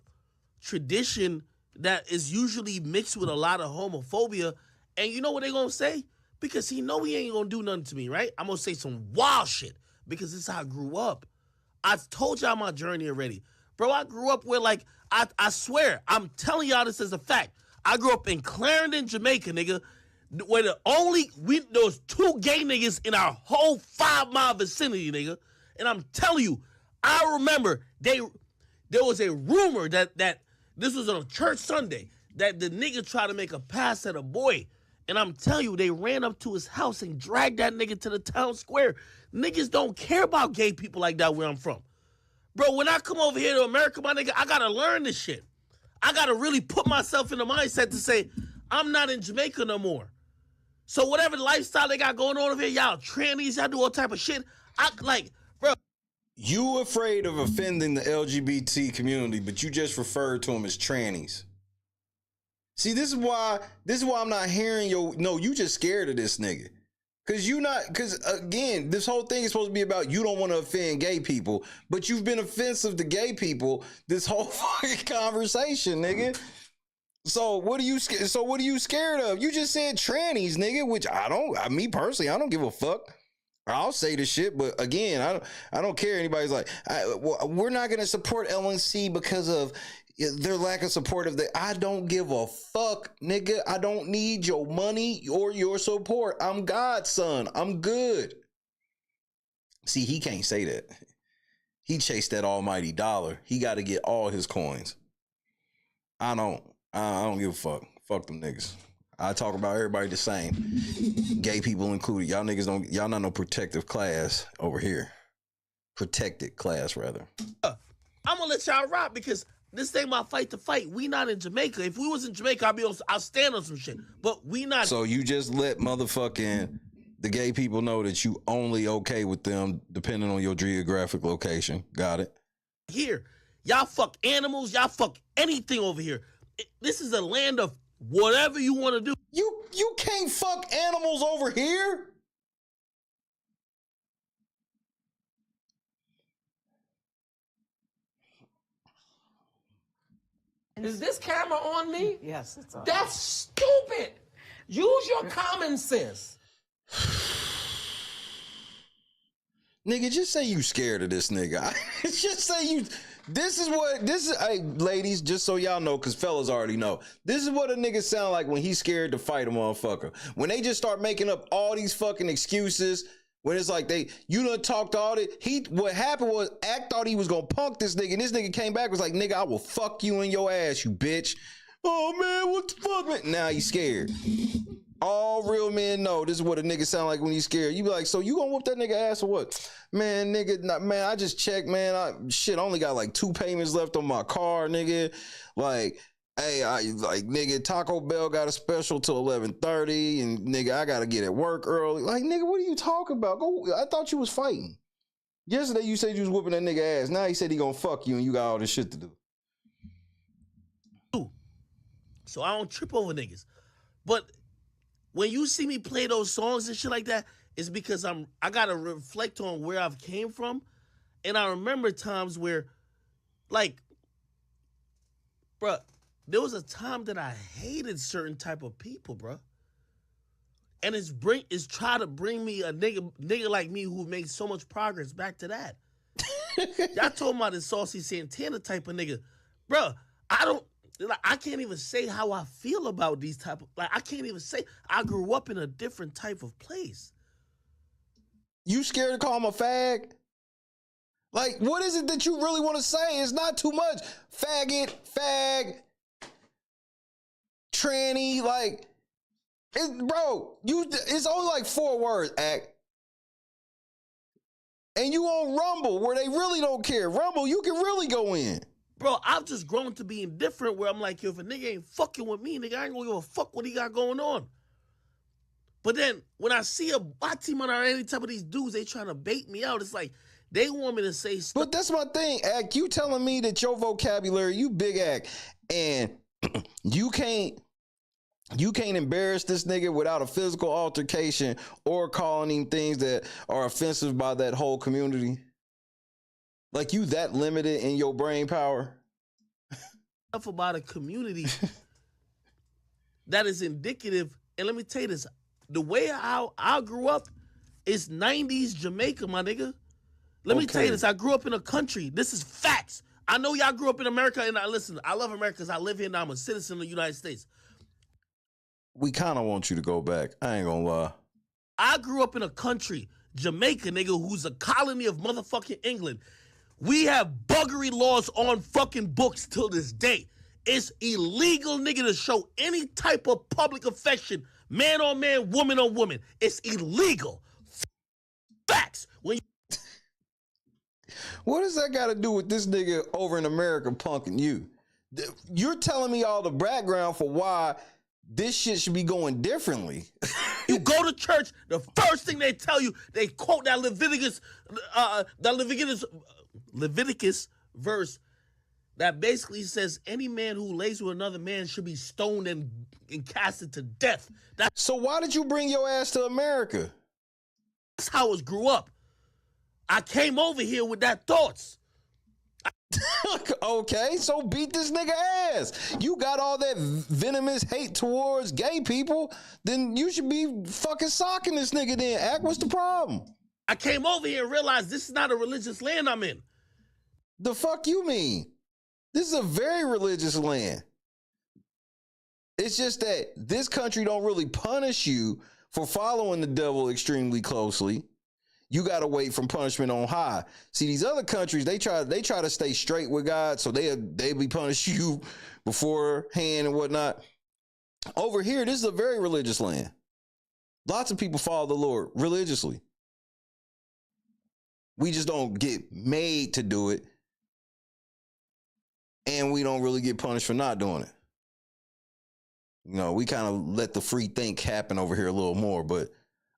tradition that is usually mixed with a lot of homophobia. And you know what they gonna say? Because he know he ain't gonna do nothing to me, right? I'm gonna say some wild shit because this is how I grew up. I told y'all my journey already. Bro, I grew up where, like, I swear, I'm telling y'all this as a fact. I grew up in Clarendon, Jamaica, nigga, where there was 2 gay niggas in our whole 5-mile vicinity, nigga. And I'm telling you, I remember there was a rumor that this was on a church Sunday, that the nigga tried to make a pass at a boy. And I'm telling you, they ran up to his house and dragged that nigga to the town square. Niggas don't care about gay people like that where I'm from. Bro, when I come over here to America, my nigga, I gotta learn this shit. I gotta really put myself in the mindset to say, I'm not in Jamaica no more. So whatever lifestyle they got going on over here, y'all trannies, y'all do all type of shit. Bro. You afraid of offending the LGBT community, but you just referred to them as trannies. See, this is why I'm not hearing you just scared of this nigga. Cause again, this whole thing is supposed to be about you don't want to offend gay people, but you've been offensive to gay people this whole fucking conversation, nigga. So what are you scared of? You just said trannies, nigga, which me personally, I don't give a fuck. I'll say the shit, but again, I don't care. Anybody's like, we're not going to support LNC because of their lack of support of I don't give a fuck, nigga. I don't need your money or your support. I'm God's son. I'm good. See, he can't say that. He chased that almighty dollar. He got to get all his coins. I don't give a fuck. Fuck them niggas. I talk about everybody the same. Gay people included. Y'all not no protective class over here. Protected class, rather. I'm gonna let y'all rock because this ain't my fight to fight. We not in Jamaica. If we was in Jamaica, I'll stand on some shit. But we not. So you just let motherfucking the gay people know that you only okay with them depending on your geographic location. Got it? Here. Y'all fuck animals. Y'all fuck anything over here. This is a land of whatever you want to do. You can't fuck animals over here? Is this camera on me? Yes, it's on. That's stupid. Use your common sense. Nigga, just say you scared of this nigga. Just say you. Hey, ladies, just so y'all know, because fellas already know. This is what a nigga sound like when he's scared to fight a motherfucker. When they just start making up all these fucking excuses. When it's like you done talked all that. What happened was Act thought he was gonna punk this nigga, and this nigga came back was like, nigga, I will fuck you in your ass, you bitch. Oh man, what the fuck, man? Now he's scared. All real men know this is what a nigga sound like when he's scared. You be like, so you gonna whoop that nigga ass or what? Man, nigga, man, I just checked, man. I only got like 2 payments left on my car, nigga. Like, hey, nigga, Taco Bell got a special till 11:30, and nigga, I gotta get at work early. Like, nigga, what are you talking about? I thought you was fighting. Yesterday you said you was whooping that nigga ass. Now he said he gonna fuck you and you got all this shit to do. So I don't trip over niggas. But when you see me play those songs and shit like that, it's because I gotta reflect on where I've came from. And I remember times where, like, bruh, there was a time that I hated certain type of people, bruh. And it's try to bring me a nigga like me who made so much progress back to that. Y'all talking about this Saucy Santana type of nigga. Bruh, I can't even say how I feel about these type of, I can't even say. I grew up in a different type of place. You scared to call him a fag? Like, what is it that you really want to say? It's not too much. Faggot, fag, tranny, like, bro, it's only like 4 words, act. And you on Rumble, where they really don't care. Rumble, you can really go in. Bro, I've just grown to be indifferent where I'm like, yo, if a nigga ain't fucking with me, nigga, I ain't gonna give a fuck what he got going on. But then, when I see a body man or any type of these dudes, they trying to bait me out. It's like, they want me to say stuff. But that's my thing, Act. You telling me that your vocabulary, you big Act, and you can't embarrass this nigga without a physical altercation or calling him things that are offensive by that whole community? Like, you that limited in your brain power? Stuff about a community that is indicative. And let me tell you this, the way I grew up is 90s Jamaica, my nigga. Let me tell you this, I grew up in a country. This is facts. I know y'all grew up in America, and listen, I love America because I live here and I'm a citizen of the United States. We kind of want you to go back. I ain't gonna lie. I grew up in a country, Jamaica, nigga, who's a colony of motherfucking England. We have buggery laws on fucking books till this day. It's illegal, nigga, to show any type of public affection, man on man, woman on woman. It's illegal. Facts. What does that got to do with this nigga over in America punking you? You're telling me all the background for why this shit should be going differently. You go to church, the first thing they tell you, they quote that Leviticus verse that basically says any man who lays with another man should be stoned and casted to death. So why did you bring your ass to America? That's how I grew up. I came over here with that thoughts. Okay, so beat this nigga ass. You got all that venomous hate towards gay people, then you should be fucking socking this nigga then. Act, what's the problem? I came over here and realized this is not a religious land I'm in. The fuck you mean? This is a very religious land. It's just that this country don't really punish you for following the devil extremely closely. You got to wait from punishment on high. See, these other countries, they try to stay straight with God, so they be punish you beforehand and whatnot. Over here, this is a very religious land. Lots of people follow the Lord religiously. We just don't get made to do it, and we don't really get punished for not doing it. You know, we kind of let the free think happen over here a little more, but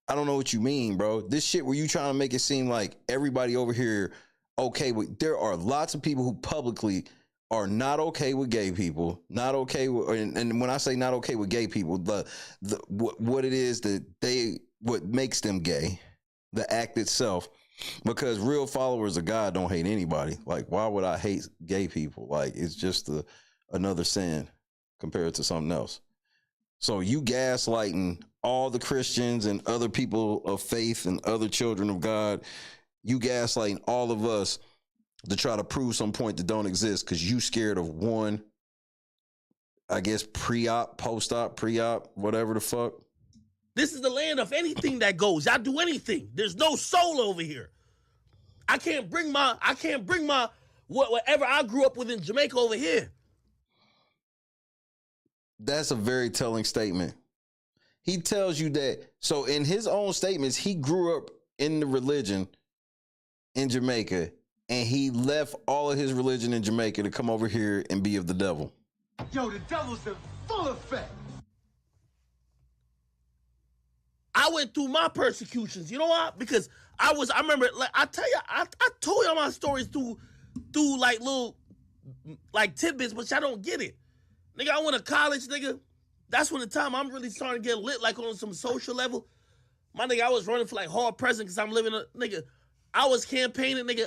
I don't know what you mean, bro. This shit where you trying to make it seem like everybody over here okay with, there are lots of people who publicly are not okay with gay people, not okay with, and when I say not okay with gay people, what it is that what makes them gay, the act itself, because real followers of God don't hate anybody. Like, why would I hate gay people? Like, it's just another sin compared to something else. So you gaslighting all the Christians and other people of faith and other children of God, you gaslighting all of us to try to prove some point that don't exist because you scared of one, I guess, pre-op, post-op, pre-op, whatever the fuck. This is the land of anything that goes. Y'all do anything. There's no soul over here. I can't bring my whatever I grew up with in Jamaica over here. That's a very telling statement. He tells you that. So in his own statements, he grew up in the religion in Jamaica, and he left all of his religion in Jamaica to come over here and be of the devil. Yo, the devil's in full effect. I went through my persecutions. You know why? Because I remember, like, I tell you, I told y'all my stories through like little, like tidbits, but y'all don't get it. Nigga, I went to college, nigga. that's when the time I'm really starting to get lit, like on some social level. My nigga, I was running for like hall president because I'm living nigga. I was campaigning, nigga.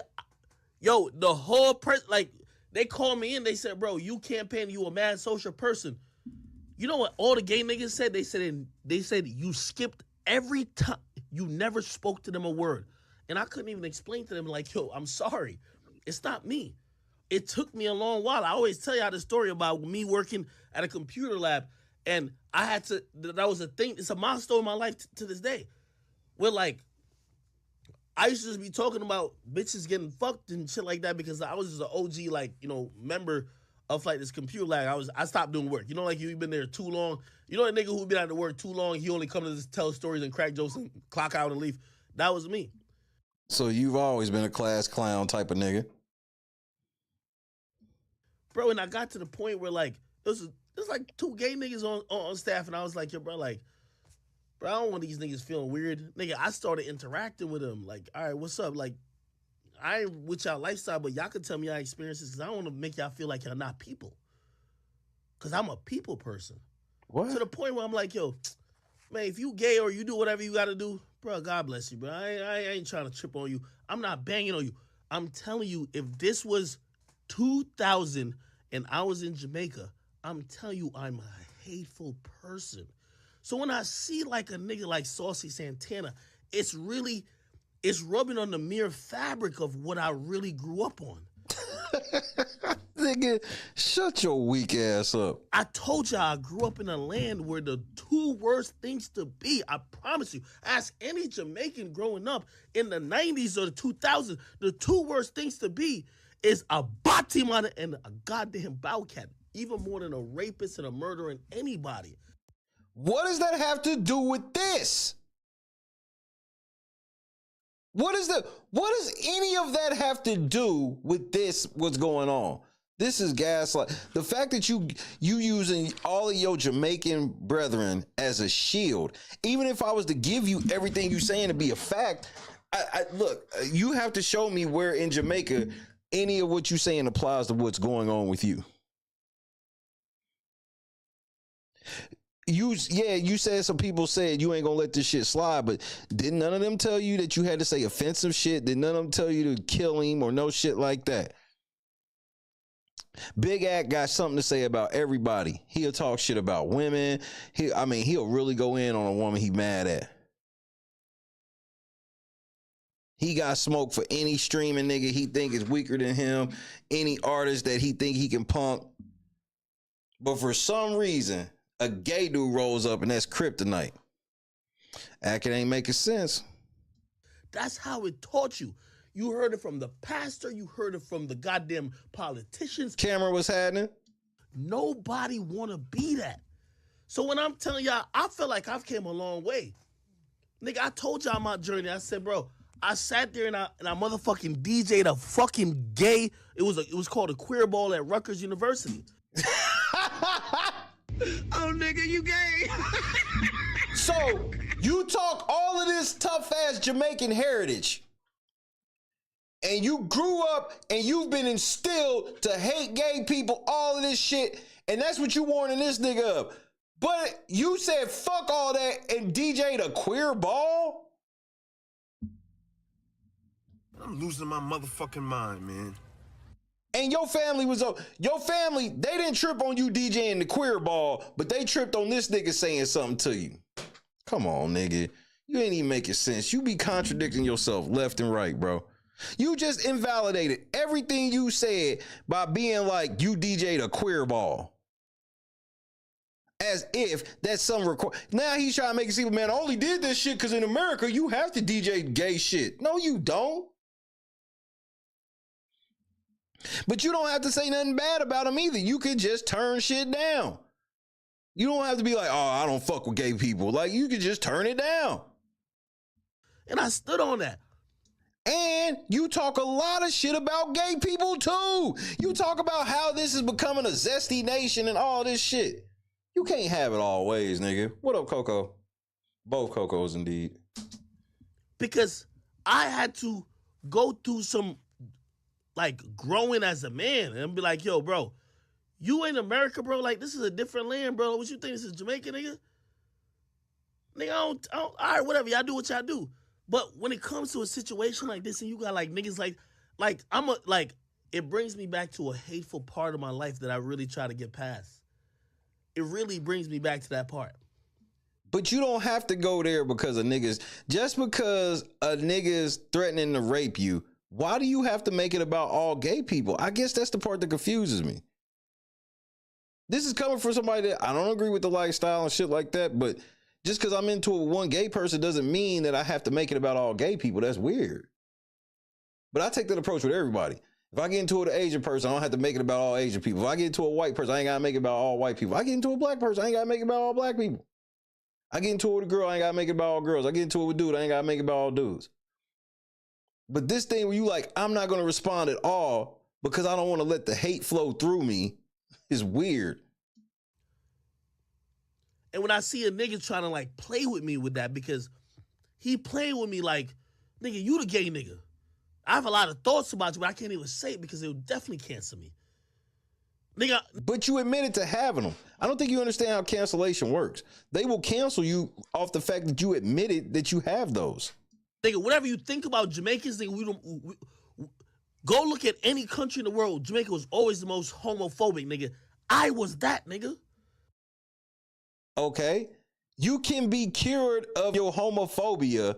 Yo, the whole like they called me in. They said, bro, you campaigning, you a mad social person. You know what all the gay niggas said? They said you skipped every time. You never spoke to them a word. And I couldn't even explain to them, like, yo, I'm sorry. It's not me. It took me a long while. I always tell y'all the story about me working at a computer lab. And I had to, that was a thing. It's a milestone in my life to this day. Where, like, I used to just be talking about bitches getting fucked and shit like that because I was just an OG, like, you know, member of, like, this computer lab. I stopped doing work. You know, like, you've been there too long. You know, a nigga who'd been out to work too long, he only come to just tell stories and crack jokes and clock out and leave. That was me. So you've always been a class clown type of nigga. Bro, and I got to the point where, like, there's like 2 gay niggas on staff, and I was like, yo, bro, like, bro, I don't want these niggas feeling weird. Nigga, I started interacting with them. Like, all right, what's up? Like, I ain't with y'all lifestyle, but y'all can tell me y'all experiences because I don't want to make y'all feel like y'all not people. Because I'm a people person. What? To the point where I'm like, yo, man, if you gay or you do whatever you got to do, bro, God bless you, bro. I ain't trying to trip on you. I'm not banging on you. I'm telling you, if this was 2000 and I was in Jamaica, I'm telling you I'm a hateful person. So when I see like a nigga like Saucy Santana, it's rubbing on the mere fabric of what I really grew up on. Nigga, shut your weak ass up. I told y'all I grew up in a land where the 2 worst things to be, I promise you, ask any Jamaican growing up in the 90s or the 2000s, the 2 worst things to be is a batimana and a goddamn bowcat, even more than a rapist and a murderer and anybody. What does that have to do with this? What does any of that have to do with this, what's going on? This is gaslight. The fact that you using all of your Jamaican brethren as a shield, even if I was to give you everything you saying to be a fact, look, you have to show me where in Jamaica any of what you saying applies to what's going on with you. You said some people said you ain't gonna let this shit slide, but didn't none of them tell you that you had to say offensive shit? Did none of them tell you to kill him or no shit like that? Big Act got something to say about everybody. He'll talk shit about women. He'll really go in on a woman he mad at. He got smoke for any streaming nigga he think is weaker than him, any artist that he think he can punk. But for some reason, a gay dude rolls up and that's kryptonite. Act it ain't making sense. That's how it taught you. You heard it from the pastor. You heard it from the goddamn politicians. Camera was happening. Nobody want to be that. So when I'm telling y'all, I feel like I've came a long way. Nigga, I told y'all my journey. I said, bro, I sat there and I motherfucking DJ'd a fucking gay. It was called a queer ball at Rutgers University. Oh, nigga, you gay. So you talk all of this tough ass Jamaican heritage, and you grew up and you've been instilled to hate gay people, all of this shit, and that's what you warning this nigga of. But you said fuck all that and DJ'd a queer ball? I'm losing my motherfucking mind, man. And your family they didn't trip on you DJing the queer ball, but they tripped on this nigga saying something to you. Come on, nigga. You ain't even making sense. You be contradicting yourself left and right, bro. You just invalidated everything you said by being like you DJ'd a queer ball. As if that's some now he's trying to make it seem, man, I only did this shit because in America you have to DJ gay shit. No, you don't. But you don't have to say nothing bad about him either. You could just turn shit down. You don't have to be like, oh, I don't fuck with gay people. Like, you could just turn it down. And I stood on that. And you talk a lot of shit about gay people too. You talk about how this is becoming a zesty nation and all this shit. You can't have it all ways, nigga. What up, Coco? Both Cocos, indeed. Because I had to go through some, like, growing as a man and be like, yo, bro, You ain't America, bro. Like, this is a different land, bro. What you think? This is Jamaica, nigga? Nigga, I don't, all right, whatever. Y'all do what y'all do. But when it comes to a situation like this and you got, like, niggas it brings me back to a hateful part of my life that I really try to get past. It really brings me back to that part. But you don't have to go there because of niggas. Just because a nigga's threatening to rape you, why do you have to make it about all gay people? I guess that's the part that confuses me. This is coming from somebody that I don't agree with the lifestyle and shit like that, but just because I'm into one gay person doesn't mean that I have to make it about all gay people. That's weird. But I take that approach with everybody. If I get into an Asian person, I don't have to make it about all Asian people. If I get into a white person, I ain't got to make it about all white people. I get into a black person, I ain't got to make it about all black people. I get into it with a girl, I ain't got to make it about all girls. I get into it with a dude, I ain't got to make it about all dudes. But this thing where you like, I'm not going to respond at all because I don't want to let the hate flow through me is weird. And when I see a nigga trying to like play with me with that, because he playing with me like, nigga, you the gay nigga. I have a lot of thoughts about you, but I can't even say it because it would definitely cancel me. Nigga. But you admitted to having them. I don't think you understand how cancellation works. They will cancel you off the fact that you admitted that you have those. Nigga, whatever you think about Jamaicans, nigga, go look at any country in the world. Jamaica was always the most homophobic, nigga. I was that, nigga. Okay. You can be cured of your homophobia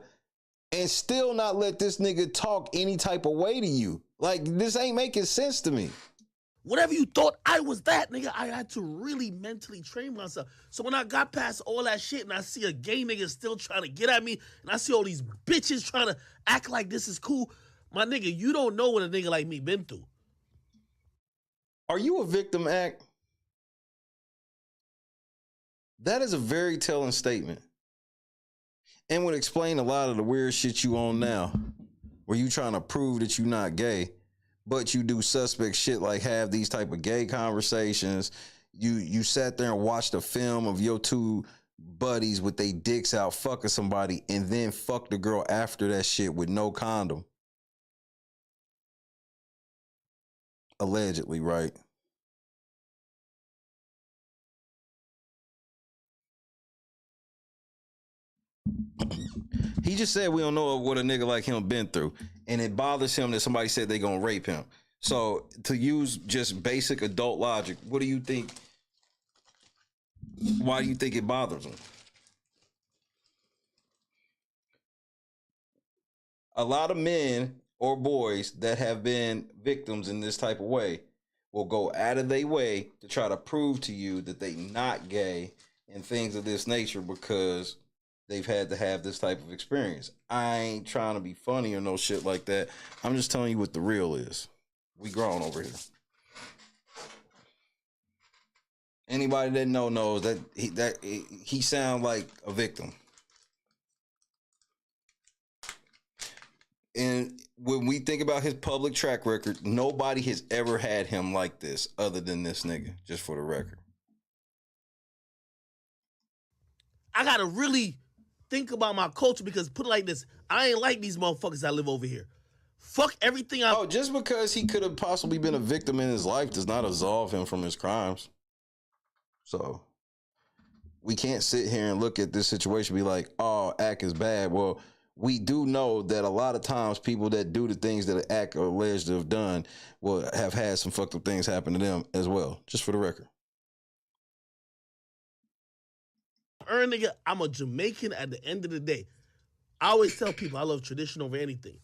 and still not let this nigga talk any type of way to you. Like, this ain't making sense to me. Whatever you thought, I was that, nigga. I had to really mentally train myself. So when I got past all that shit and I see a gay nigga still trying to get at me and I see all these bitches trying to act like this is cool, my nigga, you don't know what a nigga like me been through. Are you a victim, Act? That is a very telling statement. And would explain a lot of the weird shit you on now, where you trying to prove that you not gay, but you do suspect shit like have these type of gay conversations. You sat there and watched a film of your two buddies with they dicks out fucking somebody and then fuck the girl after that shit with no condom. Allegedly, right? He just said we don't know what a nigga like him been through. And it bothers him that somebody said they gonna rape him. So to use just basic adult logic, what do you think? Why do you think it bothers him? A lot of men or boys that have been victims in this type of way will go out of their way to try to prove to you that they not gay and things of this nature because they've had to have this type of experience. I ain't trying to be funny or no shit like that. I'm just telling you what the real is. We grown over here. Anybody that knows that he sound like a victim. And when we think about his public track record, nobody has ever had him like this other than this nigga, just for the record. I gotta really think about my culture because put it like this, I ain't like these motherfuckers that live over here. Fuck everything I... Oh, just because he could have possibly been a victim in his life does not absolve him from his crimes. So we can't sit here and look at this situation and be like, oh, Act is bad. Well, we do know that a lot of times people that do the things that Act are alleged to have done will have had some fucked up things happen to them as well, just for the record. Nigga, I'm a Jamaican at the end of the day. I always tell people I love tradition over anything.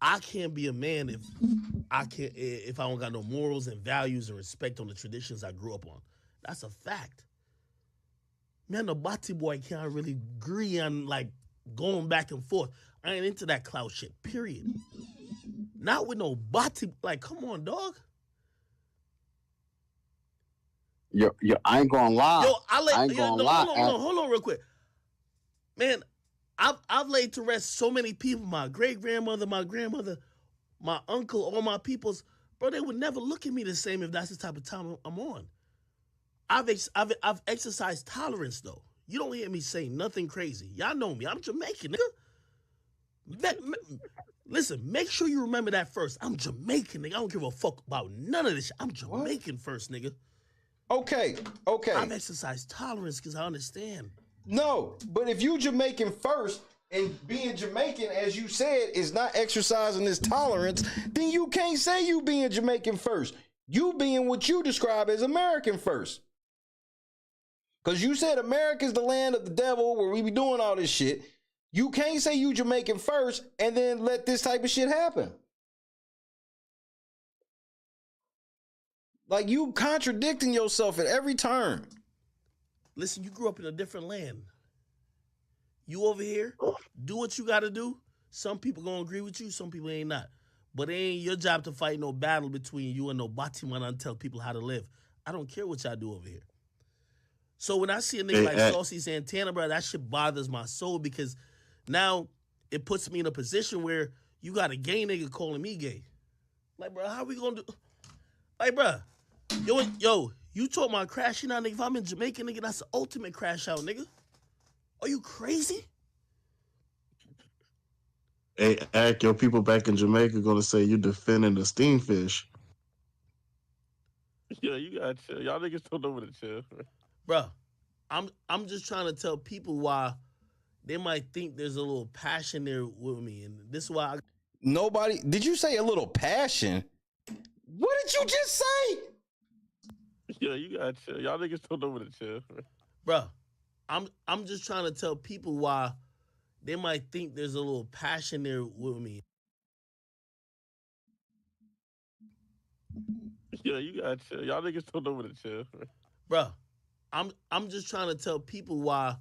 I can't be a man if I don't got no morals and values and respect on the traditions I grew up on. That's a fact. Man, the Bati boy can't really agree on like going back and forth. I ain't into that clout shit, period. Not with no Bati, like, come on, dog. Yo, I ain't gonna lie. Yo, I ain't gonna lie. Hold on real quick. Man, I've laid to rest so many people, my great-grandmother, my grandmother, my uncle, all my peoples. Bro, they would never look at me the same if that's the type of time I'm on. I've exercised tolerance, though. You don't hear me say nothing crazy. Y'all know me. I'm Jamaican, nigga. Listen, make sure you remember that first. I'm Jamaican, nigga. I don't give a fuck about none of this shit. I'm Jamaican first, nigga. Okay. I've exercised tolerance because I understand. No, but if you Jamaican first, and being Jamaican, as you said, is not exercising this tolerance, then you can't say you being Jamaican first. You being what you describe as American first. Because you said America's the land of the devil where we be doing all this shit. You can't say you Jamaican first and then let this type of shit happen. Like, you contradicting yourself at every turn. Listen, you grew up in a different land. You over here, do what you got to do. Some people gonna agree with you, some people ain't not. But it ain't your job to fight no battle between you and no Batiman and tell people how to live. I don't care what y'all do over here. So when I see a nigga like Saucy Santana, bro, that shit bothers my soul because now it puts me in a position where you got a gay nigga calling me gay. Like, bro, how we gonna do? Like, bro, yo, you talking about crashing out, nigga. If I'm in Jamaica, nigga, that's the ultimate crash out, nigga. Are you crazy? Hey, Ack, your people back in Jamaica gonna say you defending the steamfish. Yeah, you gotta chill. Y'all niggas don't know what to chill. Bro, I'm just trying to tell people why they might think there's a little passion there with me. And this is why Nobody, did you say a little passion? What did you just say? Yeah, you gotta chill. Y'all niggas don't know what to chill. Bro, I'm just trying to tell people why they might think there's a little passion there with me. Yeah, you gotta chill. Y'all niggas don't know what to chill. Bro, I'm just trying to tell people why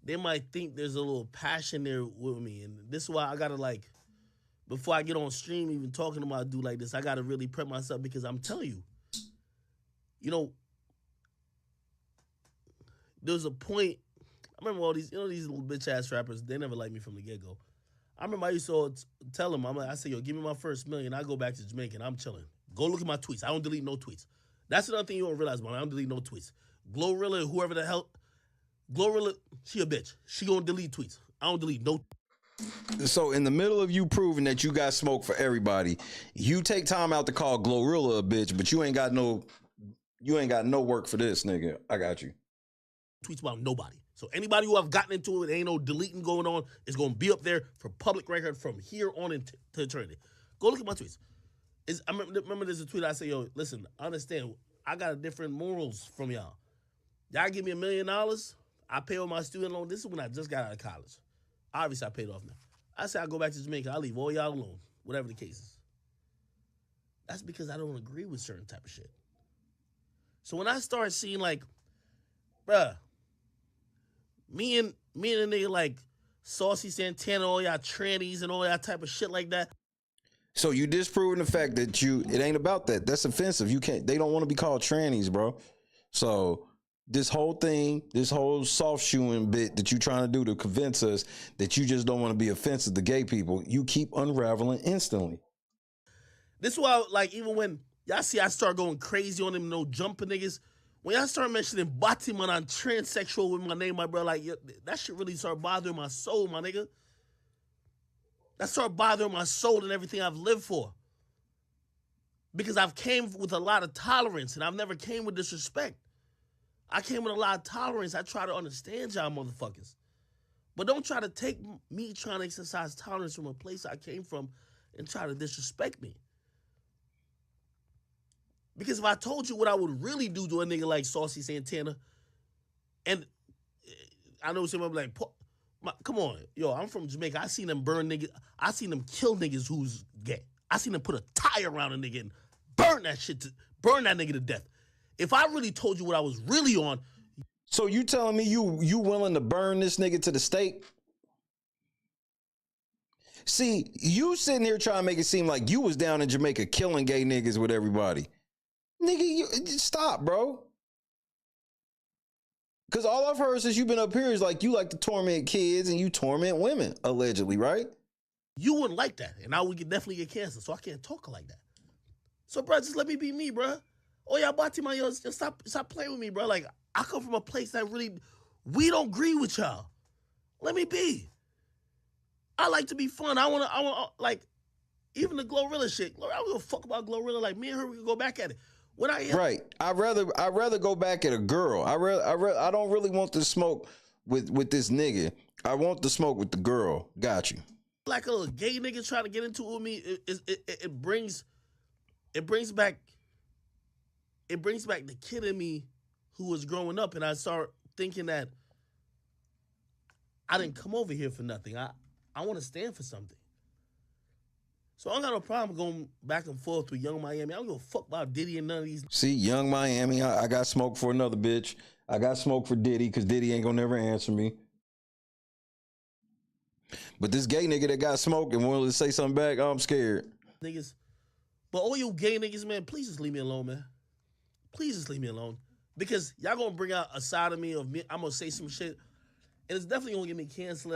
they might think there's a little passion there with me. And this is why I gotta, like, before I get on stream even talking about a dude like this, I gotta really prep myself because I'm telling you, you know, there's a point. I remember all these, these little bitch ass rappers. They never liked me from the get go. I remember I used to tell them, I say, yo, give me my first million. I go back to Jamaica and I'm chilling. Go look at my tweets. I don't delete no tweets. That's another thing you don't realize, man. I don't delete no tweets. Glorilla, whoever the hell, Glorilla, she a bitch. She gonna delete tweets. I don't delete no. So in the middle of you proving that you got smoke for everybody, you take time out to call Glorilla a bitch, but you ain't got no work for this, nigga. I got you. Tweets about nobody. So anybody who I've gotten into it, ain't no deleting going on, is going to be up there for public record from here on into eternity. Go look at my tweets. I remember there's a tweet I say, yo, listen, I understand. I got different morals from y'all. Y'all give me $1 million, I pay all my student loan. This is when I just got out of college. Obviously, I paid off now. I say I go back to Jamaica. I leave all y'all alone, whatever the case is. That's because I don't agree with certain type of shit. So when I start seeing, like, bruh, me and a nigga like Saucy Santana, all y'all trannies and all that type of shit like that. So you disproving the fact that it ain't about that. That's offensive. They don't want to be called trannies, bro. So this whole thing, this whole soft shoeing bit that you trying to do to convince us that you just don't want to be offensive to gay people, you keep unraveling instantly. This is why, like, even when y'all see I start going crazy on them, no jumping niggas, when y'all start mentioning Batiman on transsexual with my name, my bro, like, that shit really start bothering my soul, my nigga. That start bothering my soul and everything I've lived for. Because I've came with a lot of tolerance and I've never came with disrespect. I came with a lot of tolerance. I try to understand y'all motherfuckers. But don't try to take me trying to exercise tolerance from a place I came from and try to disrespect me. Because if I told you what I would really do to a nigga like Saucy Santana, and I know some of them like, come on, yo, I'm from Jamaica. I seen them burn niggas. I seen them kill niggas who's gay. I seen them put a tire around a nigga and burn that nigga to death. If I really told you what I was really on. So you telling me you willing to burn this nigga to the stake? See, you sitting here trying to make it seem like you was down in Jamaica killing gay niggas with everybody. Nigga, stop, bro. Because all I've heard since you've been up here is like you like to torment kids and you torment women, allegedly, right? You wouldn't like that, and I would definitely get cancer, so I can't talk like that. So, bro, just let me be me, bro. Oh, y'all Batiman, yo, just stop playing with me, bro. Like, I come from a place that we don't agree with y'all. Let me be. I like to be fun. I want to, like, Even the Glorilla shit. I don't give a fuck about Glorilla. Like, me and her, we can go back at it. When I Right. I'd rather go back at a girl. I don't really want to smoke with this nigga. I want to smoke with the girl. Got you. Like a little gay nigga trying to get into it with me, it brings back the kid in me who was growing up, and I start thinking that I didn't come over here for nothing. I want to stand for something. So I don't got no problem going back and forth with Young Miami. I don't give a fuck about Diddy and none of these. See, Young Miami, I got smoke for another bitch. I got smoke for Diddy because Diddy ain't gonna never answer me. But this gay nigga that got smoke and wanted to say something back, I'm scared. Niggas. But all you gay niggas, man, please just leave me alone, man. Please just leave me alone. Because y'all gonna bring out a side of me, I'm gonna say some shit, and it's definitely gonna get me canceled.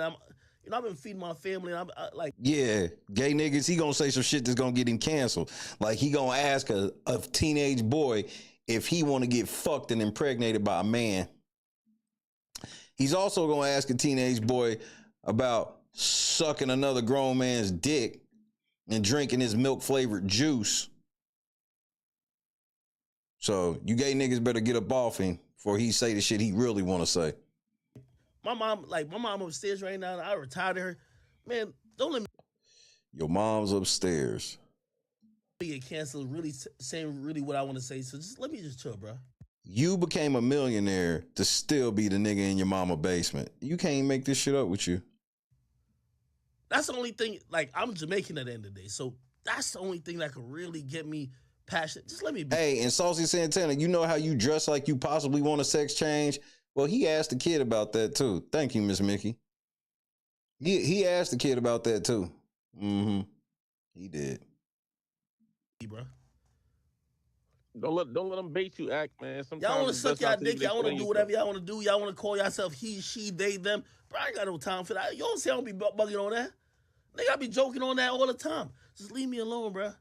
I've been feeding my family, and I'm like... Yeah, gay niggas, he gonna say some shit that's gonna get him canceled. Like, he gonna ask a teenage boy if he wanna get fucked and impregnated by a man. He's also gonna ask a teenage boy about sucking another grown man's dick and drinking his milk-flavored juice. So, you gay niggas better get up off him before he say the shit he really wanna say. My mom upstairs right now. I retired her. Man, don't let me. Your mom's upstairs. Get canceled. Really saying really what I want to say. So just let me just chill, bro. You became a millionaire to still be the nigga in your mama basement. You can't make this shit up with you. That's the only thing. Like, I'm Jamaican at the end of the day, so that's the only thing that could really get me passionate. Just let me be. Hey, and Saucy Santana, you know how you dress like you possibly want a sex change? Well, he asked the kid about that too. Thank you, Miss Mickey. He asked the kid about that too. Mm-hmm. He did. Bro. Don't let them bait you, act, man. Sometimes y'all want to suck y'all dick. Y'all want to do whatever y'all want to do. Y'all want to call yourself he, she, they, them. Bro, I ain't got no time for that. You don't say I don't be bugging on that. Nigga, I be joking on that all the time. Just leave me alone, bro.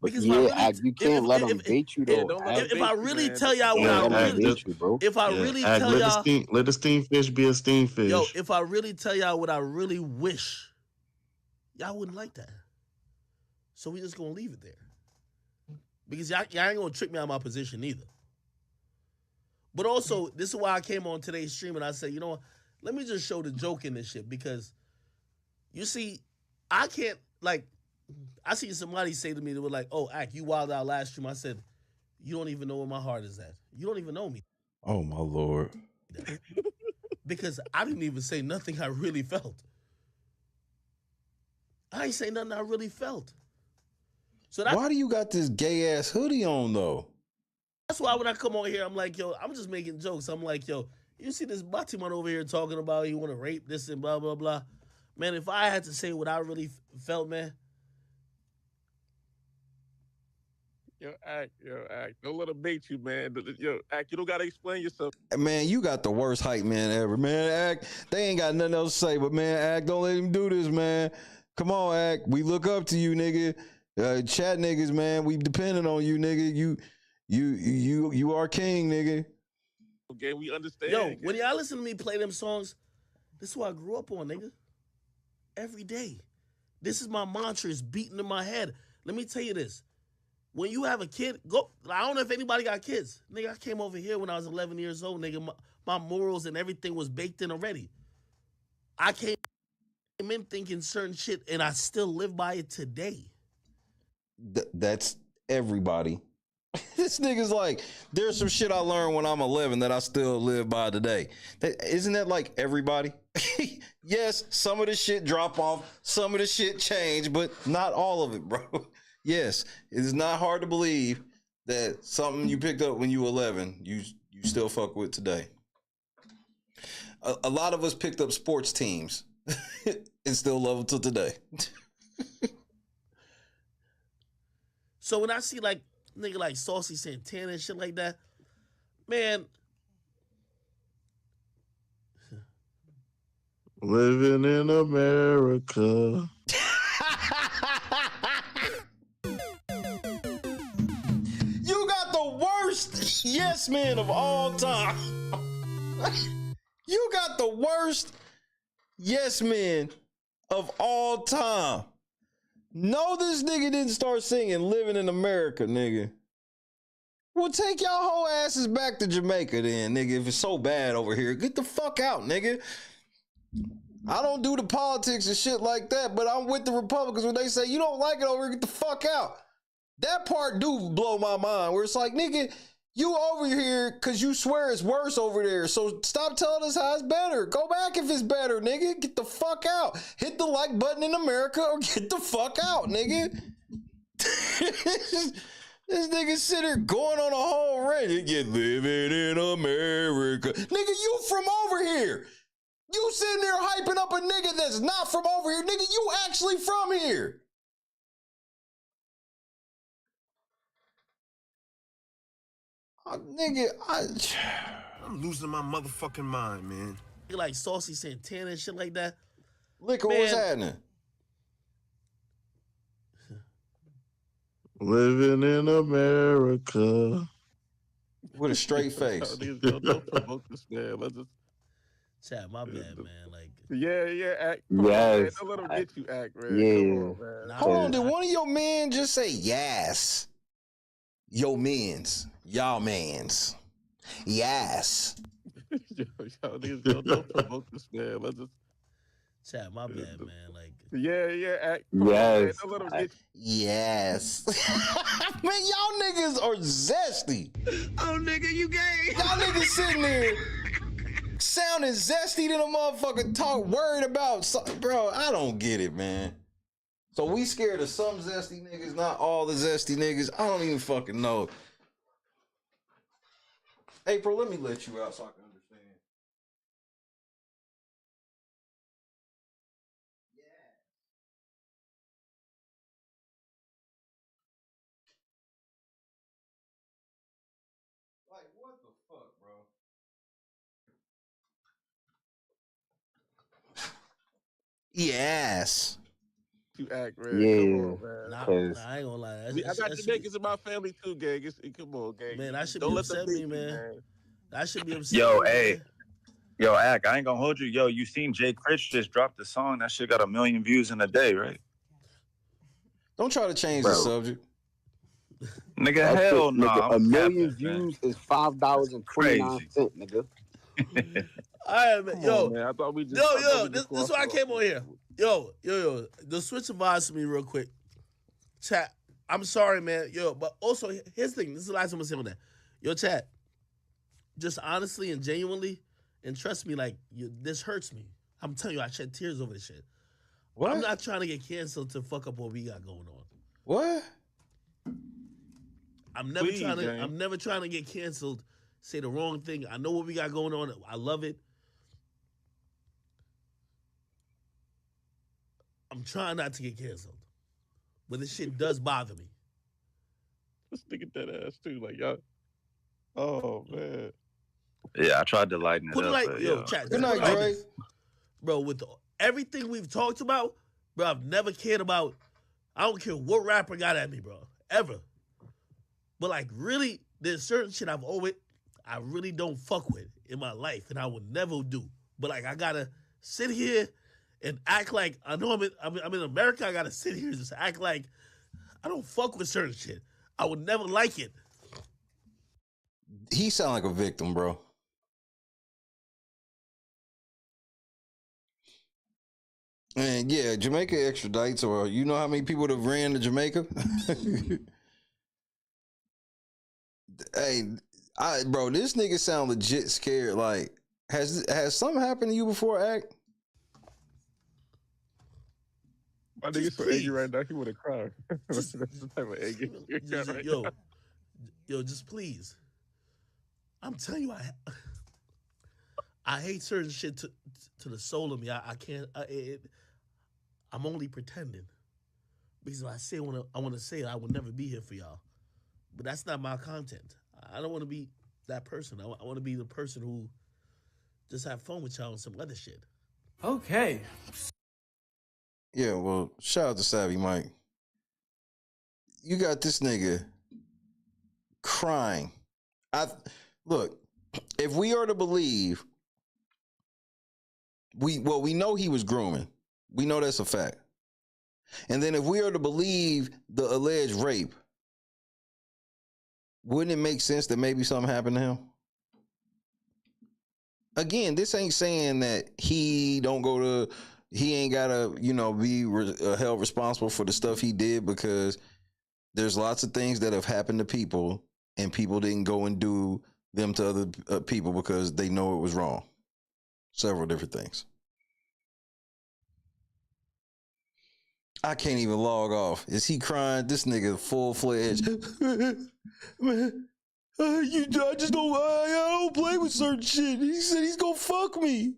Because you can't let them bait you though. If I really tell y'all what I really, if I really tell y'all, let the steam fish be a steam fish. Yo, if I really tell y'all what I really wish, y'all wouldn't like that. So we just gonna leave it there. Because y'all ain't gonna trick me out of my position either. But also, this is why I came on today's stream and I said, you know what? Let me just show the joke in this shit because, you see, I can't like. I see somebody say to me, they were like, oh, Ack, you wild out last stream. I said, you don't even know where my heart is at. You don't even know me. Oh, my Lord. Because I didn't even say nothing I really felt. I ain't say nothing I really felt. So why do you got this gay-ass hoodie on, though? That's why when I come on here, I'm like, yo, I'm just making jokes. I'm like, yo, you see this Batiman over here talking about you want to rape this and blah, blah, blah. Man, if I had to say what I really felt, man, Yo, Act. Don't let them bait you, man. Yo, Act, you don't got to explain yourself. Man, you got the worst hype man ever, man. Act, they ain't got nothing else to say, but man, Act, don't let him do this, man. Come on, Act. We look up to you, nigga. Chat niggas, man. We depending on you, nigga. You are king, nigga. Okay, we understand. Yo, when y'all listen to me play them songs, this is what I grew up on, nigga. Every day. This is my mantra. It's beating in my head. Let me tell you this. When you have a kid, I don't know if anybody got kids. Nigga, I came over here when I was 11 years old, nigga. My morals and everything was baked in already. I came in thinking certain shit, and I still live by it today. That's everybody. This nigga's like, there's some shit I learned when I'm 11 that I still live by today. Isn't that like everybody? Yes, some of the shit drop off, some of the shit change, but not all of it, bro. Yes, it is not hard to believe that something you picked up when you were 11, you still fuck with today. A lot of us picked up sports teams and still love them till today. So when I see like nigga like Saucy Santana and shit like that, man. Living in America. You got the worst yes man of all time. You got the worst yes man of all time. No, this nigga didn't start singing Living in America, nigga. Well, take y'all whole asses back to Jamaica then, nigga. If it's so bad over here, get the fuck out, nigga. I don't do the politics and shit like that, but I'm with the Republicans when they say, you don't like it over here, get the fuck out. That part do blow my mind, where it's like, nigga, you over here because you swear it's worse over there. So stop telling us how it's better. Go back if it's better, nigga. Get the fuck out. Hit the like button in America or get the fuck out, nigga. This nigga sit here going on a whole rant. Get living in America. Nigga, you from over here. You sitting there hyping up a nigga that's not from over here. Nigga, you actually from here. I'm losing my motherfucking mind, man. Like Saucy Santana and shit like that. Rico, what's happening? Living in America. With a straight face. Don't provoke this man. Let's just. Chat, my bad, man. Like, yeah, act. Come on, man. Don't let him get you, act, man. Yeah. Come on, man. Hold on, did one of your men just say yes? Yo mens. Y'all mans. Yes. Don't provoke this man. Let's just. Chat, my bad, man. Like, yeah, act. Come Yes. on, man. Don't let him get you. Yes. Man, y'all niggas are zesty. Oh, nigga, you gay. Y'all niggas sitting there sounding zesty than a motherfucker talk worried about something. Bro, I don't get it, man. So we scared of some zesty niggas, not all the zesty niggas. I don't even fucking know. April, let me let you out so I can understand. Like, what the fuck, bro? Yes. You act, man. Yeah. Come on, man. nah, I ain't gonna lie. I got Jamaicans in my family too, gang. Come on, gang. Man, that should Don't be let them upset me, beat man. That should be upset. Yo, me, hey. man. Yo, Ack, I ain't gonna hold you. Yo, you seen Jay Critch just dropped a song? That shit got 1 million views in a day, right? Don't try to change the subject. Nigga, That hell shit, no. nigga, I'm 1 million capping, man. views is $5.29, nigga. All right, man. Come Yo, on, man. I thought we just. this is why I came on here. Yo. The switch of vibes to me real quick. Chat, I'm sorry, man. Yo, but also, here's the thing. This is the last time I'm saying on that. Yo, chat, just honestly and genuinely, and trust me, like, this hurts me. I'm telling you, I shed tears over this shit. What? I'm not trying to get canceled to fuck up what we got going on. What? I'm never trying to get canceled, say the wrong thing. I know what we got going on. I love it. I'm trying not to get canceled. But this shit does bother me. Let's think of that ass too. Like, y'all. Oh, man. Yeah, I tried to lighten it up. But, yo, chat. Good night, Dre. Bro, with everything we've talked about, bro, I've never cared about. I don't care what rapper got at me, bro. Ever. But, like, really, there's certain shit I really don't fuck with in my life, and I would never do. But, like, I gotta sit here and act like I know I'm in America. I gotta sit here and just act like I don't fuck with certain shit. I would never like it. He sound like a victim, bro. And yeah, Jamaica extradites, or you know how many people that ran to Jamaica? Hey, bro, this nigga sound legit scared. Like, has something happened to you before, Act? My nigga's so angry right now, he would have cried. That's the type of anger you're got right now. Yo, just please. I'm telling you, I hate certain shit to the soul of me. I can't. I'm only pretending because if I say I want to say it, I would never be here for y'all. But that's not my content. I don't want to be that person. I want to be the person who just have fun with y'all and some other shit. Okay. Yeah, well, shout out to Savvy Mike. You got this nigga crying. Look, if we are to believe, we know he was grooming. We know that's a fact. And then if we are to believe the alleged rape, wouldn't it make sense that maybe something happened to him? Again, this ain't saying that he ain't gotta, be held responsible for the stuff he did, because there's lots of things that have happened to people and people didn't go and do them to other people because they know it was wrong. Several different things. I can't even log off. Is he crying? This nigga full-fledged. I don't play with certain shit. He said he's gonna fuck me.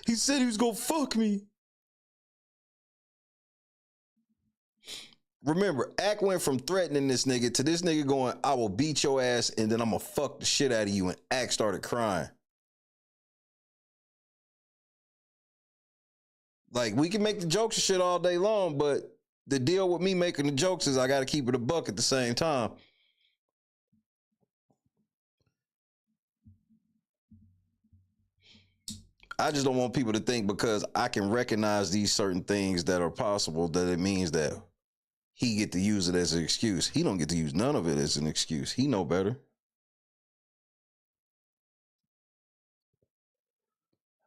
He said he was gonna fuck me. Remember, Ack went from threatening this nigga to this nigga going, I will beat your ass and then I'm gonna fuck the shit out of you, and Ack started crying. Like, we can make the jokes and shit all day long, but the deal with me making the jokes is I gotta keep it a buck at the same time. I just don't want people to think because I can recognize these certain things that are possible that it means that he get to use it as an excuse. He don't get to use none of it as an excuse. He know better.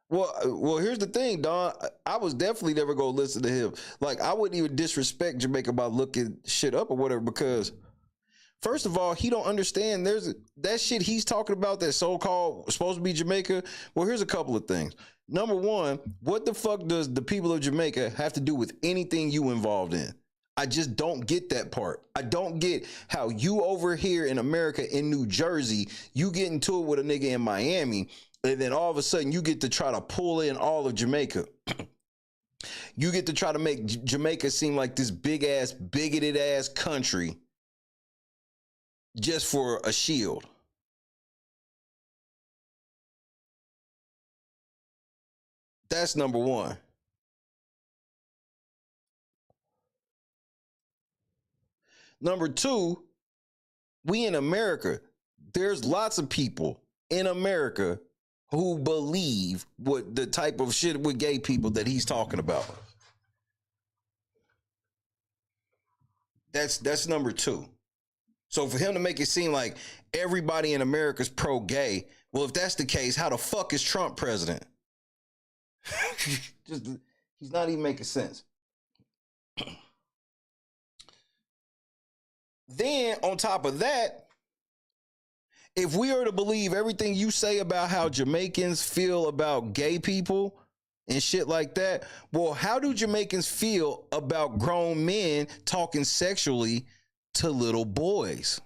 Well, here's the thing, Don. I was definitely never gonna listen to him. Like, I wouldn't even disrespect Jamaica by looking shit up or whatever, because first of all, he don't understand that shit he's talking about, that so-called supposed to be Jamaica. Well, here's a couple of things. Number one, what the fuck does the people of Jamaica have to do with anything you involved in? I just don't get that part. I don't get how you over here in America, in New Jersey, you get into it with a nigga in Miami, and then all of a sudden you get to try to pull in all of Jamaica. You get to try to make Jamaica seem like this big ass, bigoted ass country just for a shield. That's number one. Number two, we in America, there's lots of people in America who believe what the type of shit with gay people that he's talking about. That's number two. So for him to make it seem like everybody in America is pro-gay, well, if that's the case, how the fuck is Trump president? He's not even making sense. Then on top of that, if we are to believe everything you say about how Jamaicans feel about gay people and shit like that, well, how do Jamaicans feel about grown men talking sexually to little boys?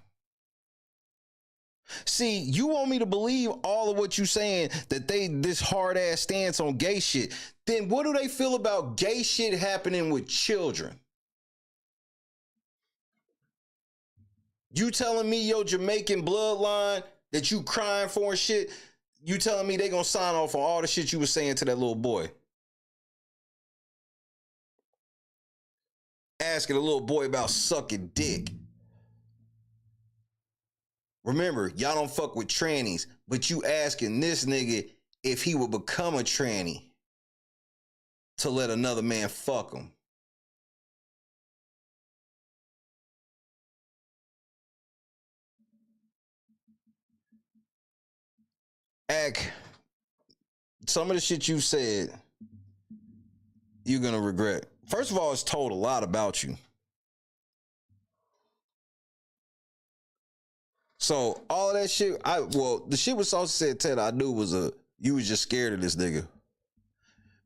See, you want me to believe all of what you saying, that they this hard ass stance on gay shit. Then what do they feel about gay shit happening with children? You telling me your Jamaican bloodline that you crying for and shit, you telling me they gonna sign off on all the shit you was saying to that little boy? Asking a little boy about sucking dick. Remember, y'all don't fuck with trannies, but you asking this nigga if he would become a tranny to let another man fuck him. Ack, some of the shit you said, you're gonna regret. First of all, it's told a lot about you. So all of that shit, the shit with Saucy Santana, I knew you was just scared of this nigga.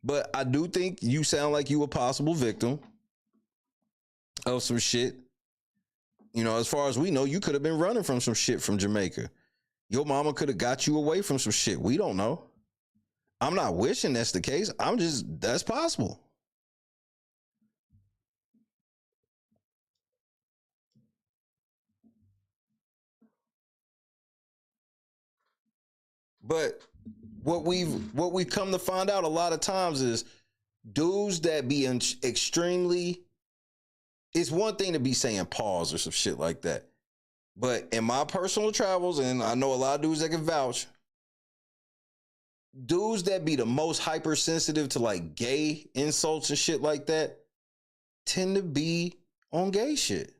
But I do think you sound like you a possible victim of some shit. You know, as far as we know, you could have been running from some shit from Jamaica. Your mama could have got you away from some shit. We don't know. I'm not wishing that's the case. That's possible. But what we've come to find out a lot of times is dudes that be extremely, it's one thing to be saying pause or some shit like that. But in my personal travels, and I know a lot of dudes that can vouch, dudes that be the most hypersensitive to like gay insults and shit like that, tend to be on gay shit.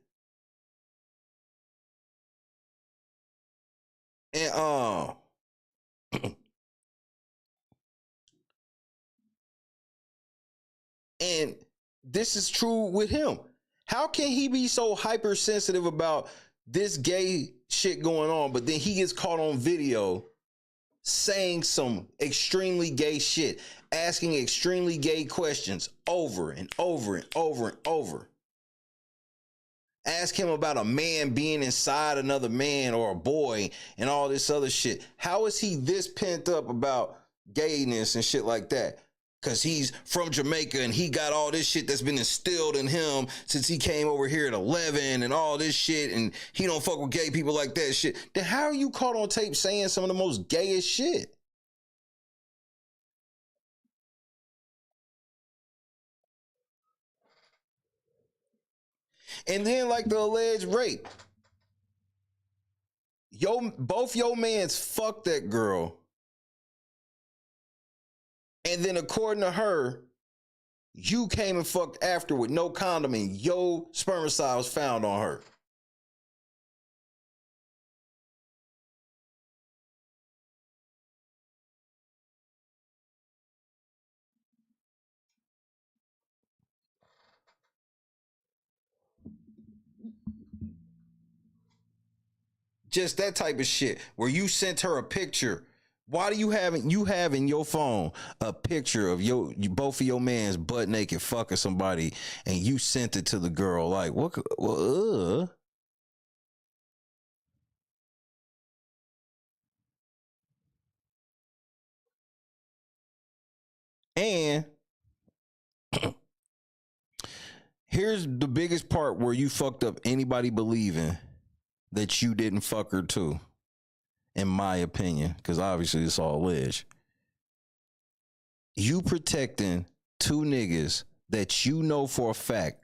And and this is true with him. How can he be so hypersensitive about this gay shit going on, but then he gets caught on video saying some extremely gay shit, asking extremely gay questions over and over and over and over? Ask him about a man being inside another man or a boy and all this other shit. How is he this pent up about gayness and shit like that? Because he's from Jamaica and he got all this shit that's been instilled in him since he came over here at 11 and all this shit, and he don't fuck with gay people like that shit. Then how are you caught on tape saying some of the most gayest shit? And then like the alleged rape. Both your mans fucked that girl. And then according to her, you came and fucked after with no condom and your spermicide was found on her. Just that type of shit where you sent her a picture. Why do you have in your phone a picture of both of your mans butt naked fucking somebody and you sent it to the girl? Like what? And here's the biggest part where you fucked up anybody believing that you didn't fuck her too, in my opinion, because obviously it's all alleged. You protecting two niggas that you know for a fact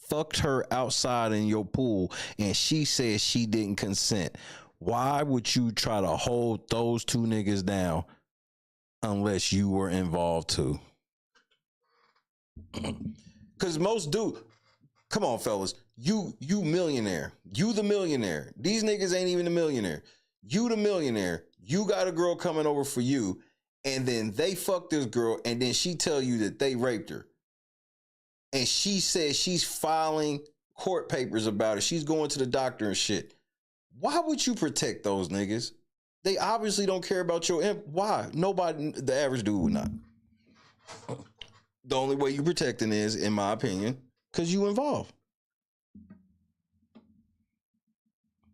fucked her outside in your pool and she said she didn't consent. Why would you try to hold those two niggas down unless you were involved too? Because most do. Come on, fellas. You millionaire. You the millionaire. These niggas ain't even a millionaire. You the millionaire. You got a girl coming over for you, and then they fuck this girl, and then she tell you that they raped her. And she says she's filing court papers about it. She's going to the doctor and shit. Why would you protect those niggas? They obviously don't care about your why? Nobody, the average dude would not. The only way you protecting is, in my opinion, because you involved.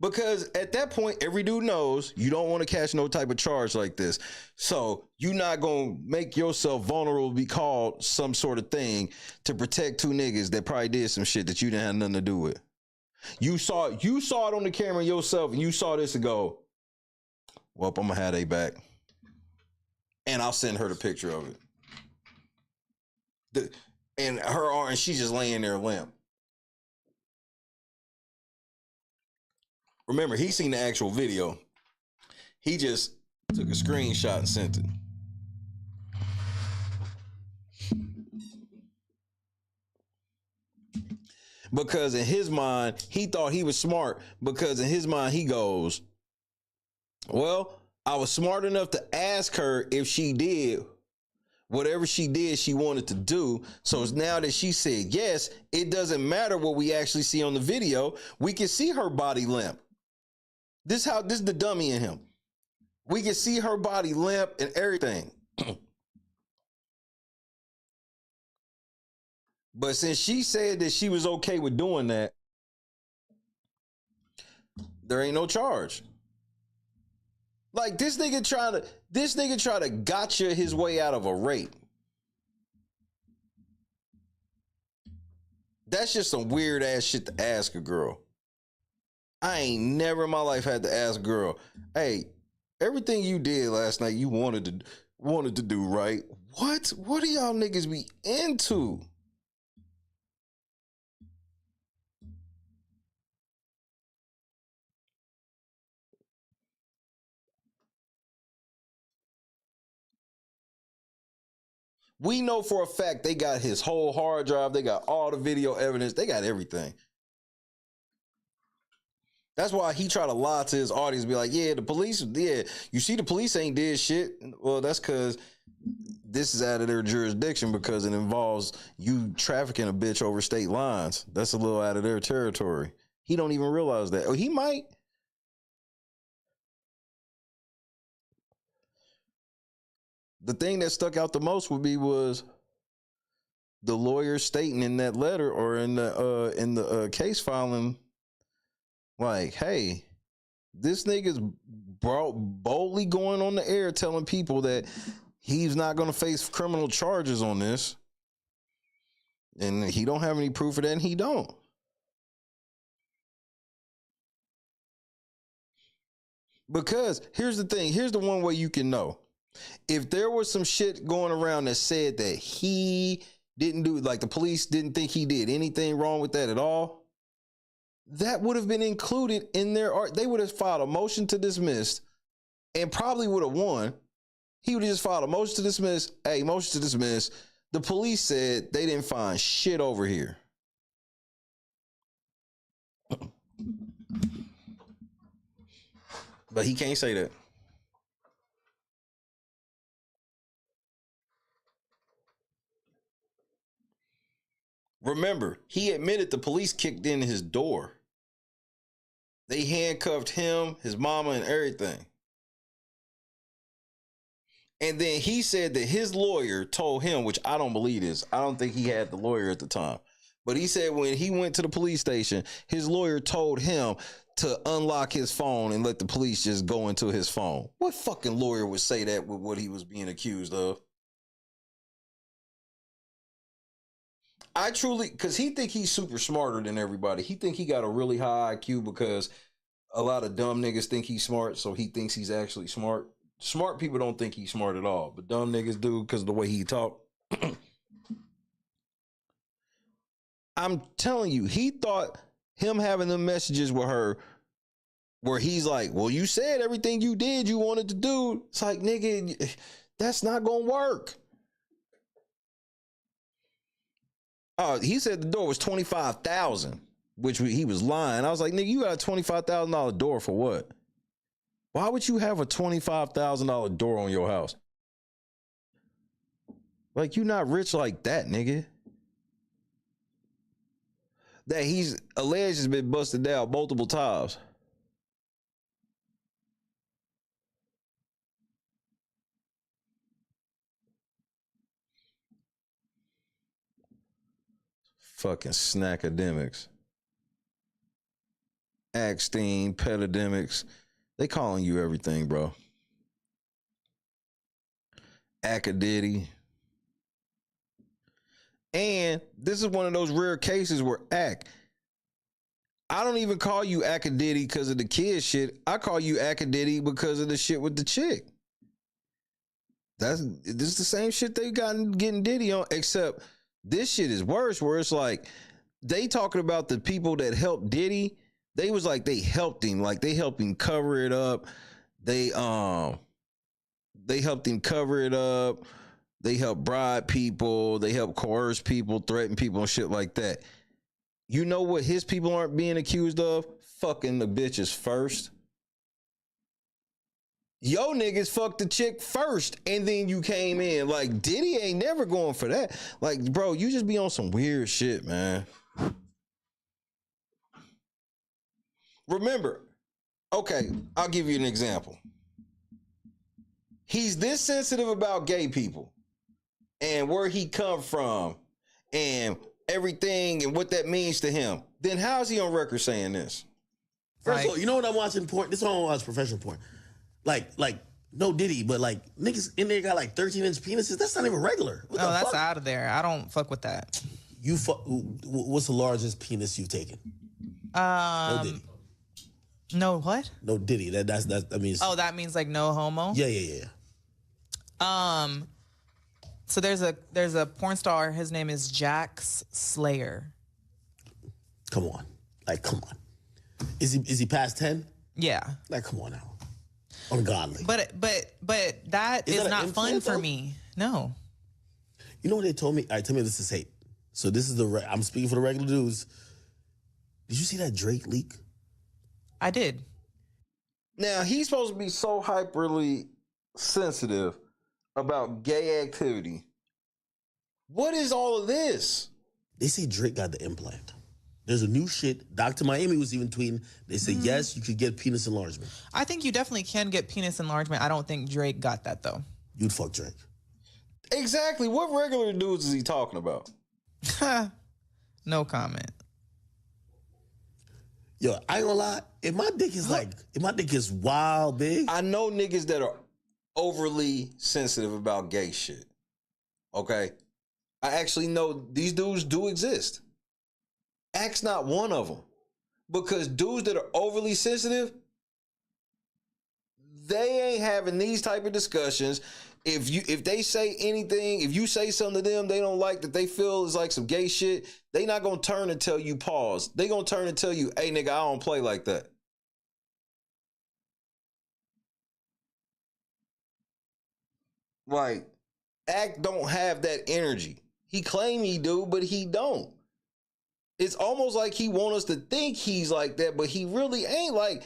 Because at that point, every dude knows you don't want to catch no type of charge like this. So you're not going to make yourself vulnerable to be called some sort of thing to protect two niggas that probably did some shit that you didn't have nothing to do with. You saw it on the camera yourself and you saw this and go, well, I'm going to have they back. And I'll send her the picture of it. And her arm, and she's just laying there limp. Remember, he seen the actual video. He just took a screenshot and sent it. Because in his mind, he thought he was smart. Because in his mind, he goes, well, I was smart enough to ask her if she did whatever she did she wanted to do. So now that she said yes, it doesn't matter what we actually see on the video. We can see her body limp. This is the dummy in him. We can see her body limp and everything. But since she said that she was okay with doing that, there ain't no charge. Like this nigga try to gotcha his way out of a rape. That's just some weird ass shit to ask a girl. I ain't never in my life had to ask a girl, hey, everything you did last night you wanted to do, right? What do y'all niggas be into? We know for a fact they got his whole hard drive. They got all the video evidence. They got everything. That's why he tried to lie to his audience, be like, yeah, the police, yeah, you see the police ain't did shit. Well, that's because this is out of their jurisdiction because it involves you trafficking a bitch over state lines. That's a little out of their territory. He don't even realize that. Or he might. The thing that stuck out the most was the lawyer stating in that letter or in the case filing, like, hey, this nigga's boldly going on the air telling people that he's not going to face criminal charges on this. And he don't have any proof of that, and he don't. Because here's the thing. Here's the one way you can know. If there was some shit going around that said that he didn't do, like the police didn't think he did anything wrong with that at all, that would have been included in their art. They would have filed a motion to dismiss and probably would have won. He would have just filed a motion to dismiss. Hey, motion to dismiss. The police said they didn't find shit over here. But he can't say that. Remember, he admitted the police kicked in his door. They handcuffed him, his mama, and everything. And then he said that his lawyer told him, which I don't believe this. I don't think he had the lawyer at the time. But he said when he went to the police station, his lawyer told him to unlock his phone and let the police just go into his phone. What fucking lawyer would say that with what he was being accused of? I truly, because he think he's super smarter than everybody. He think he got a really high IQ because a lot of dumb niggas think he's smart, so he thinks he's actually smart. Smart people don't think he's smart at all, but dumb niggas do because of the way he talk. I'm telling you, he thought him having the messages with her where he's like, well, you said everything you did you wanted to do. It's like, nigga, that's not going to work. Oh, he said the door was $25,000, which he was lying. I was like, nigga, you got a $25,000 door for what? Why would you have a $25,000 door on your house? Like, you not rich like that, nigga. That he's alleged has been busted down multiple times. Fucking snackademics. Axtine, pedademics. They calling you everything, bro. Acadiddy. And this is one of those rare cases where I don't even call you Acadiddy because of the kid shit. I call you Acadiddy because of the shit with the chick. This is the same shit they getting Diddy on, except this shit is worse, where it's like they talking about the people that helped Diddy. They was like they helped him, like they helped him cover it up. They helped him cover it up. They helped bribe people. They helped coerce people, threaten people, and shit like that. You know what his people aren't being accused of? Fucking the bitches first. Yo niggas fucked the chick first, and then you came in. Like, Diddy ain't never going for that. Like, bro, you just be on some weird shit, man. Remember, okay, I'll give you an example. He's this sensitive about gay people and where he come from and everything and what that means to him. Then how is he on record saying this? First of all, you know what I'm watching porn? This is all I watch professional porn. Like no Diddy, but like niggas in there got like 13-inch penises. That's not even regular. No, that's out of there. I don't fuck with that. What's the largest penis you've taken? No Diddy. No what? No Diddy. That means. Oh, that means like no homo? Yeah. So there's a porn star. His name is Jax Slayer. Come on. Is he past 10? Yeah. Like, come on now. Ungodly. But that is not fun for me. No. You know what they told me? All right, tell me if this is hate. So this is I'm speaking for the regular dudes. Did you see that Drake leak? I did. Now, he's supposed to be so hyperly sensitive about gay activity. What is all of this? They say Drake got the implant. There's a new shit. Dr. Miami was even tweeting. They said, yes, you could get penis enlargement. I think you definitely can get penis enlargement. I don't think Drake got that, though. You'd fuck Drake. Exactly. What regular dudes is he talking about? No comment. Yo, I ain't gonna lie. If my dick is wild big. I know niggas that are overly sensitive about gay shit. Okay? I actually know these dudes do exist. Axe not one of them. Because dudes that are overly sensitive, they ain't having these type of discussions. If they say anything, if you say something to them they don't like that they feel is like some gay shit, they not gonna turn and tell you pause. They gonna turn and tell you, hey nigga, I don't play like that. Like, Act don't have that energy. He claim he do, but he don't. It's almost like he want us to think he's like that, but he really ain't. Like,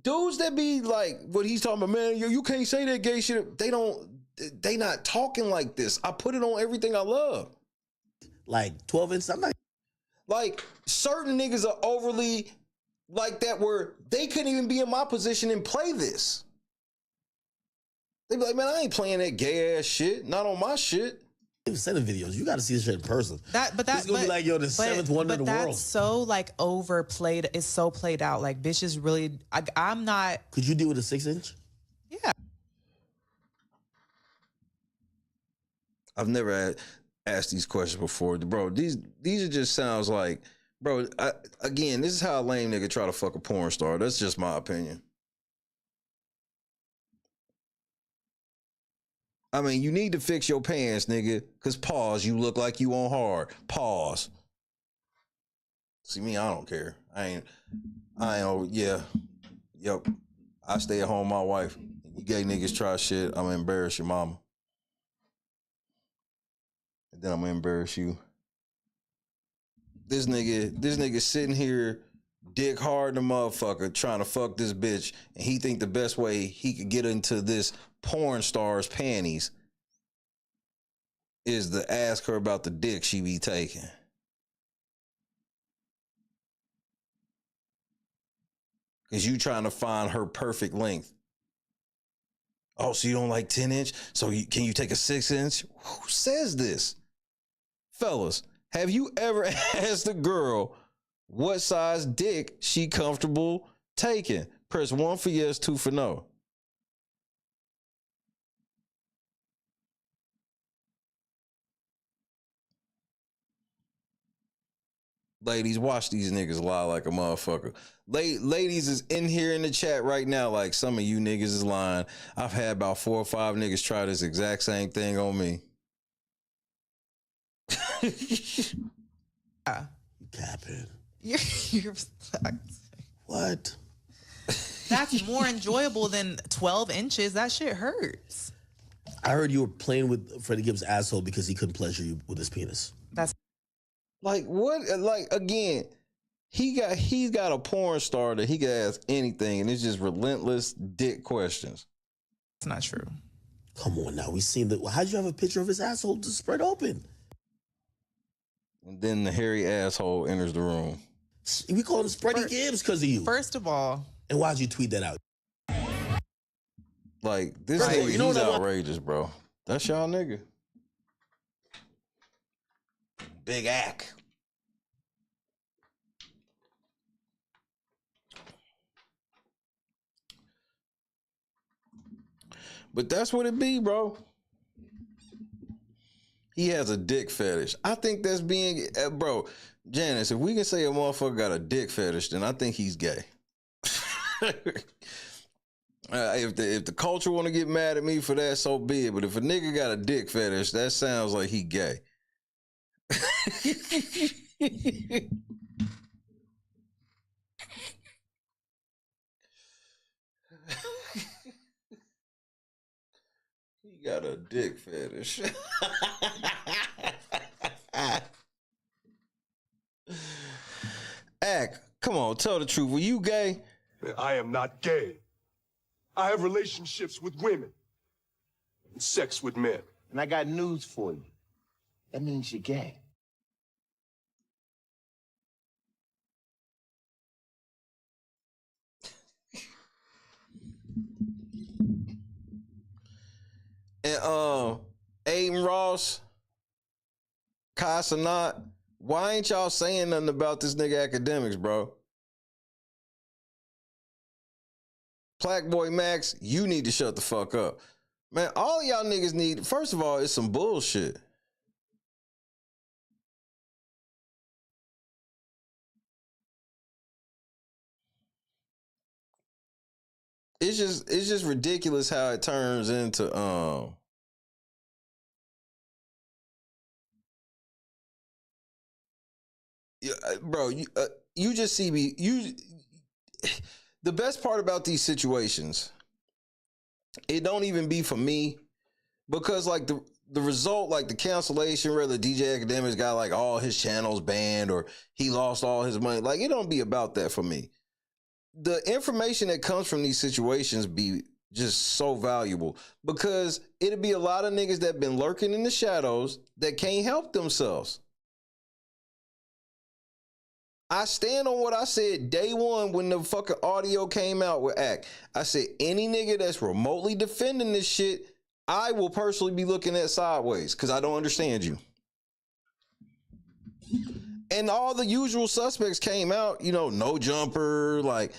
dudes that be like what he's talking about, man, you can't say that gay shit. They not talking like this. I put it on everything I love. Like 12 inch, I'm not. Like, certain niggas are overly like that where they couldn't even be in my position and play this. They be like, man, I ain't playing that gay ass shit. Not on my shit. Even sending videos, you got to see this shit in person. It's gonna be like, yo, the seventh wonder in the world. That's so like overplayed. It's so played out. Like, bitches really. I'm not. Could you deal with a 6 inch? Yeah. I've never asked these questions before, bro. These are just sounds like, bro. Again, this is how a lame nigga try to fuck a porn star. That's just my opinion. I mean, you need to fix your pants, nigga. Cause pause, you look like you on hard. Pause. See me, I don't care. I ain't. Yeah, yep. I stay at home with my wife. You gay niggas try shit, I'm gonna embarrass your mama. And then I'm gonna embarrass you. This nigga sitting here, dick hard in the motherfucker, trying to fuck this bitch, and he think the best way he could get into this porn star's panties is to ask her about the dick she be taking. Cause you trying to find her perfect length. Oh, so you don't like 10 inch? So can you take a 6 inch? Who says this? Fellas, have you ever asked a girl what size dick she comfortable taking? Press 1 for yes, 2 for no. Ladies, watch these niggas lie like a motherfucker. Ladies is in here in the chat right now like some of you niggas is lying. I've had about 4 or 5 niggas try this exact same thing on me. Capping. You're what? That's more enjoyable than 12 inches. That shit hurts. I heard you were playing with Freddie Gibbs' asshole because he couldn't pleasure you with his penis. That's like what? Like again, he's got a porn star that he can ask anything, and it's just relentless dick questions. It's not true. Come on now, we seen that. How'd you have a picture of his asshole to spread open? And then the hairy asshole enters the room. We call him Spready Gibbs because of you. First of all, and why'd you tweet that out? Like this nigga, he's outrageous, bro. That's y'all nigga. Big act. But that's what it be, bro. He has a dick fetish. I think that's being, bro, Janice, if we can say a motherfucker got a dick fetish, then I think he's gay. If the culture want to get mad at me for that, so be it. But if a nigga got a dick fetish, that sounds like he gay. He got a dick fetish. on, tell the truth. Were you gay? Man, I am not gay. I have relationships with women and sex with men. And I got news for you. That means you're gay. And Aiden Ross, Casanat, why ain't y'all saying nothing about this nigga academics, bro? Plaque Boy Max, you need to shut the fuck up. Man, all y'all niggas need, first of all, it's some bullshit. It's just ridiculous how it turns into bro, you just see me. The best part about these situations, it don't even be for me, because like the result, like the cancellation, whether DJ Academics got like all his channels banned or he lost all his money, like it don't be about that for me. The information that comes from these situations be just so valuable, because it'll be a lot of niggas that been lurking in the shadows that can't help themselves. I stand on what I said day one when the fucking audio came out with Act. I said, any nigga that's remotely defending this shit, I will personally be looking at sideways, because I don't understand you. And all the usual suspects came out, you know, no jumper, like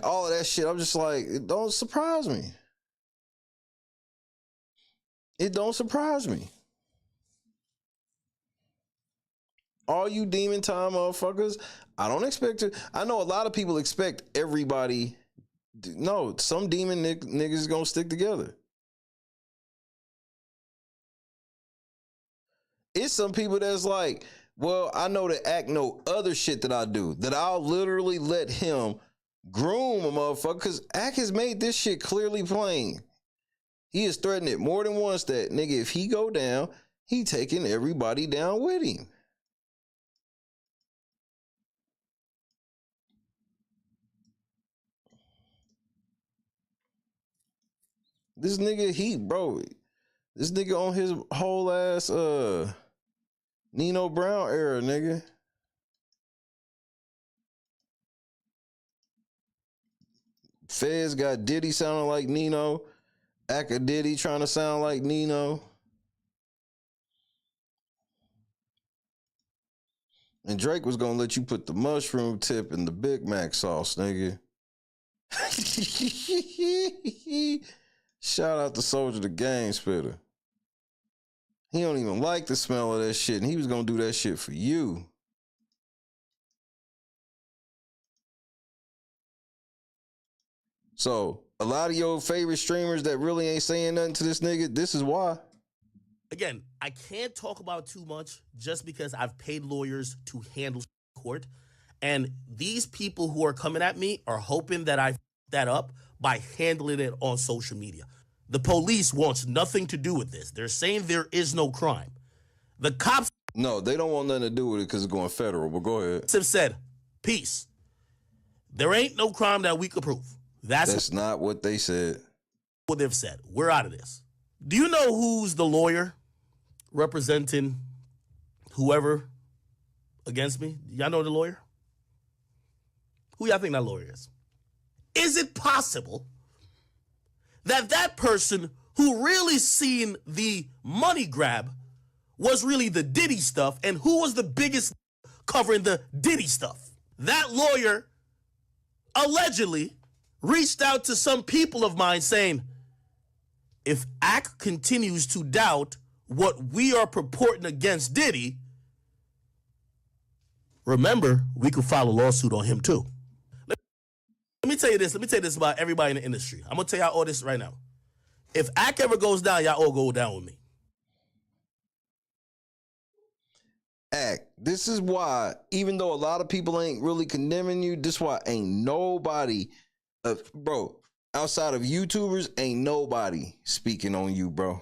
all of that shit. I'm just like, it don't surprise me. It don't surprise me. All you demon time motherfuckers, I don't expect to. I know a lot of people expect everybody. No, some demon niggas is gonna stick together. It's some people that's like, well, I know that Act know other shit that I do, that I'll literally let him groom a motherfucker, because Act has made this shit clearly plain. He has threatened it more than once that, nigga, if he go down, he taking everybody down with him. This nigga, bro, this nigga on his whole ass Nino Brown era, nigga. Feds got Diddy sounding like Nino. Aka Diddy trying to sound like Nino. And Drake was gonna let you put the mushroom tip in the Big Mac sauce, nigga. Shout out to Soldier the Game Spitter. He don't even like the smell of that shit, and he was gonna do that shit for you. So, a lot of your favorite streamers that really ain't saying nothing to this nigga, this is why. Again, I can't talk about too much just because I've paid lawyers to handle court. And these people who are coming at me are hoping that I f that up by handling it on social media. The police wants nothing to do with this. They're saying there is no crime. The cops... No, they don't want nothing to do with it because it's going federal, but go ahead. ...have said, peace. There ain't no crime that we could prove. That's not what they said. What they've said. We're out of this. Do you know who's the lawyer representing whoever against me? Y'all know the lawyer? Who y'all think that lawyer is? Is it possible that that person who really seen the money grab was really the Diddy stuff, and who was the biggest covering the Diddy stuff? That lawyer allegedly reached out to some people of mine saying, if Ack continues to doubt what we are purporting against Diddy, remember, we could file a lawsuit on him too. Let me tell you this. Let me tell you this about everybody in the industry. I'm going to tell y'all all this right now. If Ack ever goes down, y'all all go down with me. Act. This is why, even though a lot of people ain't really condemning you, this is why ain't nobody, bro, outside of YouTubers, ain't nobody speaking on you, bro.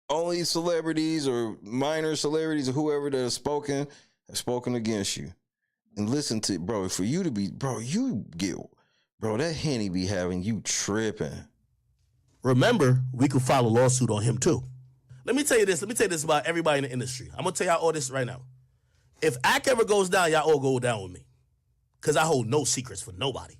Only celebrities or minor celebrities or whoever that have spoken against you. And listen to, bro, for you to be, bro, that Henny be having you tripping. Remember, we could file a lawsuit on him too. Let me tell you this about everybody in the industry. I'm gonna tell y'all all this right now. If Ack ever goes down, y'all all go down with me. Cause I hold no secrets for nobody.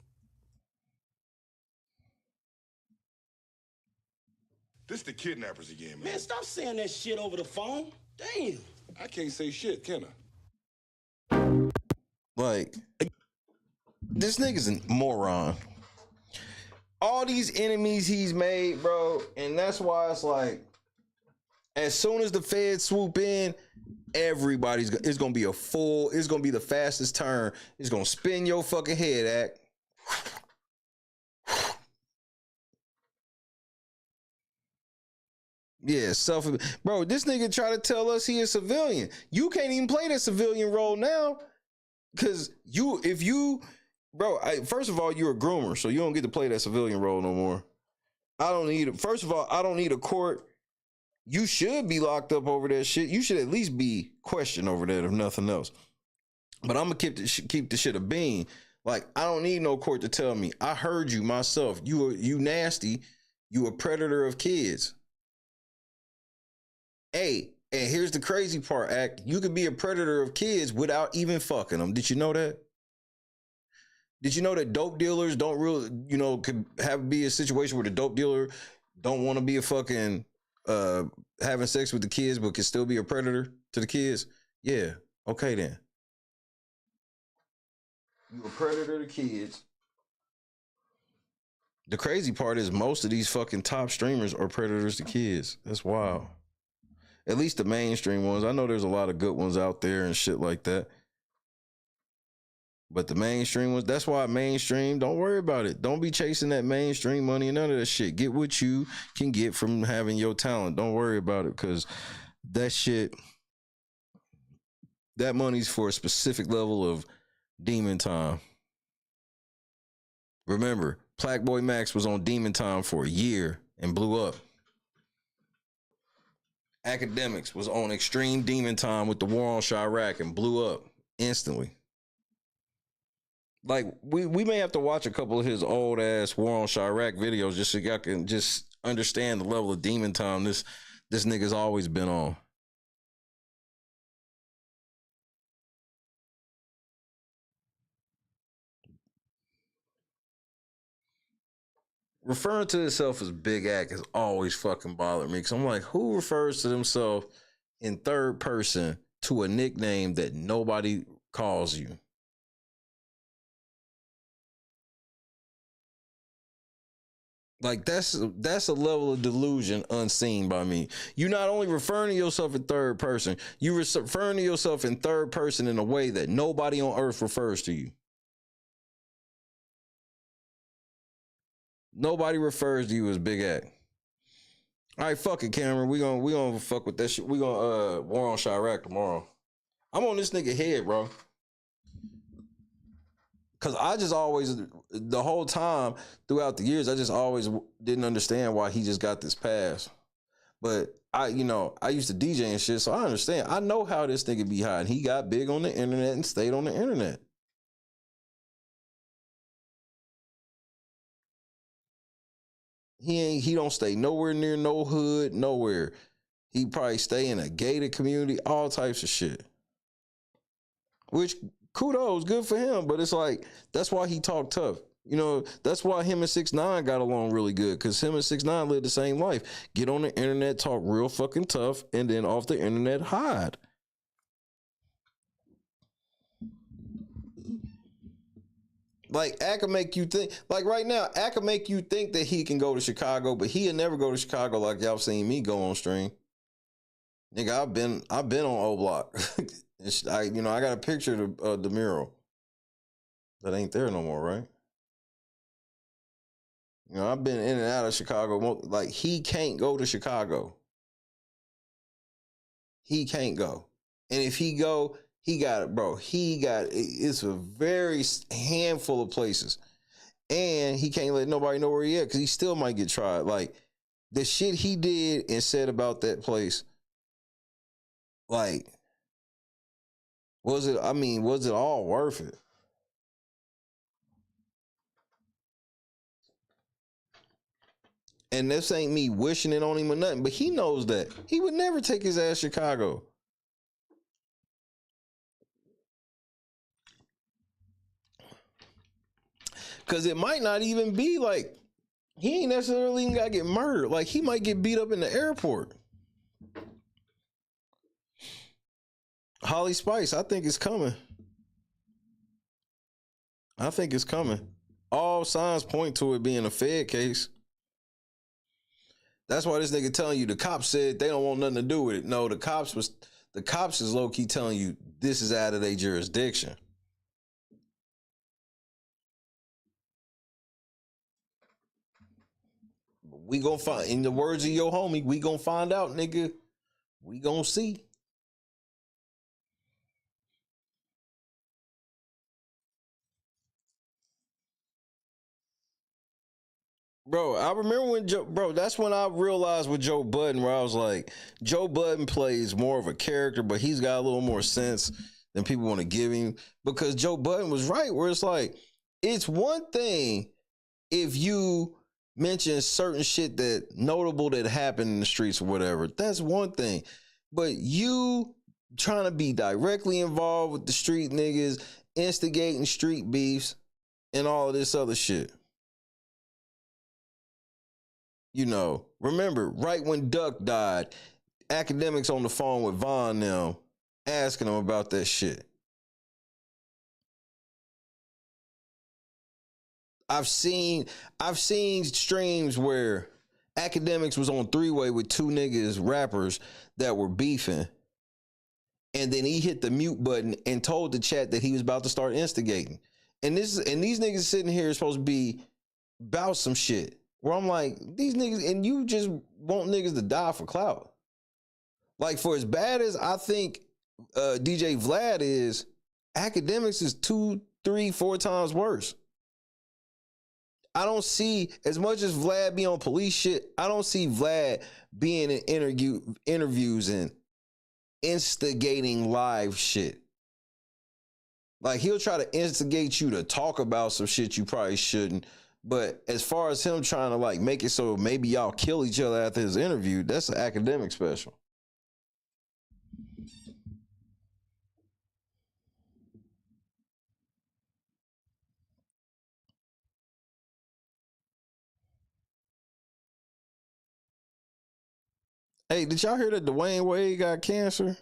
This the kidnappers again, man. Man, stop saying that shit over the phone. Damn. I can't say shit, can I? Like, this nigga's a moron. All these enemies he's made, bro, and that's why it's like, as soon as the feds swoop in, it's gonna be it's gonna be the fastest turn. It's gonna spin your fucking head, Ack. Yeah, bro, this nigga try to tell us he a civilian. You can't even play that civilian role now. Cause first of all, you're a groomer, so you don't get to play that civilian role no more. First of all, I don't need a court. You should be locked up over that shit. You should at least be questioned over that, if nothing else. But I'm gonna keep the shit a bean. Like, I don't need no court to tell me. I heard you myself. You nasty. You a predator of kids. Hey, and here's the crazy part, Ack. You could be a predator of kids without even fucking them. Did you know that? Did you know that dope dealers don't really, could be a situation where the dope dealer don't want to be a fucking having sex with the kids, but can still be a predator to the kids? Yeah. Okay then. You a predator to kids. The crazy part is most of these fucking top streamers are predators to kids. That's wild. At least the mainstream ones. I know there's a lot of good ones out there and shit like that. But the mainstream ones, that's why mainstream, don't worry about it. Don't be chasing that mainstream money and none of that shit. Get what you can get from having your talent. Don't worry about it, because that shit, that money's for a specific level of demon time. Remember, Plaque Boy Max was on demon time for a year and blew up. Academics was on extreme demon time with the war on Chirac and blew up instantly. Like, we may have to watch a couple of his old ass war on Chirac videos just so y'all can just understand the level of demon time this nigga's always been on. Referring to himself as Big Ack has always fucking bothered me, because I'm like, who refers to themselves in third person to a nickname that nobody calls you? Like, that's a level of delusion unseen by me. You not only referring to yourself in third person, you referring to yourself in third person in a way that nobody on earth refers to you. Nobody refers to you as Big Ack. All right, fuck it, Cameron. We gonna fuck with that shit. We gonna war on Chirac tomorrow. I'm on this nigga head, bro. Cause I just always, the whole time throughout the years, I just always didn't understand why he just got this pass. But I used to DJ and shit, so I understand. I know how this nigga be hiding. He got big on the internet and stayed on the internet. He don't stay nowhere near no hood, nowhere. He probably stay in a gated community, all types of shit. Which, kudos, good for him, but it's like, that's why he talked tough. That's why him and 6ix9ine got along really good, because him and 6ix9ine lived the same life. Get on the internet, talk real fucking tough, and then off the internet, hide. Like, Ack can make you think, like right now, Ack can make you think that he can go to Chicago, but he'll never go to Chicago like y'all seen me go on stream. Nigga, I've been on O Block. I got a picture of the mural that ain't there no more, right? I've been in and out of Chicago. Like, he can't go to Chicago. He can't go. And if he go, he got it, bro. It's a very handful of places. And he can't let nobody know where he at, because he still might get tried. Like, the shit he did and said about that place, like, was it all worth it? And this ain't me wishing it on him or nothing, but he knows that. He would never take his ass to Chicago. Because it might not even be like, he ain't necessarily even got to get murdered. Like, he might get beat up in the airport. Holly Spice, I think it's coming. I think it's coming. All signs point to it being a Fed case. That's why this nigga telling you the cops said they don't want nothing to do with it. No, the cops is low-key telling you this is out of their jurisdiction. We gonna find, in the words of your homie, we gonna find out, nigga. We gonna see. Bro, I remember when that's when I realized with Joe Budden, where I was like, Joe Budden plays more of a character, but he's got a little more sense than people want to give him. Because Joe Budden was right, where it's like, it's one thing if you mention certain shit that notable that happened in the streets or whatever. That's one thing. But you trying to be directly involved with the street niggas, instigating street beefs, and all of this other shit. You know, remember, right when Duck died, academics on the phone with Von now, asking him about that shit. I've seen streams where academics was on three-way with two niggas, rappers, that were beefing. And then he hit the mute button and told the chat that he was about to start instigating. And these niggas sitting here is supposed to be about some shit. Where I'm like, these niggas, and you just want niggas to die for clout. Like, for as bad as I think DJ Vlad is, academics is 2, 3, 4 times worse. I don't see, as much as Vlad be on police shit, I don't see Vlad being in interviews and instigating live shit. Like, he'll try to instigate you to talk about some shit you probably shouldn't. But as far as him trying to like make it so maybe y'all kill each other after his interview, that's an academic special. Hey, did y'all hear that Dwayne Wade got cancer?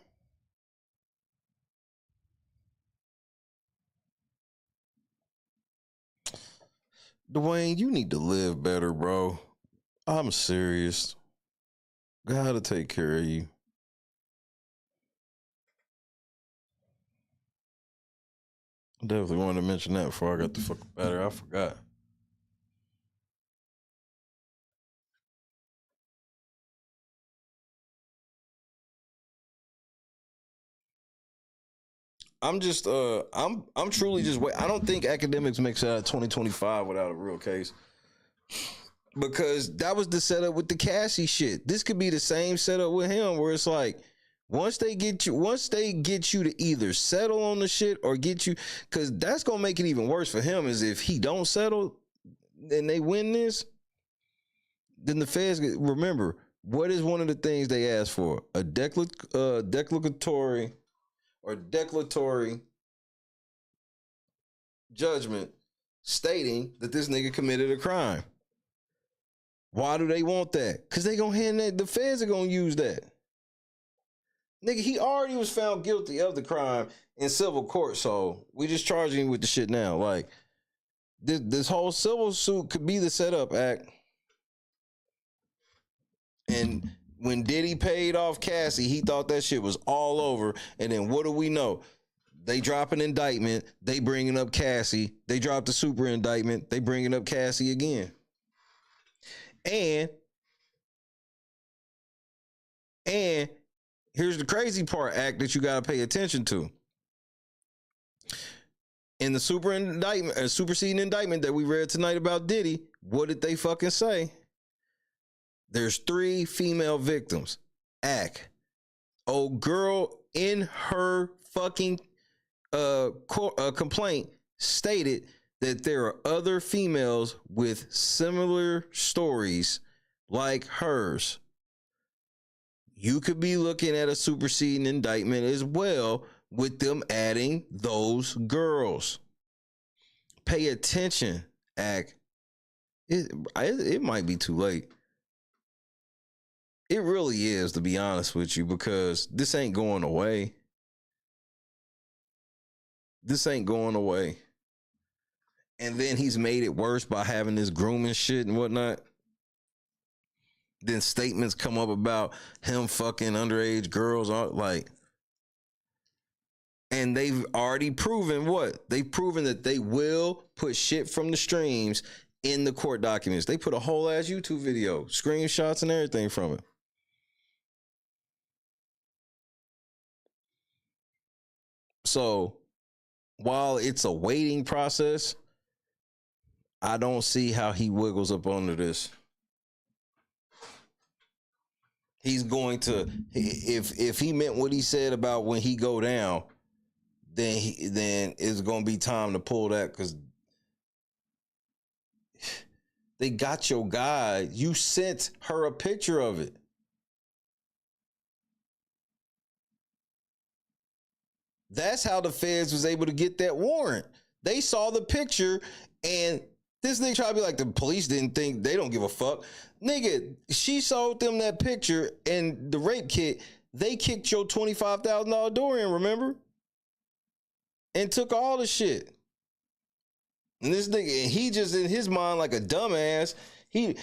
Dwayne, you need to live better, bro. I'm serious. Gotta take care of you. Definitely wanted to mention that before I got the fuck better. I forgot. I'm just I'm truly just wait. I don't think academics makes it out of 2025 without a real case. Because that was the setup with the Cassie shit. This could be the same setup with him, where it's like, once they get you to either settle on the shit or get you, because that's gonna make it even worse for him. Is if he don't settle and they win this, then the feds remember, what is one of the things they asked for? A declaratory judgment stating that this nigga committed a crime. Why do they want that? Because they gonna hand that, the feds are gonna use that. Nigga, he already was found guilty of the crime in civil court, so we just charging him with the shit now. Like, this whole civil suit could be the setup act. And when Diddy paid off Cassie, he thought that shit was all over. And then what do we know? They drop an indictment. They bringing up Cassie. They drop the super indictment. They bringing up Cassie again. And here's the crazy part, act that you got to pay attention to. In the superseding indictment that we read tonight about Diddy, what did they fucking say? There's 3 female victims. Old girl in her fucking complaint stated that there are other females with similar stories like hers. You could be looking at a superseding indictment as well with them adding those girls. Pay attention, it might be too late. It really is, to be honest with you, because this ain't going away. This ain't going away. And then he's made it worse by having this grooming shit and whatnot. Then statements come up about him fucking underage girls, like, and they've already proven what? They've proven that they will put shit from the streams in the court documents. They put a whole ass YouTube video, screenshots and everything from it. So while it's a waiting process, I don't see how he wiggles up under this. He's going to, if he meant what he said about when he go down, then it's going to be time to pull that, because they got your guy. You sent her a picture of it. That's how the feds was able to get that warrant. They saw the picture, and this nigga tried to be like, the police didn't think, they don't give a fuck. Nigga, she sold them that picture and the rape kit. They kicked your $25,000 door in, remember? And took all the shit. And this nigga, he just in his mind like a dumbass. He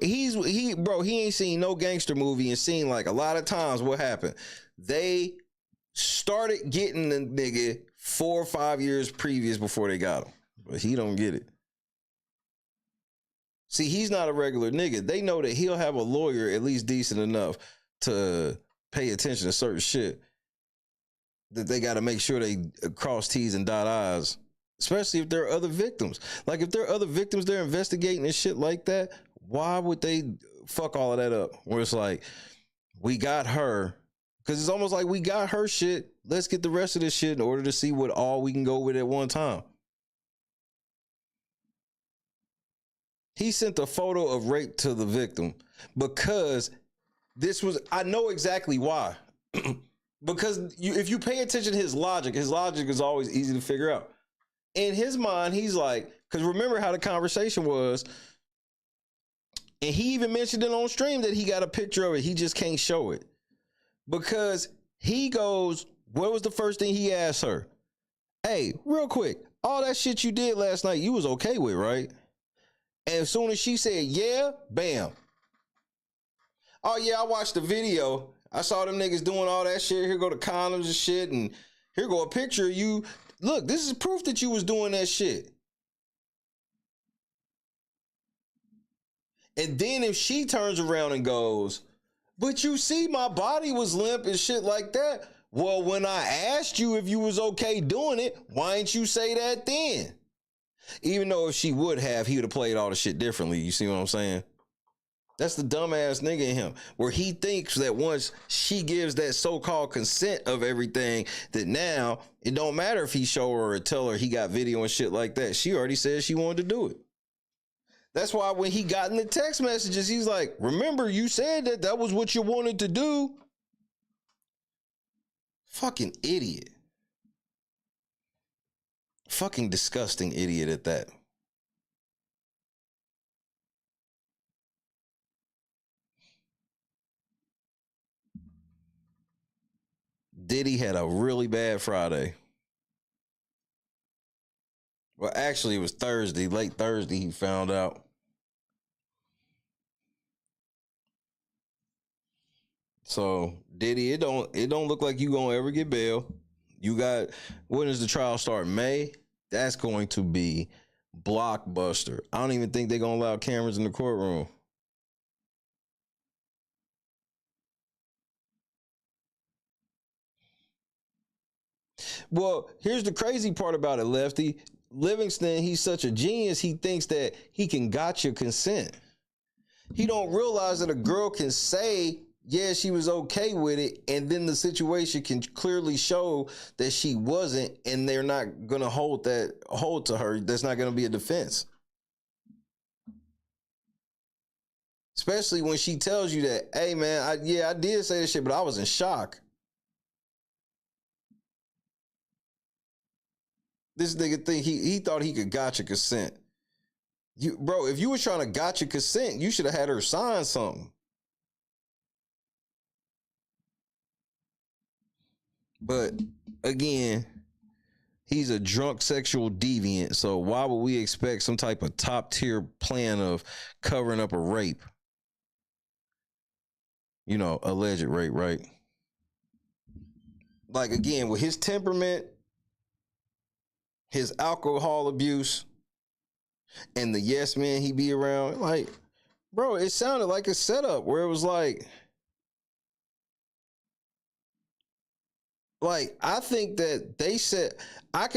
ain't seen no gangster movie and seen like a lot of times what happened. They started getting the nigga 4 or 5 years previous before they got him. But he don't get it. See, he's not a regular nigga. They know that he'll have a lawyer at least decent enough to pay attention to certain shit that they got to make sure they cross T's and dot I's, especially if there are other victims. Like, if there are other victims they're investigating and shit like that, why would they fuck all of that up? Where it's like, we got her, because it's almost like we got her shit. Let's get the rest of this shit in order to see what all we can go with at one time. He sent a photo of rape to the victim because this was, I know exactly why. Because if you pay attention to his logic is always easy to figure out. In his mind, he's like, because remember how the conversation was, and he even mentioned it on stream that he got a picture of it. He just can't show it. Because he goes, what was the first thing he asked her? Hey, real quick, all that shit you did last night, you was okay with, right? And as soon as she said, yeah, bam. Oh, yeah, I watched the video. I saw them niggas doing all that shit. Here go the condoms and shit. And here go a picture of you. Look, this is proof that you was doing that shit. And then if she turns around and goes, but you see my body was limp and shit like that. Well, when I asked you if you was okay doing it, why didn't you say that then? Even though if she would have, he would have played all the shit differently. You see what I'm saying? That's the dumbass nigga in him, where he thinks that once she gives that so-called consent of everything, that now it don't matter if he show her or tell her he got video and shit like that. She already said she wanted to do it. That's why when he got in the text messages, he's like, remember you said that was what you wanted to do. Fucking idiot. Fucking disgusting idiot at that. Diddy had a really bad Friday. Well, actually, it was Thursday, late Thursday, he found out. So, Diddy, it don't look like you gonna ever get bail. You got, when does the trial start? May? That's going to be blockbuster. I don't even think they're gonna allow cameras in the courtroom. Well, here's the crazy part about it, Lefty. Livingston, he's such a genius, he thinks that he can gotcha consent. He don't realize that a girl can say, yeah, she was okay with it, and then the situation can clearly show that she wasn't, and they're not gonna hold to her. That's not gonna be a defense. Especially when she tells you that, hey man, I did say this shit, but I was in shock. This nigga think he thought he could gotcha consent. Bro, if you were trying to gotcha consent, you should have had her sign something. But again, he's a drunk sexual deviant, so why would we expect some type of top tier plan of covering up a rape? You know, alleged rape, right? Like, again, with his temperament, his alcohol abuse, and the yes man he be around, like, bro, it sounded like a setup where it was like I think that they said I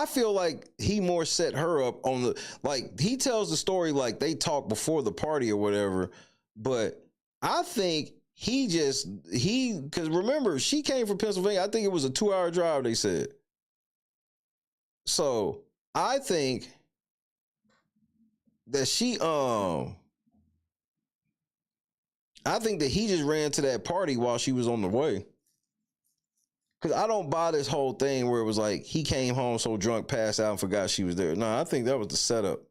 feel like he more set her up on the, like, he tells the story like they talked before the party or whatever, but I think because remember, she came from Pennsylvania. I think it was a 2-hour drive, they said. So I think that I think that he just ran to that party while she was on the way. Because I don't buy this whole thing where it was like he came home so drunk, passed out, and forgot she was there. No, I think that was the setup.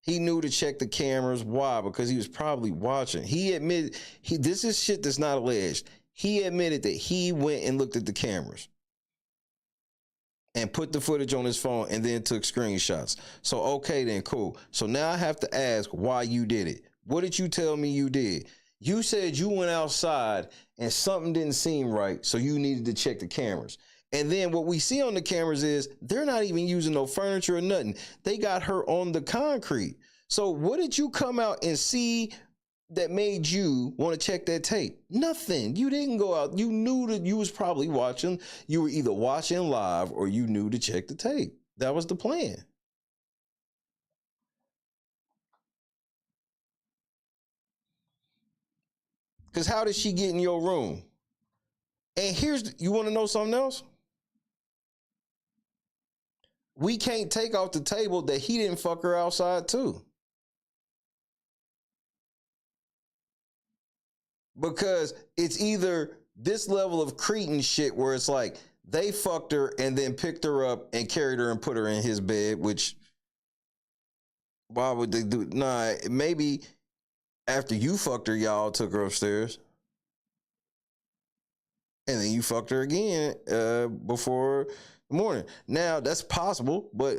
He knew to check the cameras. Why? Because he was probably watching. He admitted, this is shit that's not alleged. He admitted that he went and looked at the cameras and put the footage on his phone and then took screenshots. So, okay, then cool. So now I have to ask why you did it. What did you tell me you did? You said you went outside and something didn't seem right, so you needed to check the cameras. And then what we see on the cameras is they're not even using no furniture or nothing. They got her on the concrete. So what did you come out and see that made you want to check that tape? Nothing. You didn't go out. You knew that you was probably watching. You were either watching live or you knew to check the tape. That was the plan. Because how did she get in your room? And you want to know something else? We can't take off the table that he didn't fuck her outside too. Because it's either this level of cretin shit where it's like they fucked her and then picked her up and carried her and put her in his bed, which, why would they do? Nah, maybe after you fucked her, y'all took her upstairs. And then you fucked her again before the morning. Now, that's possible, but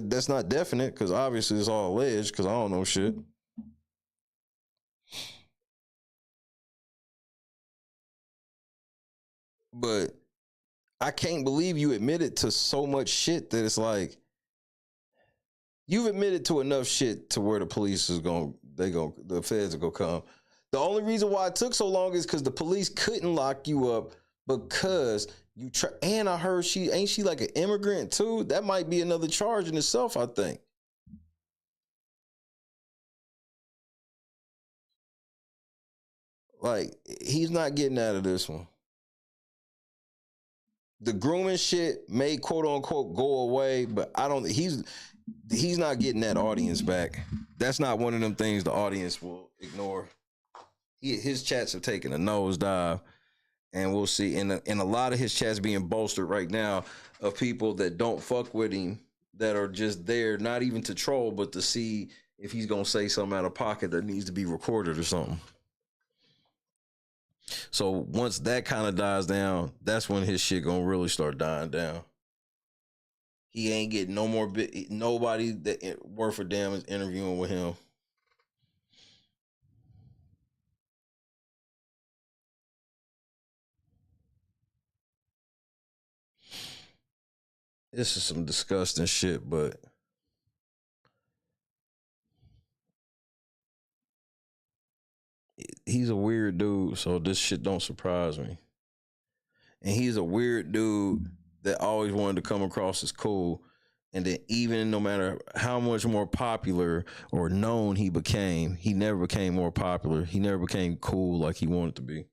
that's not definite because obviously it's all alleged because I don't know shit. But I can't believe you admitted to so much shit that it's like, you've admitted to enough shit to where the police is the feds are gonna come. The only reason why it took so long is because the police couldn't lock you up because you and I heard ain't she like an immigrant too? That might be another charge in itself, I think. Like, he's not getting out of this one. The grooming shit may quote unquote go away, but he's not getting that audience back. That's not one of them things the audience will ignore. His chats have taken a nosedive, and we'll see. And a lot of his chats being bolstered right now of people that don't fuck with him, that are just there, not even to troll, but to see if he's gonna say something out of pocket that needs to be recorded or something. So once that kind of dies down, that's when his shit gonna really start dying down. He ain't getting no more nobody that worth a damn is interviewing with him. This is some disgusting shit, but he's a weird dude, so this shit don't surprise me. And he's a weird dude that always wanted to come across as cool. And then even no matter how much more popular or known he became, he never became more popular. He never became cool like he wanted to be.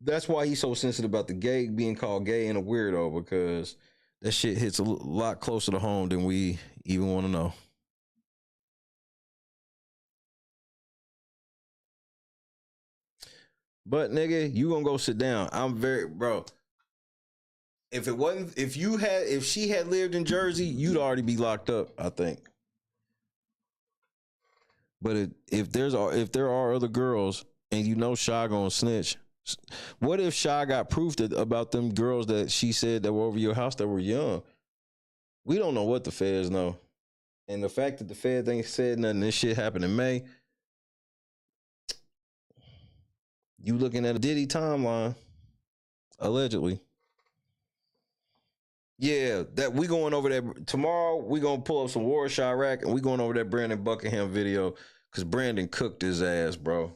That's why he's so sensitive about the gay being called gay and a weirdo, because that shit hits a lot closer to home than we even want to know. But nigga, you gonna go sit down. Bro. If she had lived in Jersey, you'd already be locked up, I think. But if there are other girls and you know Shy gonna snitch, what if Shy got proof about them girls that she said that were over your house that were young? We don't know what the feds know. And the fact that the feds ain't said nothing, this shit happened in May. You looking at a Diddy timeline, allegedly. Yeah, that we going over there tomorrow. We gonna pull up some War Chirac and we going over that Brandon Buckingham video because Brandon cooked his ass, bro.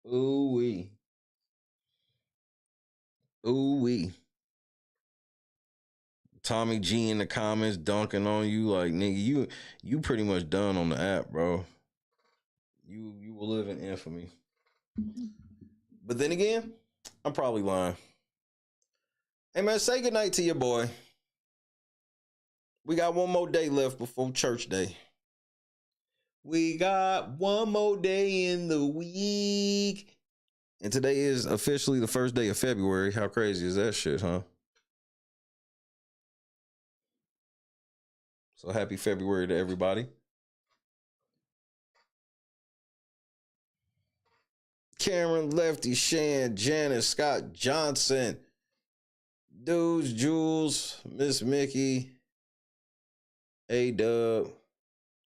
Ooh wee, ooh wee. Tommy G in the comments dunking on you like, nigga, you pretty much done on the app, bro. You will live in infamy. But then again, I'm probably lying. Hey man, say goodnight to your boy. We got one more day left before church day. We got one more day in the week. And today is officially the first day of February. How crazy is that shit, huh? So happy February to everybody. Cameron, Lefty, Shan, Janice, Scott Johnson, Dudes, Jules, Miss Mickey, A-Dub,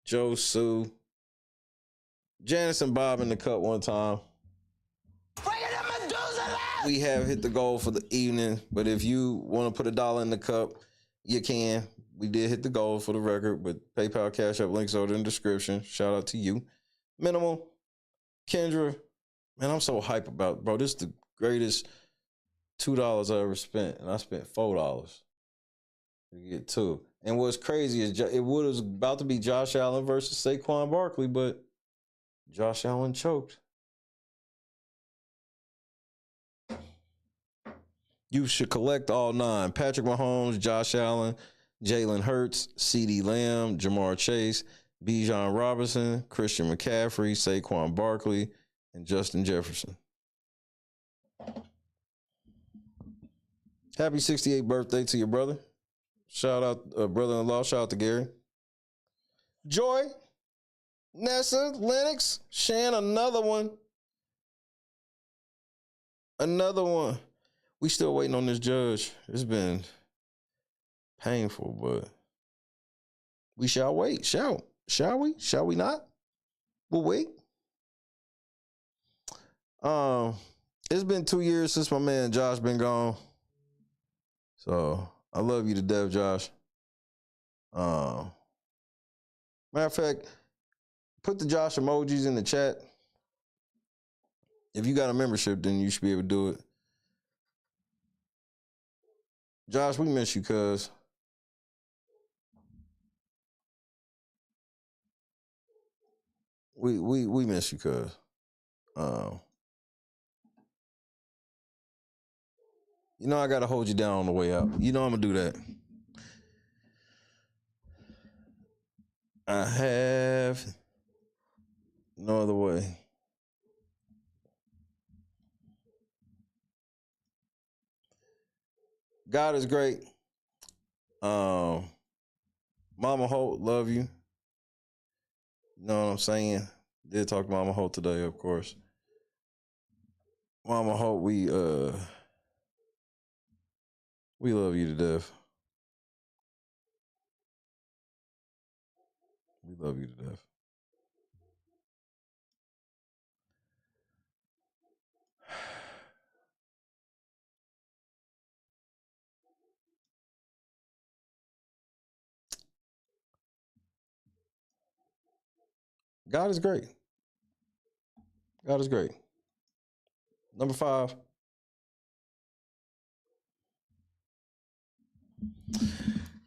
Joe Sue, Janice and Bob in the cut one time. We have hit the goal for the evening, but if you want to put $1 in the cup, you can. We did hit the goal for the record, but PayPal, Cash App, links are in the description. Shout out to you. Minimal, Kendra, man, I'm so hype about it. Bro, this is the greatest $2 I ever spent, and I spent $4 to get 2. And what's crazy is it was about to be Josh Allen versus Saquon Barkley, but Josh Allen choked. You should collect all 9. Patrick Mahomes, Josh Allen, Jalen Hurts, CeeDee Lamb, Jamar Chase, Bijan Robinson, Christian McCaffrey, Saquon Barkley, and Justin Jefferson. Happy 68th birthday to your brother. Shout out, brother-in-law. Shout out to Gary. Joy, Nessa, Lennox, Shan, another one. Another one. We still waiting on this judge. It's been painful, but we shall wait. Shall we? Shall we not? We'll wait. It's been 2 years since my man Josh been gone. So I love you to death, Josh. Matter of fact, put the Josh emojis in the chat. If you got a membership, then you should be able to do it. Josh, we miss you, cuz. We miss you, cuz. You know I gotta hold you down on the way out. You know I'm gonna do that. I have no other way. God is great. Mama Holt, love you. You know what I'm saying? Did talk to Mama Holt today, of course. Mama Holt, we love you to death. We love you to death. God is great. God is great. Number 5.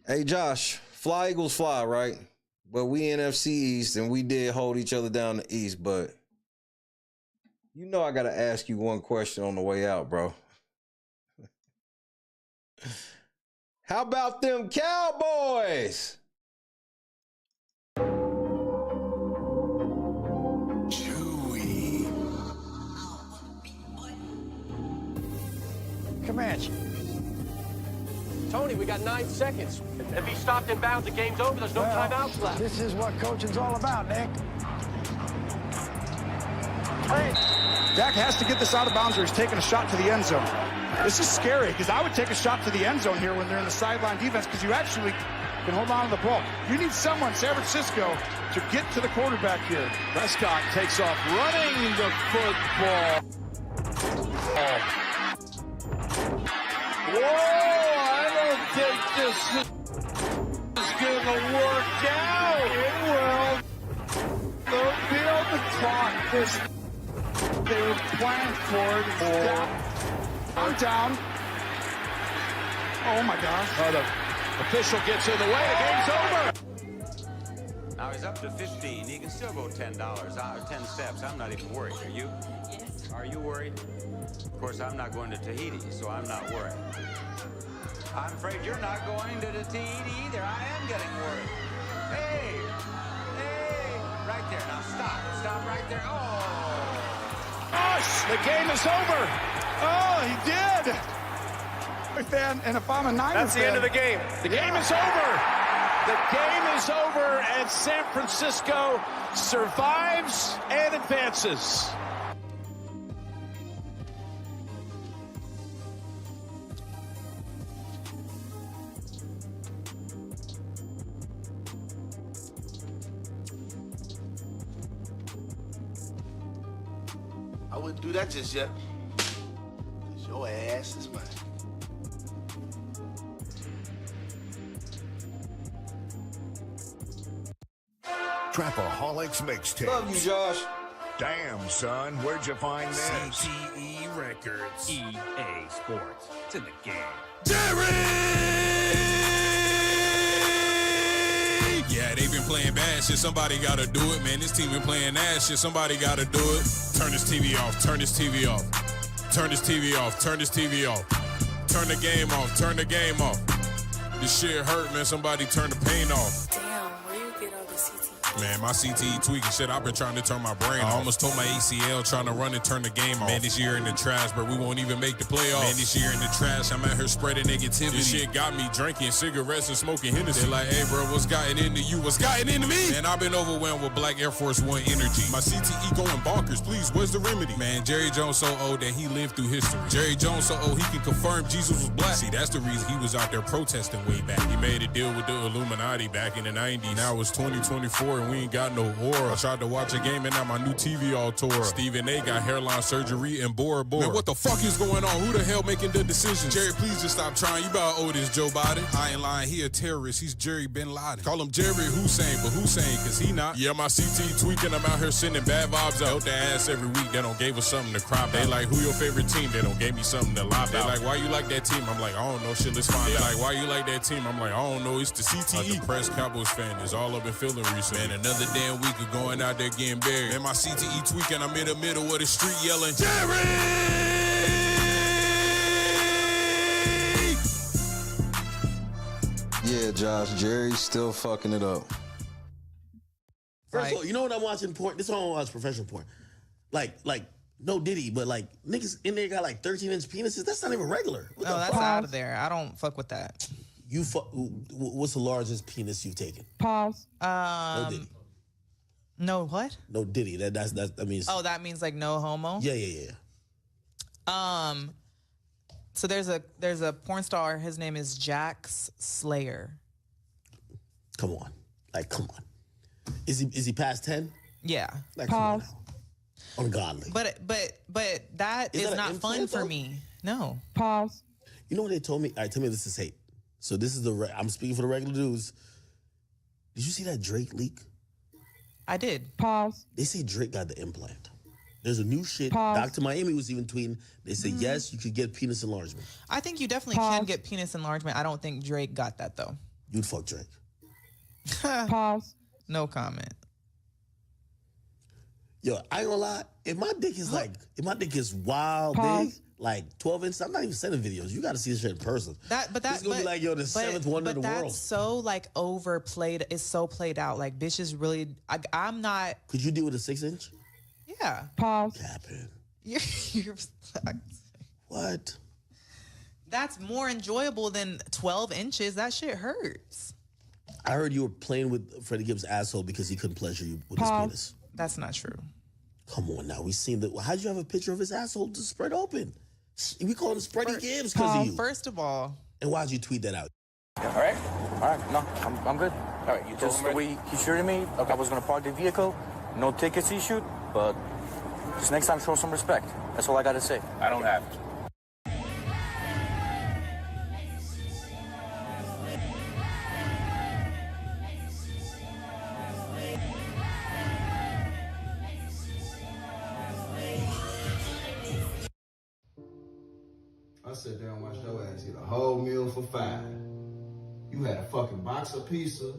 Hey, Josh, fly Eagles fly, right? But we NFC East, and we did hold each other down the East, but you know I got to ask you one question on the way out, bro. How about them Cowboys? Comanche. Tony, we got 9 seconds. If he stopped in bounds, the game's over. There's no timeouts left. This is what coaching's all about, Nick. Hey. Dak has to get this out of bounds or he's taking a shot to the end zone. This is scary because I would take a shot to the end zone here when they're in the sideline defense because you actually can hold on to the ball. You need someone, San Francisco, to get to the quarterback here. Prescott takes off running the football. Whoa, I don't think this is going to work out. It will. They'll be on the clock. They were planning for it. I'm down. Oh, my gosh. Oh, the official gets in the way. The game's over. Now he's up to 15. He can still go $10, 10 steps. I'm not even worried. Are you? Yes. Are you worried? Of course, I'm not going to Tahiti, so I'm not worried. I'm afraid you're not going to Tahiti either. I am getting worried. Hey! Right there. Now stop. Stop right there. Oh! Gosh, the game is over. Oh, he did. And if I'm a Niners That's the fan, end of the game. The game is over. The game is over, and San Francisco survives and advances. I wouldn't do that just yet. 'Cause your ass is mine. Trapaholics Mixtape. Love you, Josh. Damn, son, where'd you find this? CTE Records. EA Sports. It's in the game. Yeah, they been playing bad shit. Somebody gotta do it, man. This team been playing ass shit. Somebody gotta do it. Turn this TV off. Turn this TV off. Turn this TV off. Turn this TV off. Turn the game off. Turn the game off. This shit hurt, man. Somebody turn the pain off. Damn, where you get all the CTE? Man, my CTE tweaking shit. I've been trying to turn my brain off. I almost tore my ACL trying to run and turn the game off. Man, this year in the trash, but we won't even make the playoffs. Man, this year in the trash, I'm out here spreading negativity. This shit got me drinking cigarettes and smoking Hennessy. They like, hey, bro, what's gotten into you? What's gotten into me? Man, I've been overwhelmed with Black Air Force One energy. My CTE going bonkers. Please, where's the remedy? Man, Jerry Jones so old that he lived through history. Jerry Jones so old he can confirm Jesus was black. See, that's the reason he was out there protesting way back. He made a deal with the Illuminati back in the 90s. Now it's 2024 and we ain't got no aura. I tried to watch a game and now my new TV all tore up. Stephen A got hairline surgery and Bora Bora. Man, what the fuck is going on? Who the hell making the decisions? Jerry, please just stop trying. You about owe this Joe Biden. I ain't lying. He a terrorist. He's Jerry Bin Laden. Call him Jerry Hussein, but Hussein, cause he not. Yeah, my CT tweaking. I'm out here sending bad vibes out. Help their ass every week. They don't gave us something to cry about. They like, who your favorite team? They don't gave me something to lie about. They like, why you like that team? I'm like, I don't know. Shit, let's find out. They like, why you like that team? I'm like, I don't know. It's the CTE. A depressed Cowboys fan is all I've been feeling recently. Man, another damn week of going out there getting buried. Man, my CTE tweaking. I'm in the middle of the street yelling, Jerry! Yeah, Josh, Jerry's still fucking it up. First of all, you know what I'm watching porn? This is why I watch professional porn. Like no Diddy, but like niggas in there got like 13-inch penises. That's not even regular. What No, that's out of there. I don't fuck with that. What's the largest penis you've taken? Pause. No Diddy. No what? No Diddy. That means. Oh, that means like no homo. Yeah. So there's a porn star. His name is Jax Slayer. Come on. Is he past 10? Yeah. Like, pause. Ungodly. But that is not fun for me. No. Pause. You know what they told me? All right, tell me this is hate. So this is I'm speaking for the regular dudes. Did you see that Drake leak? I did. Pause. They say Drake got the implant. There's a new shit. Dr. Miami was even tweeting. They said, yes, you could get penis enlargement. I think you definitely can get penis enlargement. I don't think Drake got that, though. You'd fuck Drake. No comment. Yo, I ain't gonna lie. If my dick is wild big, like 12 inches, I'm not even sending videos. You gotta see this shit in person. It's gonna be like, yo, the seventh wonder of the world. That's so like overplayed. It's so played out. Like bitches really, I'm not. Could you deal with a 6-inch? Yeah. Capping. You're what? That's more enjoyable than 12 inches. That shit hurts. I heard you were playing with Freddie Gibbs' asshole because he couldn't pleasure you with his penis. That's not true. Come on now. We seen that. How'd you have a picture of his asshole to spread open? We call him Freddie Gibbs because of you. First of all. And why'd you tweet that out? All right. No, I'm good. All right, you just the way he shooted me, okay. I was going to park the vehicle. No tickets issued, but just next time show some respect. That's all I got to say. I don't have to. I sat there and watched your ass eat a whole meal for $5. You had a fucking box of pizza,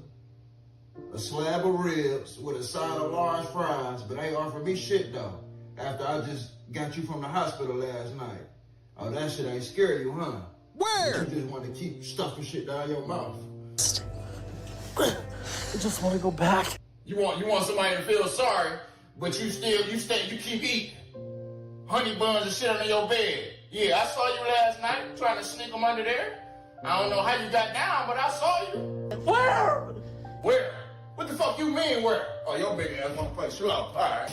a slab of ribs with a side of large fries, but ain't offered me shit though. After I just got you from the hospital last night. Oh, that shit ain't scare you, huh? Where? But you just want to keep stuffing shit down your mouth. I just want to go back. You want somebody to feel sorry, but you keep eating honey buns and shit under your bed. Yeah, I saw you last night trying to sneak them under there. I don't know how you got down, but I saw you. Where? Where? What the fuck you mean where? Oh, your big ass wanna play slow. All right.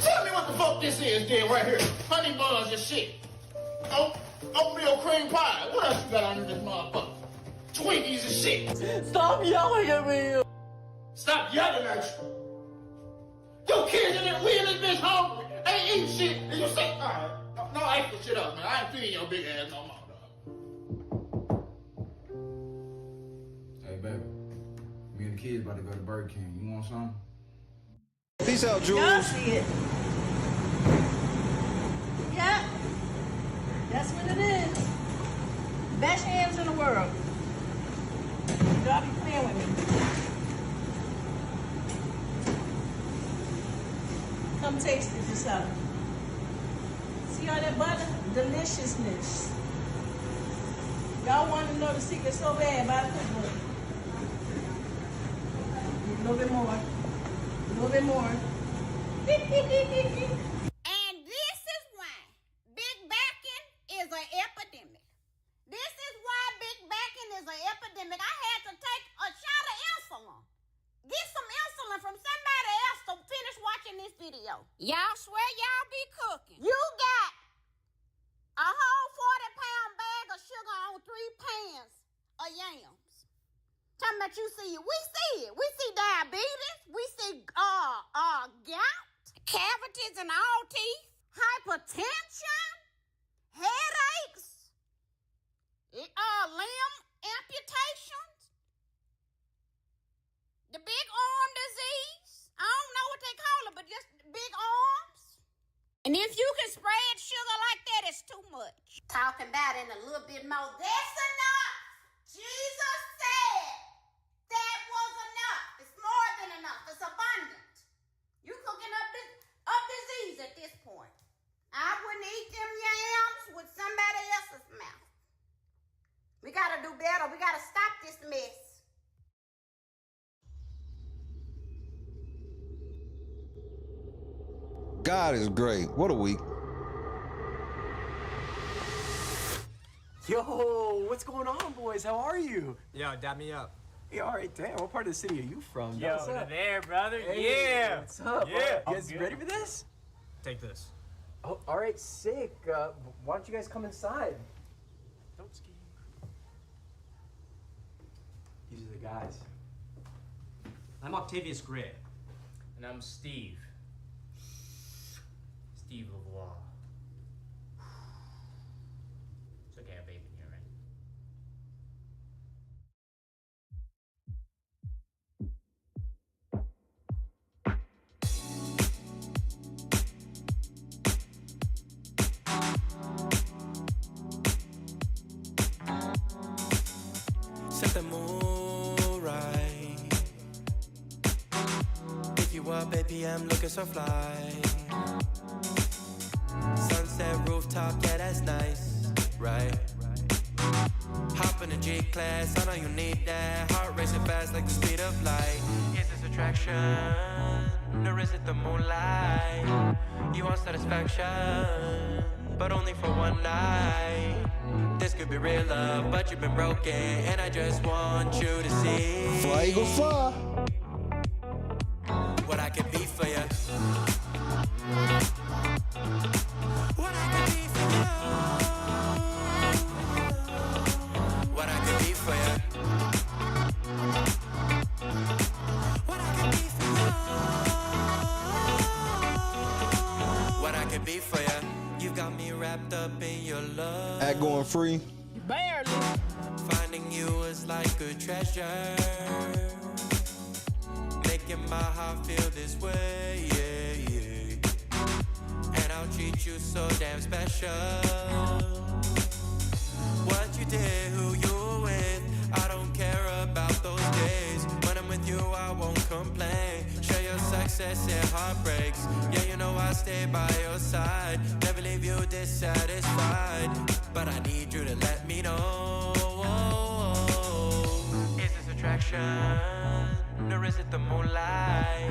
Tell me what the fuck this is then right here. Honey buns and shit. Oatmeal cream pie. What else you got under this motherfucker? Twinkies and shit. Stop yelling at me. Stop yelling at you. Your kids in there, we in this bitch hungry. Ain't eating shit. And you say, all right. No extra shit up, man. I ain't feeding your big ass no more, dog. Hey, baby. Me and the kids about to go to Burger King. You want something? Peace out, Jules. Y'all see it. Yeah. That's what it is. Best hands in the world. Y'all be playing with me. Come taste it yourself. See all that butter? Deliciousness. Y'all want to know the secret so bad about the cookbook. A little bit more. A little bit more. And this is why big backing is an epidemic. This is why big backing is an epidemic. I had to take a shot of insulin. Get some insulin from somebody else to finish watching this video. Y'all swear y'all be cooking. You got a whole 40-pound bag of sugar on 3 pans of yams. Talking about you see it. We see it. We see diabetes. We see gout, cavities in all teeth, hypertension, headaches, limb amputations, the big arm disease. I don't know what they call it, but just big arms. And if you can spread sugar like that, it's too much. Talking about it in a little bit more. That's enough. Jesus said that was enough. It's more than enough. It's abundant. You cooking up disease at this point. I wouldn't eat them yams with somebody else's mouth. We gotta do better. We gotta stop this mess. God is great. What a week. Yo, what's going on, boys? How are you? Yo, dab me up. Hey, all right, damn. What part of the city are you from? Yo, what's up? there, brother. Hey, Yeah. What's up? Yeah. You guys ready for this? Take this. Oh, all right, sick. Why don't you guys come inside? Don't ski. These are the guys. I'm Octavius Gray. And I'm Steve. Steve Lavoie. It's okay, I have vape in here, right? you up, baby, I'm looking so fly. Sunset rooftop, yeah, that's nice, right? Hop in the G-Class, I know you need that. Heart racing fast like the speed of light. Is this attraction, or is it the moonlight? You want satisfaction, but only for one night. This could be real love, but you've been broken, and I just want you to see. Fly, Eagle, fly. What I can be for you. What I can be for you. What I can be for you. What I can be for you. What I can be for you. You got me wrapped up in your love. At going free. Barely. Finding you is like a treasure. Making my heart feel this way, yeah, yeah. And I'll treat you so damn special. What you did, who you were with, I don't care about those days. When I'm with you, I won't complain. Share your success and heartbreaks. Yeah, you know I stay by your side. Never leave you dissatisfied. But I need you to let me know. Is this attraction, or is it the moonlight?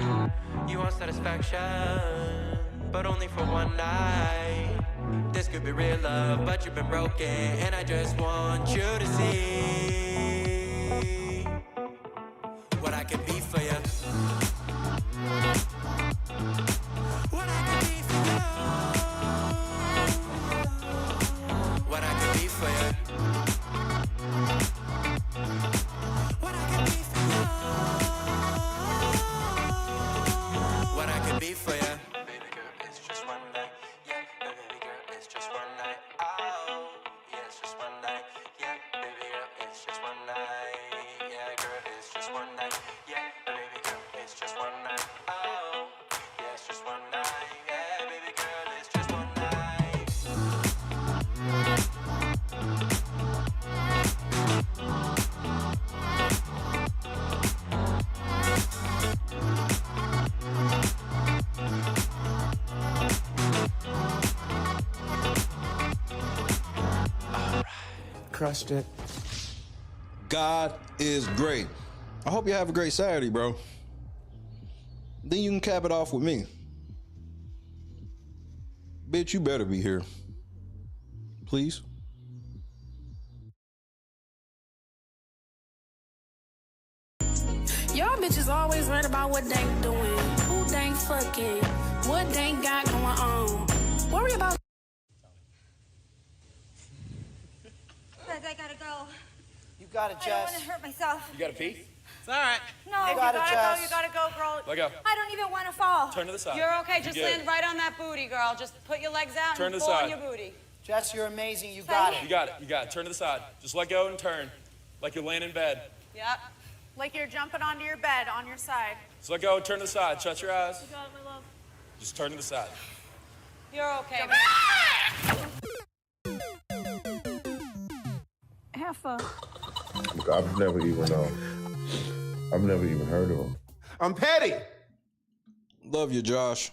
You want satisfaction, but only for one night. This could be real love, but you've been broken, and I just want you to see what I can be for you. What I can be for you. What I can be for you. What I can be for you. What I can be for you. Baby girl, it's just one night. Yeah, baby girl, it's just one night. Oh, yeah, it's just one night. Yeah, baby girl, it's just one night. Yeah, girl, it's just one night. Yeah, baby girl, it's just one night. Oh, yeah, it's just one night. Yeah, baby girl, it's just one night. Crushed it. God is great. I hope you have a great Saturday, bro. Then you can cap it off with me. Bitch, you better be here. Please. Y'all bitches always worried about what they doing, who they fucking, what they got going on. Worry about. I gotta go. You got it, I don't Jess. want to hurt myself. You gotta pee? It's all right. No, You got it, Jess. You gotta go, girl. Let go. I don't even want to fall. Turn to the side. You're okay. You're Just good. land right on that booty, girl. Just put your legs out Turn and to the pull on side. your booty. Jess, you're amazing. You got it. You got it. You got it. Turn to the side. Just let go and turn. Like you're laying in bed. Yep. Like you're jumping onto your bed on your side. Just let go. Turn to the side. Shut your eyes. You got it, my love. Just turn to the side. You're okay. Heifer. I've never even heard of him. I'm petty. Love you, Josh.